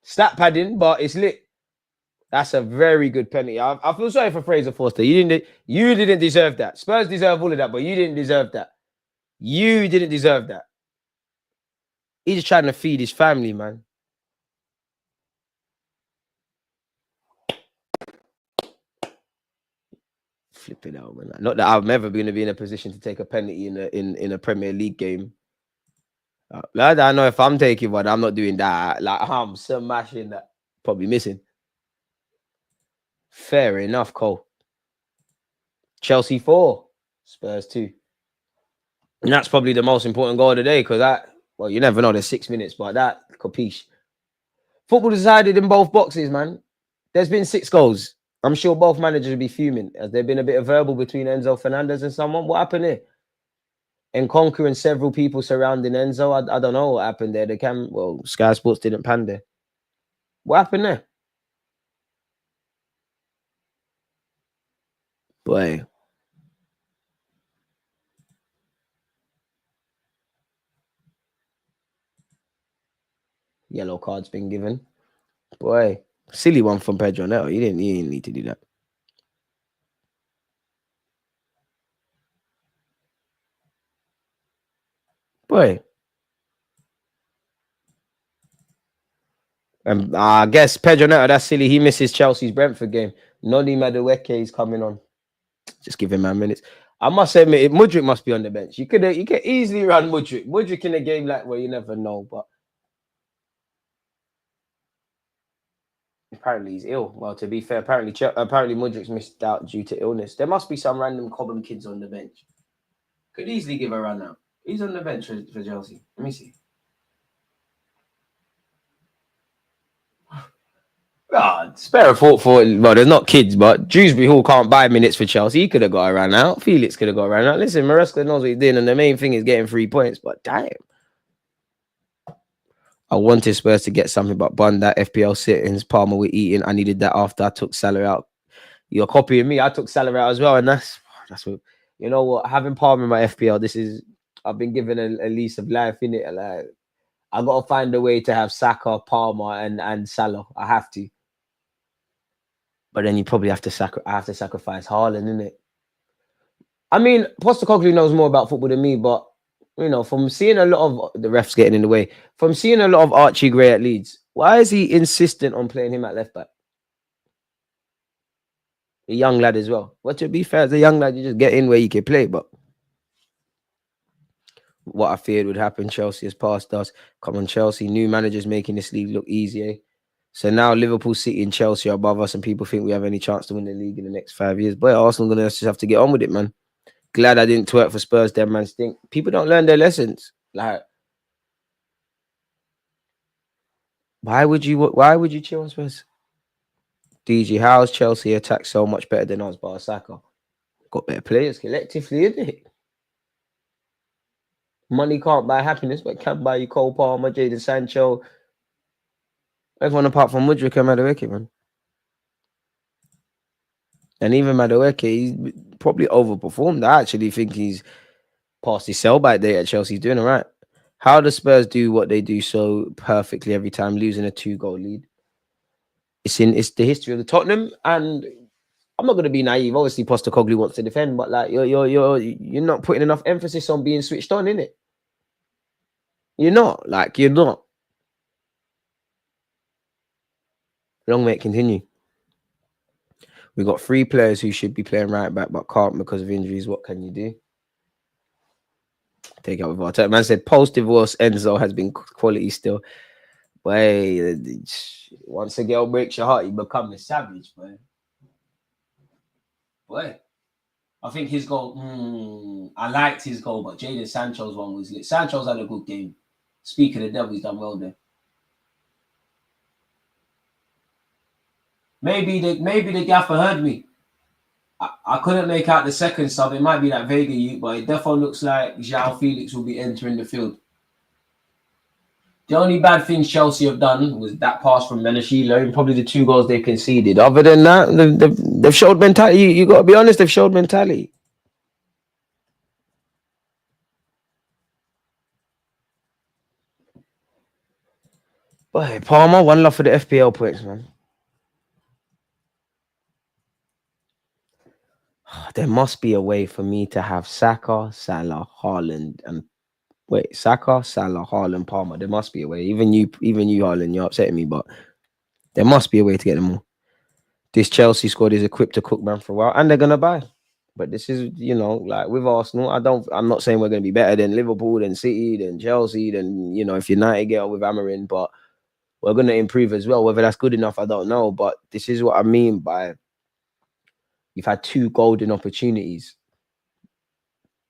Stat padding, but it's lit. That's a very good penalty. I feel sorry for Fraser Forster. You didn't deserve that. Spurs deserve all of that, but you didn't deserve that. You didn't deserve that. He's just trying to feed his family, man. Flip it out, man. Not that I'm ever going to be in a position to take a penalty in a Premier League game. I don't know if I'm taking one. I'm not doing that. Like I'm smashing that. Probably missing. Fair enough, Cole. Chelsea 4, Spurs 2. And that's probably the most important goal of the day because you never know. There's 6 minutes, but that capiche. Football decided in both boxes, man. There's been 6 goals. I'm sure both managers will be fuming. Has there been a bit of verbal between Enzo Fernandez and someone? What happened here? And conquering several people surrounding Enzo. I don't know what happened there. Sky Sports didn't pan there. What happened there? Boy. Yellow card's been given. Boy. Silly one from Pedro Neto. He didn't need to do that. Boy. And I guess Pedro Neto, that's silly. He misses Chelsea's Brentford game. Noni Madueke is coming on. Just give him man minutes. I must admit, Mudryk must be on the bench. You could easily run Mudryk. Mudryk in a game like where you never know, but apparently he's ill. Well, to be fair, apparently Mudryk's missed out due to illness. There must be some random Cobham kids on the bench. Could easily give a run out. He's on the bench for Chelsea. Let me see. Spare a thought for well, there's not kids, but Dewsbury Hall can't buy minutes for Chelsea. He could have got a run out. Felix could have got a run out. Listen, Maresca knows what he's doing, and the main thing is getting 3 points. But damn, I wanted Spurs to get something, but bun that FPL sittings. Palmer were eating. I needed that after I took Salah out. You're copying me. I took Salah out as well, and that's what you know. What having Palmer in my FPL, I've been given a lease of life in it. Like I gotta find a way to have Saka, Palmer, and Salah. I have to. But then you probably have to sacrifice Haaland, innit? I mean, Postecoglou knows more about football than me, but from seeing a lot of the refs getting in the way, from seeing a lot of Archie Gray at Leeds, why is he insistent on playing him at left back? A young lad as well. But to be fair, as a young lad, you just get in where you can play. But what I feared would happen, Chelsea has passed us. Come on, Chelsea. New managers making this league look easier. So now Liverpool, City, and Chelsea are above us, and people think we have any chance to win the league in the next 5 years. But Arsenal gonna just have to get on with it, man. Glad I didn't twerk for Spurs. Them man stink. People don't learn their lessons. Like, why would you? Why would you cheer on Spurs? DG, how's Chelsea attack so much better than us? Bar Saka got better players collectively, isn't it? Money can't buy happiness, but can buy you Cole Palmer, Jadon Sancho, everyone apart from Mudryk and Madueke, man. And even Madueke, he's probably overperformed. I actually think he's past his sell-by date at Chelsea. He's doing all right. How do Spurs do what they do so perfectly every time, losing a 2-goal lead? It's the history of the Tottenham, and I'm not going to be naive. Obviously, Postecoglou wants to defend, but like you're not putting enough emphasis on being switched on, innit? You're not. Long may it continue. We've got 3 players who should be playing right back but can't because of injuries. What can you do? Take it with Arteta. Man said post-divorce Enzo has been quality still. Boy, once a girl breaks your heart, you become a savage, boy. Boy. I think his goal, I liked his goal, but Jadon Sancho's one was lit. Sancho's had a good game. Speaking of the devil, he's done well there. Maybe the gaffer heard me. I couldn't make out the second sub. It might be that Vega youth, but it definitely looks like João Felix will be entering the field. The only bad thing Chelsea have done was that pass from Menachilo and probably the 2 goals they conceded. Other than that, they've showed mentality. You got to be honest, they've showed mentality. Boy, Palmer, one love for the FPL points, man. There must be a way for me to have Saka, Salah, Haaland, and Saka, Salah, Haaland, Palmer. There must be a way. Even you, Haaland, you're upsetting me, but there must be a way to get them all. This Chelsea squad is equipped to cook man for a while, and they're gonna buy. But this is, like with Arsenal, I'm not saying we're gonna be better than Liverpool, than City, than Chelsea, than if United get on with Amarin, but we're gonna improve as well. Whether that's good enough, I don't know. But this is what I mean by you've had 2 golden opportunities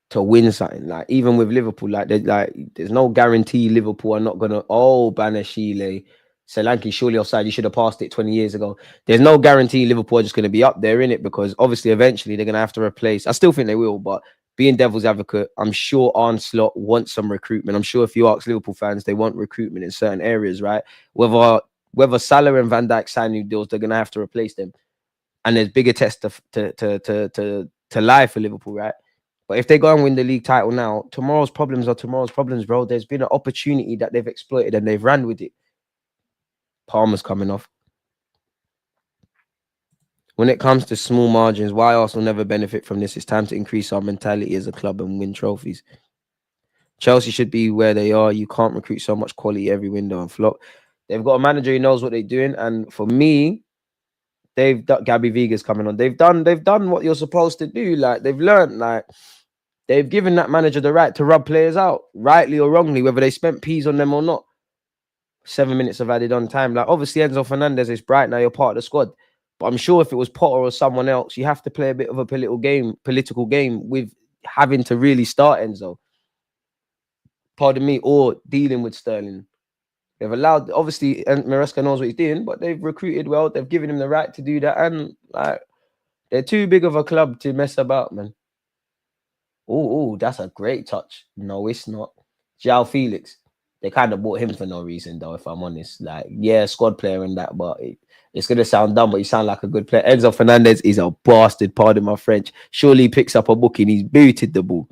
to win something. Like even with Liverpool, there's no guarantee Liverpool are not gonna. Oh, Banashile, Solanke, surely offside. You should have passed it 20 years ago. There's no guarantee Liverpool are just gonna be up there in it because obviously eventually they're gonna have to replace. I still think they will, but being devil's advocate, I'm sure Arne Slot wants some recruitment. I'm sure if you ask Liverpool fans, they want recruitment in certain areas, right? Whether Salah and Van Dijk sign new deals, they're gonna have to replace them. And there's bigger tests to lie for Liverpool, right? But if they go and win the league title now, tomorrow's problems are tomorrow's problems, bro. There's been an opportunity that they've exploited and they've ran with it. Palmer's coming off. When it comes to small margins, why Arsenal never benefit from this? It's time to increase our mentality as a club and win trophies. Chelsea should be where they are. You can't recruit so much quality every window and flop. They've got a manager who knows what they're doing. And for me, Gabby Vega's coming on. They've done what you're supposed to do. Like they've learned, they've given that manager the right to rub players out, rightly or wrongly, whether they spent peas on them or not. 7 minutes of added on time. Like obviously Enzo Fernandez is bright now. You're part of the squad, but I'm sure if it was Potter or someone else, you have to play a bit of a political game with having to really start Enzo. Pardon me, or dealing with Sterling. They've allowed, obviously, and Maresca knows what he's doing, but they've recruited well. They've given him the right to do that. And they're too big of a club to mess about, man. Oh, that's a great touch. No, it's not. João Felix. They kind of bought him for no reason, though, if I'm honest. Squad player and that, but it's going to sound dumb, but he sound like a good player. Enzo Fernandez is a bastard, pardon my French. Surely he picks up a book and he's booted the ball.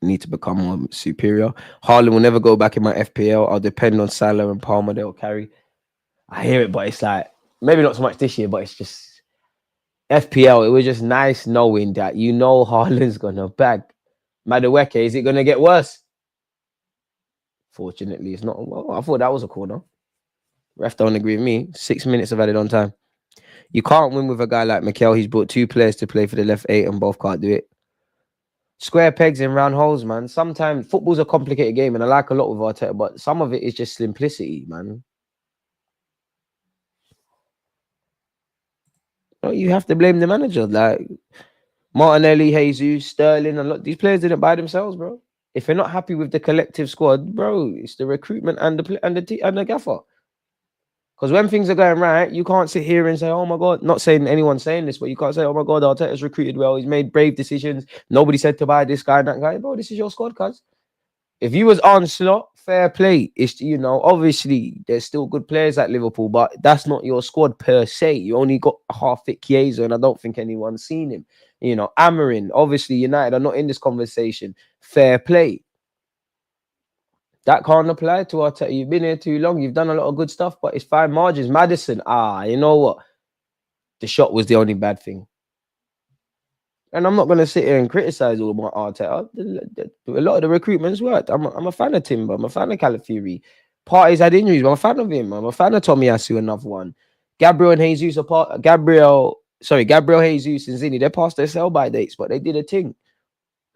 Need to become more superior. Haaland will never go back in my FPL. I'll depend on Salah and Palmer. They'll carry. I hear it, but it's maybe not so much this year, but it's just FPL. It was just nice knowing that Haaland's gonna bag. Madueke, is it gonna get worse? Fortunately, it's not. Well, I thought that was a corner. Ref don't agree with me. 6 minutes of added on time. You can't win with a guy like Mikel. He's brought 2 players to play for the left 8 and both can't do it. Square pegs in round holes, man. Sometimes football's a complicated game, and I like a lot with Arteta, but some of it is just simplicity, man. No, you have to blame the manager. Like Martinelli, Jesus, Sterling, a lot. These players didn't buy themselves, bro. If you're not happy with the collective squad, bro, it's the recruitment and the gaffer. Because when things are going right, you can't sit here and say, "Oh my god," not saying anyone's saying this, but you can't say, "Oh my god, Arteta's recruited well. He's made brave decisions. Nobody said to buy this guy and that guy." Bro, this is your squad, cuz. If you was on slot, fair play. It's obviously there's still good players at Liverpool, but that's not your squad per se. You only got half fit Chiesa, and I don't think anyone's seen him. Amarin, obviously United are not in this conversation. Fair play. That can't apply to Arteta. You've been here too long. You've done a lot of good stuff, but it's fine margins. Madison, you know what? The shot was the only bad thing. And I'm not going to sit here and criticize all about Arteta. A lot of the recruitment's worked. I'm a fan of Timber. I'm a fan of Calafiori. Parties had injuries, but I'm a fan of him. I'm a fan of Tomiyasu, another one. Gabriel Jesus, Gabriel Jesus and Zini, they're past their sell-by dates, but they did a thing.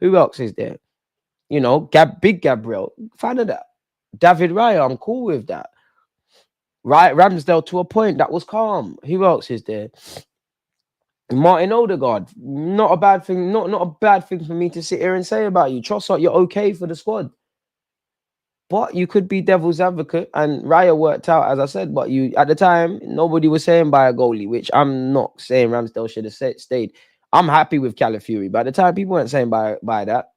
Who else is there? Big Gabriel, fan of that. David Raya, I'm cool with that. Right, Ramsdale to a point, that was calm. Who else is there? Martin Odegaard, not a bad thing, not a bad thing for me to sit here and say about you. Trossard, you're okay for the squad. But you could be devil's advocate, and Raya worked out, as I said. But you, at the time, nobody was saying buy a goalie, which I'm not saying Ramsdale should have stayed. I'm happy with Calafiori. By the time, people weren't saying buy that.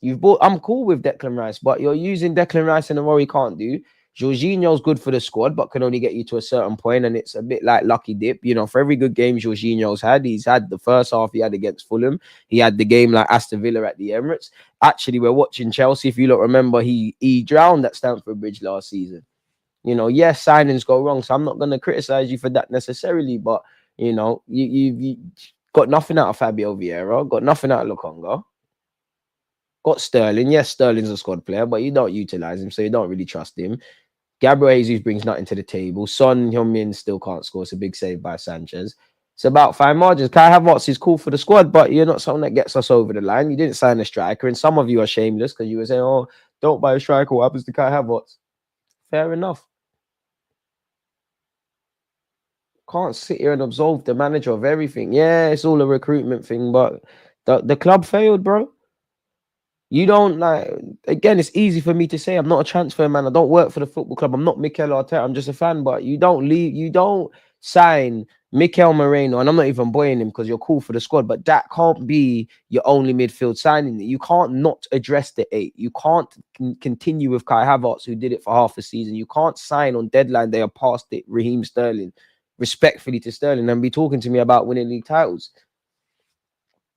I'm cool with Declan Rice, but you're using Declan Rice in a role he can't do. Jorginho's good for the squad, but can only get you to a certain point, and it's a bit like lucky dip. For every good game Jorginho's had, he's had the first half he had against Fulham. He had the game like Aston Villa at the Emirates. Actually, we're watching Chelsea. If you don't remember, he drowned at Stamford Bridge last season. Yes, signings go wrong, so I'm not going to criticize you for that necessarily, but you got nothing out of Fabio Vieira, got nothing out of Lokonga. Got Sterling. Yes, Sterling's a squad player, but you don't utilize him, so you don't really trust him. Gabriel Jesus brings nothing to the table. Son Heung-min still can't score. It's a big save by Sanchez. It's about fine margins. Kai Havertz is cool for the squad, but you're not someone that gets us over the line. You didn't sign a striker, and some of you are shameless because you were saying, "Oh, don't buy a striker. What happens to Kai Havertz?" Fair enough. Can't sit here and absolve the manager of everything. Yeah, it's all a recruitment thing, but the club failed, bro. You don't again, it's easy for me to say I'm not a transfer man. I don't work for the football club. I'm not Mikel Arteta. I'm just a fan. But you don't sign Mikel Moreno, and I'm not even boying him because you're cool for the squad. But that can't be your only midfield signing. You can't not address the 8. You can't continue with Kai Havertz, who did it for half a season. You can't sign on deadline. They are past it. Raheem Sterling, respectfully to Sterling, and be talking to me about winning league titles.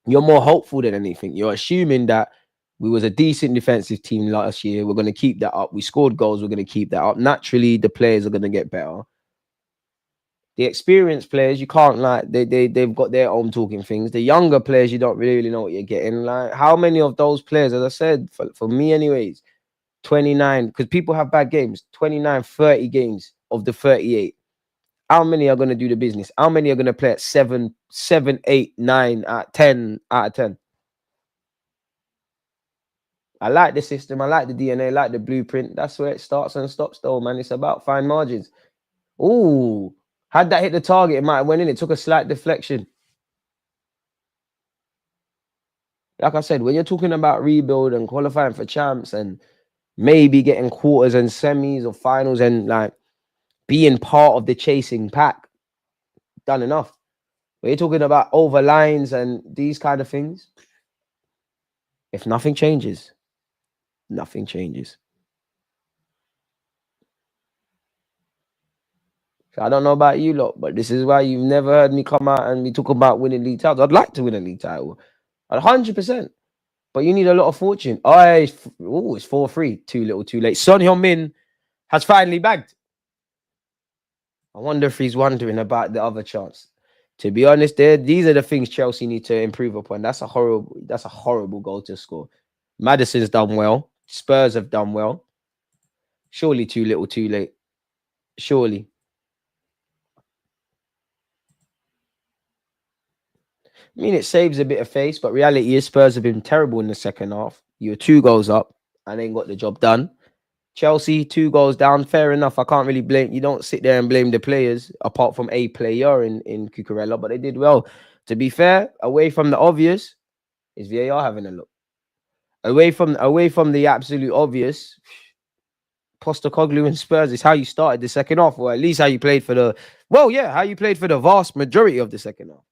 You're more hopeful than anything. You're assuming that we was a decent defensive team last year. We're going to keep that up. We scored goals. We're going to keep that up. Naturally, the players are going to get better. The experienced players, you can't they've got their own talking things. The younger players, you don't really know what you're getting. Like, how many of those players, as I said, for me anyways, 29, because people have bad games, 29, 30 games of the 38. How many are going to do the business? How many are going to play at 7, 8, 9, 10 out of 10? I like the system. I like the DNA. I like the blueprint. That's where it starts and stops, though, man. It's about fine margins. Ooh, had that hit the target, it might have went in. It took a slight deflection. Like I said, when you're talking about rebuild and qualifying for champs and maybe getting quarters and semis or finals and being part of the chasing pack, done enough. When you're talking about over lines and these kind of things, if nothing changes, nothing changes. So I don't know about you lot, but this is why you've never heard me come out and be talking about winning league titles. I'd like to win a league title, 100%. But you need a lot of fortune. It's 4-3. Too little, too late. Son Heung-min has finally bagged. I wonder if he's wondering about the other chance. To be honest, these are the things Chelsea need to improve upon. That's a horrible goal to score. Maddison's done well. Spurs have done well. Surely too little, too late. Surely. I mean, it saves a bit of face, but reality is Spurs have been terrible in the second half. You were 2 goals up and then got the job done. Chelsea, 2 goals down. Fair enough. I can't really blame. You don't sit there and blame the players, apart from a player in Cucurella, but they did well. To be fair, away from the obvious, is VAR having a look. Away from the absolute obvious, Postecoglou and Spurs is how you started the second half, or at least how you played for the how you played for the vast majority of the second half.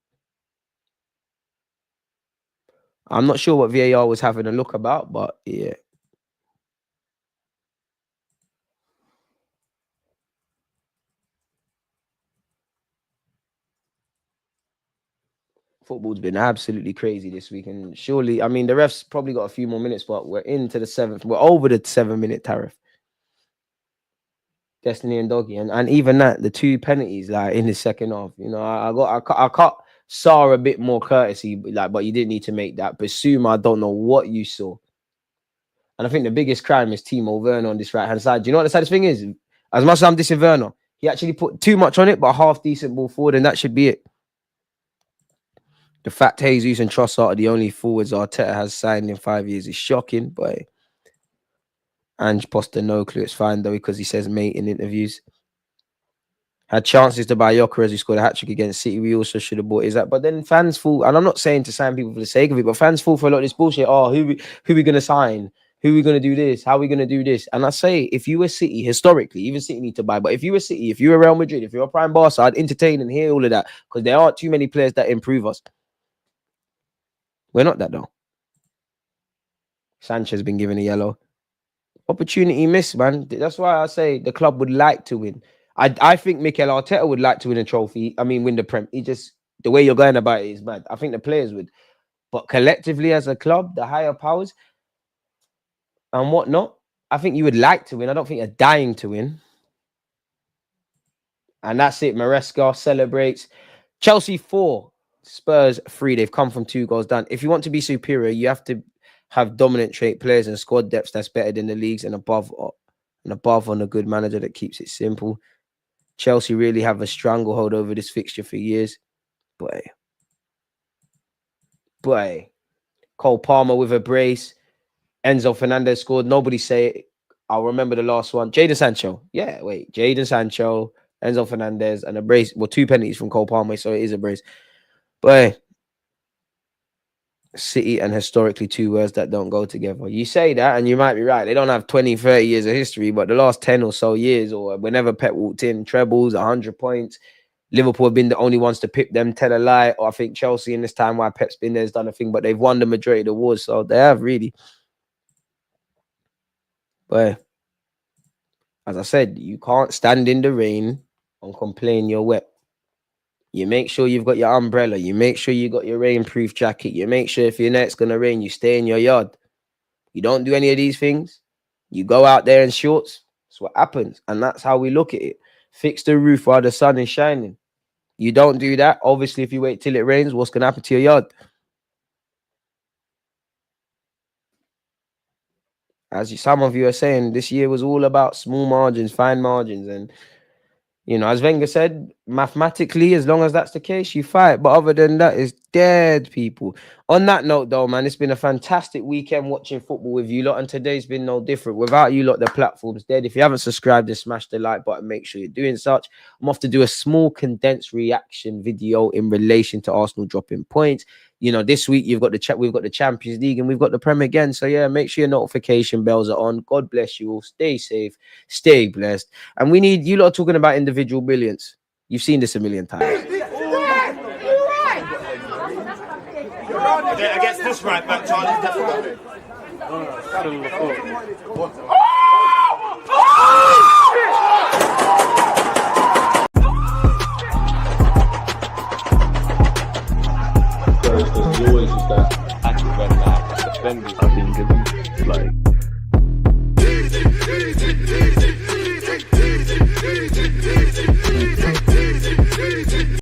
I'm not sure what VAR was having a look about, but yeah. Football's been absolutely crazy this week, and surely, I mean, the refs probably got a few more minutes, but we're into the 7th. We're over the 7-minute tariff. Destiny and Doggy, and even that, the 2 penalties like in the second half. You know, I cut Saw a bit more courtesy, but you didn't need to make that. Basuma, I don't know what you saw, and I think the biggest crime is Timo Werner on this right hand side. Do you know what the saddest thing is? As much as I'm dissing Werner, he actually put too much on it, but a half decent ball forward, and that should be it. The fact Jesus and Trossard are the only forwards Arteta has signed in 5 years is shocking, but Ange Poster, no clue. It's fine though, because he says mate in interviews. Had chances to buy Gyökeres, who scored a hat-trick against City. We also should have bought his that. But then fans fall, and I'm not saying to sign people for the sake of it, but fans fall for a lot of this bullshit. Oh, who we going to sign? Who we going to do this? How we going to do this? And I say, if you were City, historically, even City need to buy. But if you were City, if you were Real Madrid, if you're a prime Barca, I'd entertain and hear all of that, because there aren't too many players that improve us. We're not that though. Sancho's been given a yellow. Opportunity missed, man. That's why I say the club would like to win. I think Mikel Arteta would like to win a trophy. I mean, win the Prem. He just, the way you're going about it is bad. I think the players would. But collectively as a club, the higher powers and whatnot, I think you would like to win. I don't think you're dying to win. And that's it. Maresca celebrates. Chelsea 4, Spurs 3. They've come from 2 goals down. If you want to be superior, you have to have dominant trait players and squad depth that's better than the leagues, and above on a good manager that keeps it simple. Chelsea really have a stranglehold over this fixture for years. Boy. Cole Palmer with a brace. Enzo Fernandez scored. Nobody say it. I'll remember the last one. Jadon Sancho. Yeah, wait. Jadon Sancho, Enzo Fernandez, and a brace. Well, 2 penalties from Cole Palmer, so it is a brace. Boy. City and historically 2 words that don't go together. You say that and you might be right. They don't have 20, 30 years of history, but the last 10 or so years, or whenever Pep walked in, trebles, 100 points, Liverpool have been the only ones to pick them, tell a lie. Or I think Chelsea in this time while Pep's been there has done a thing, but they've won the majority of the awards, so they have really. But as I said, you can't stand in the rain and complain you're wet. You make sure you've got your umbrella. You make sure you got your rainproof jacket. You make sure if you know it's going to rain, you stay in your yard. You don't do any of these things. You go out there in shorts. That's what happens. And that's how we look at it. Fix the roof while the sun is shining. You don't do that. Obviously, if you wait till it rains, what's going to happen to your yard? As some of you are saying, this year was all about small margins, fine margins. And, you know, as Wenger said, mathematically, as long as that's the case, you fight. But other than that, it's dead, people. On that note, though, man, it's been a fantastic weekend watching football with you lot. And today's been no different. Without you lot, the platform's dead. If you haven't subscribed and smashed the like button, make sure you're doing such. I'm off to do a small condensed reaction video in relation to Arsenal dropping points. You know, this week we've got the Champions League and we've got the Prem again. So yeah, make sure your notification bells are on. God bless you all. Stay safe, stay blessed. And we need you lot talking about individual brilliance. You've seen this a million times. Against this right back, Charlie, definitely. Because you always use that active red line defending. I think it's like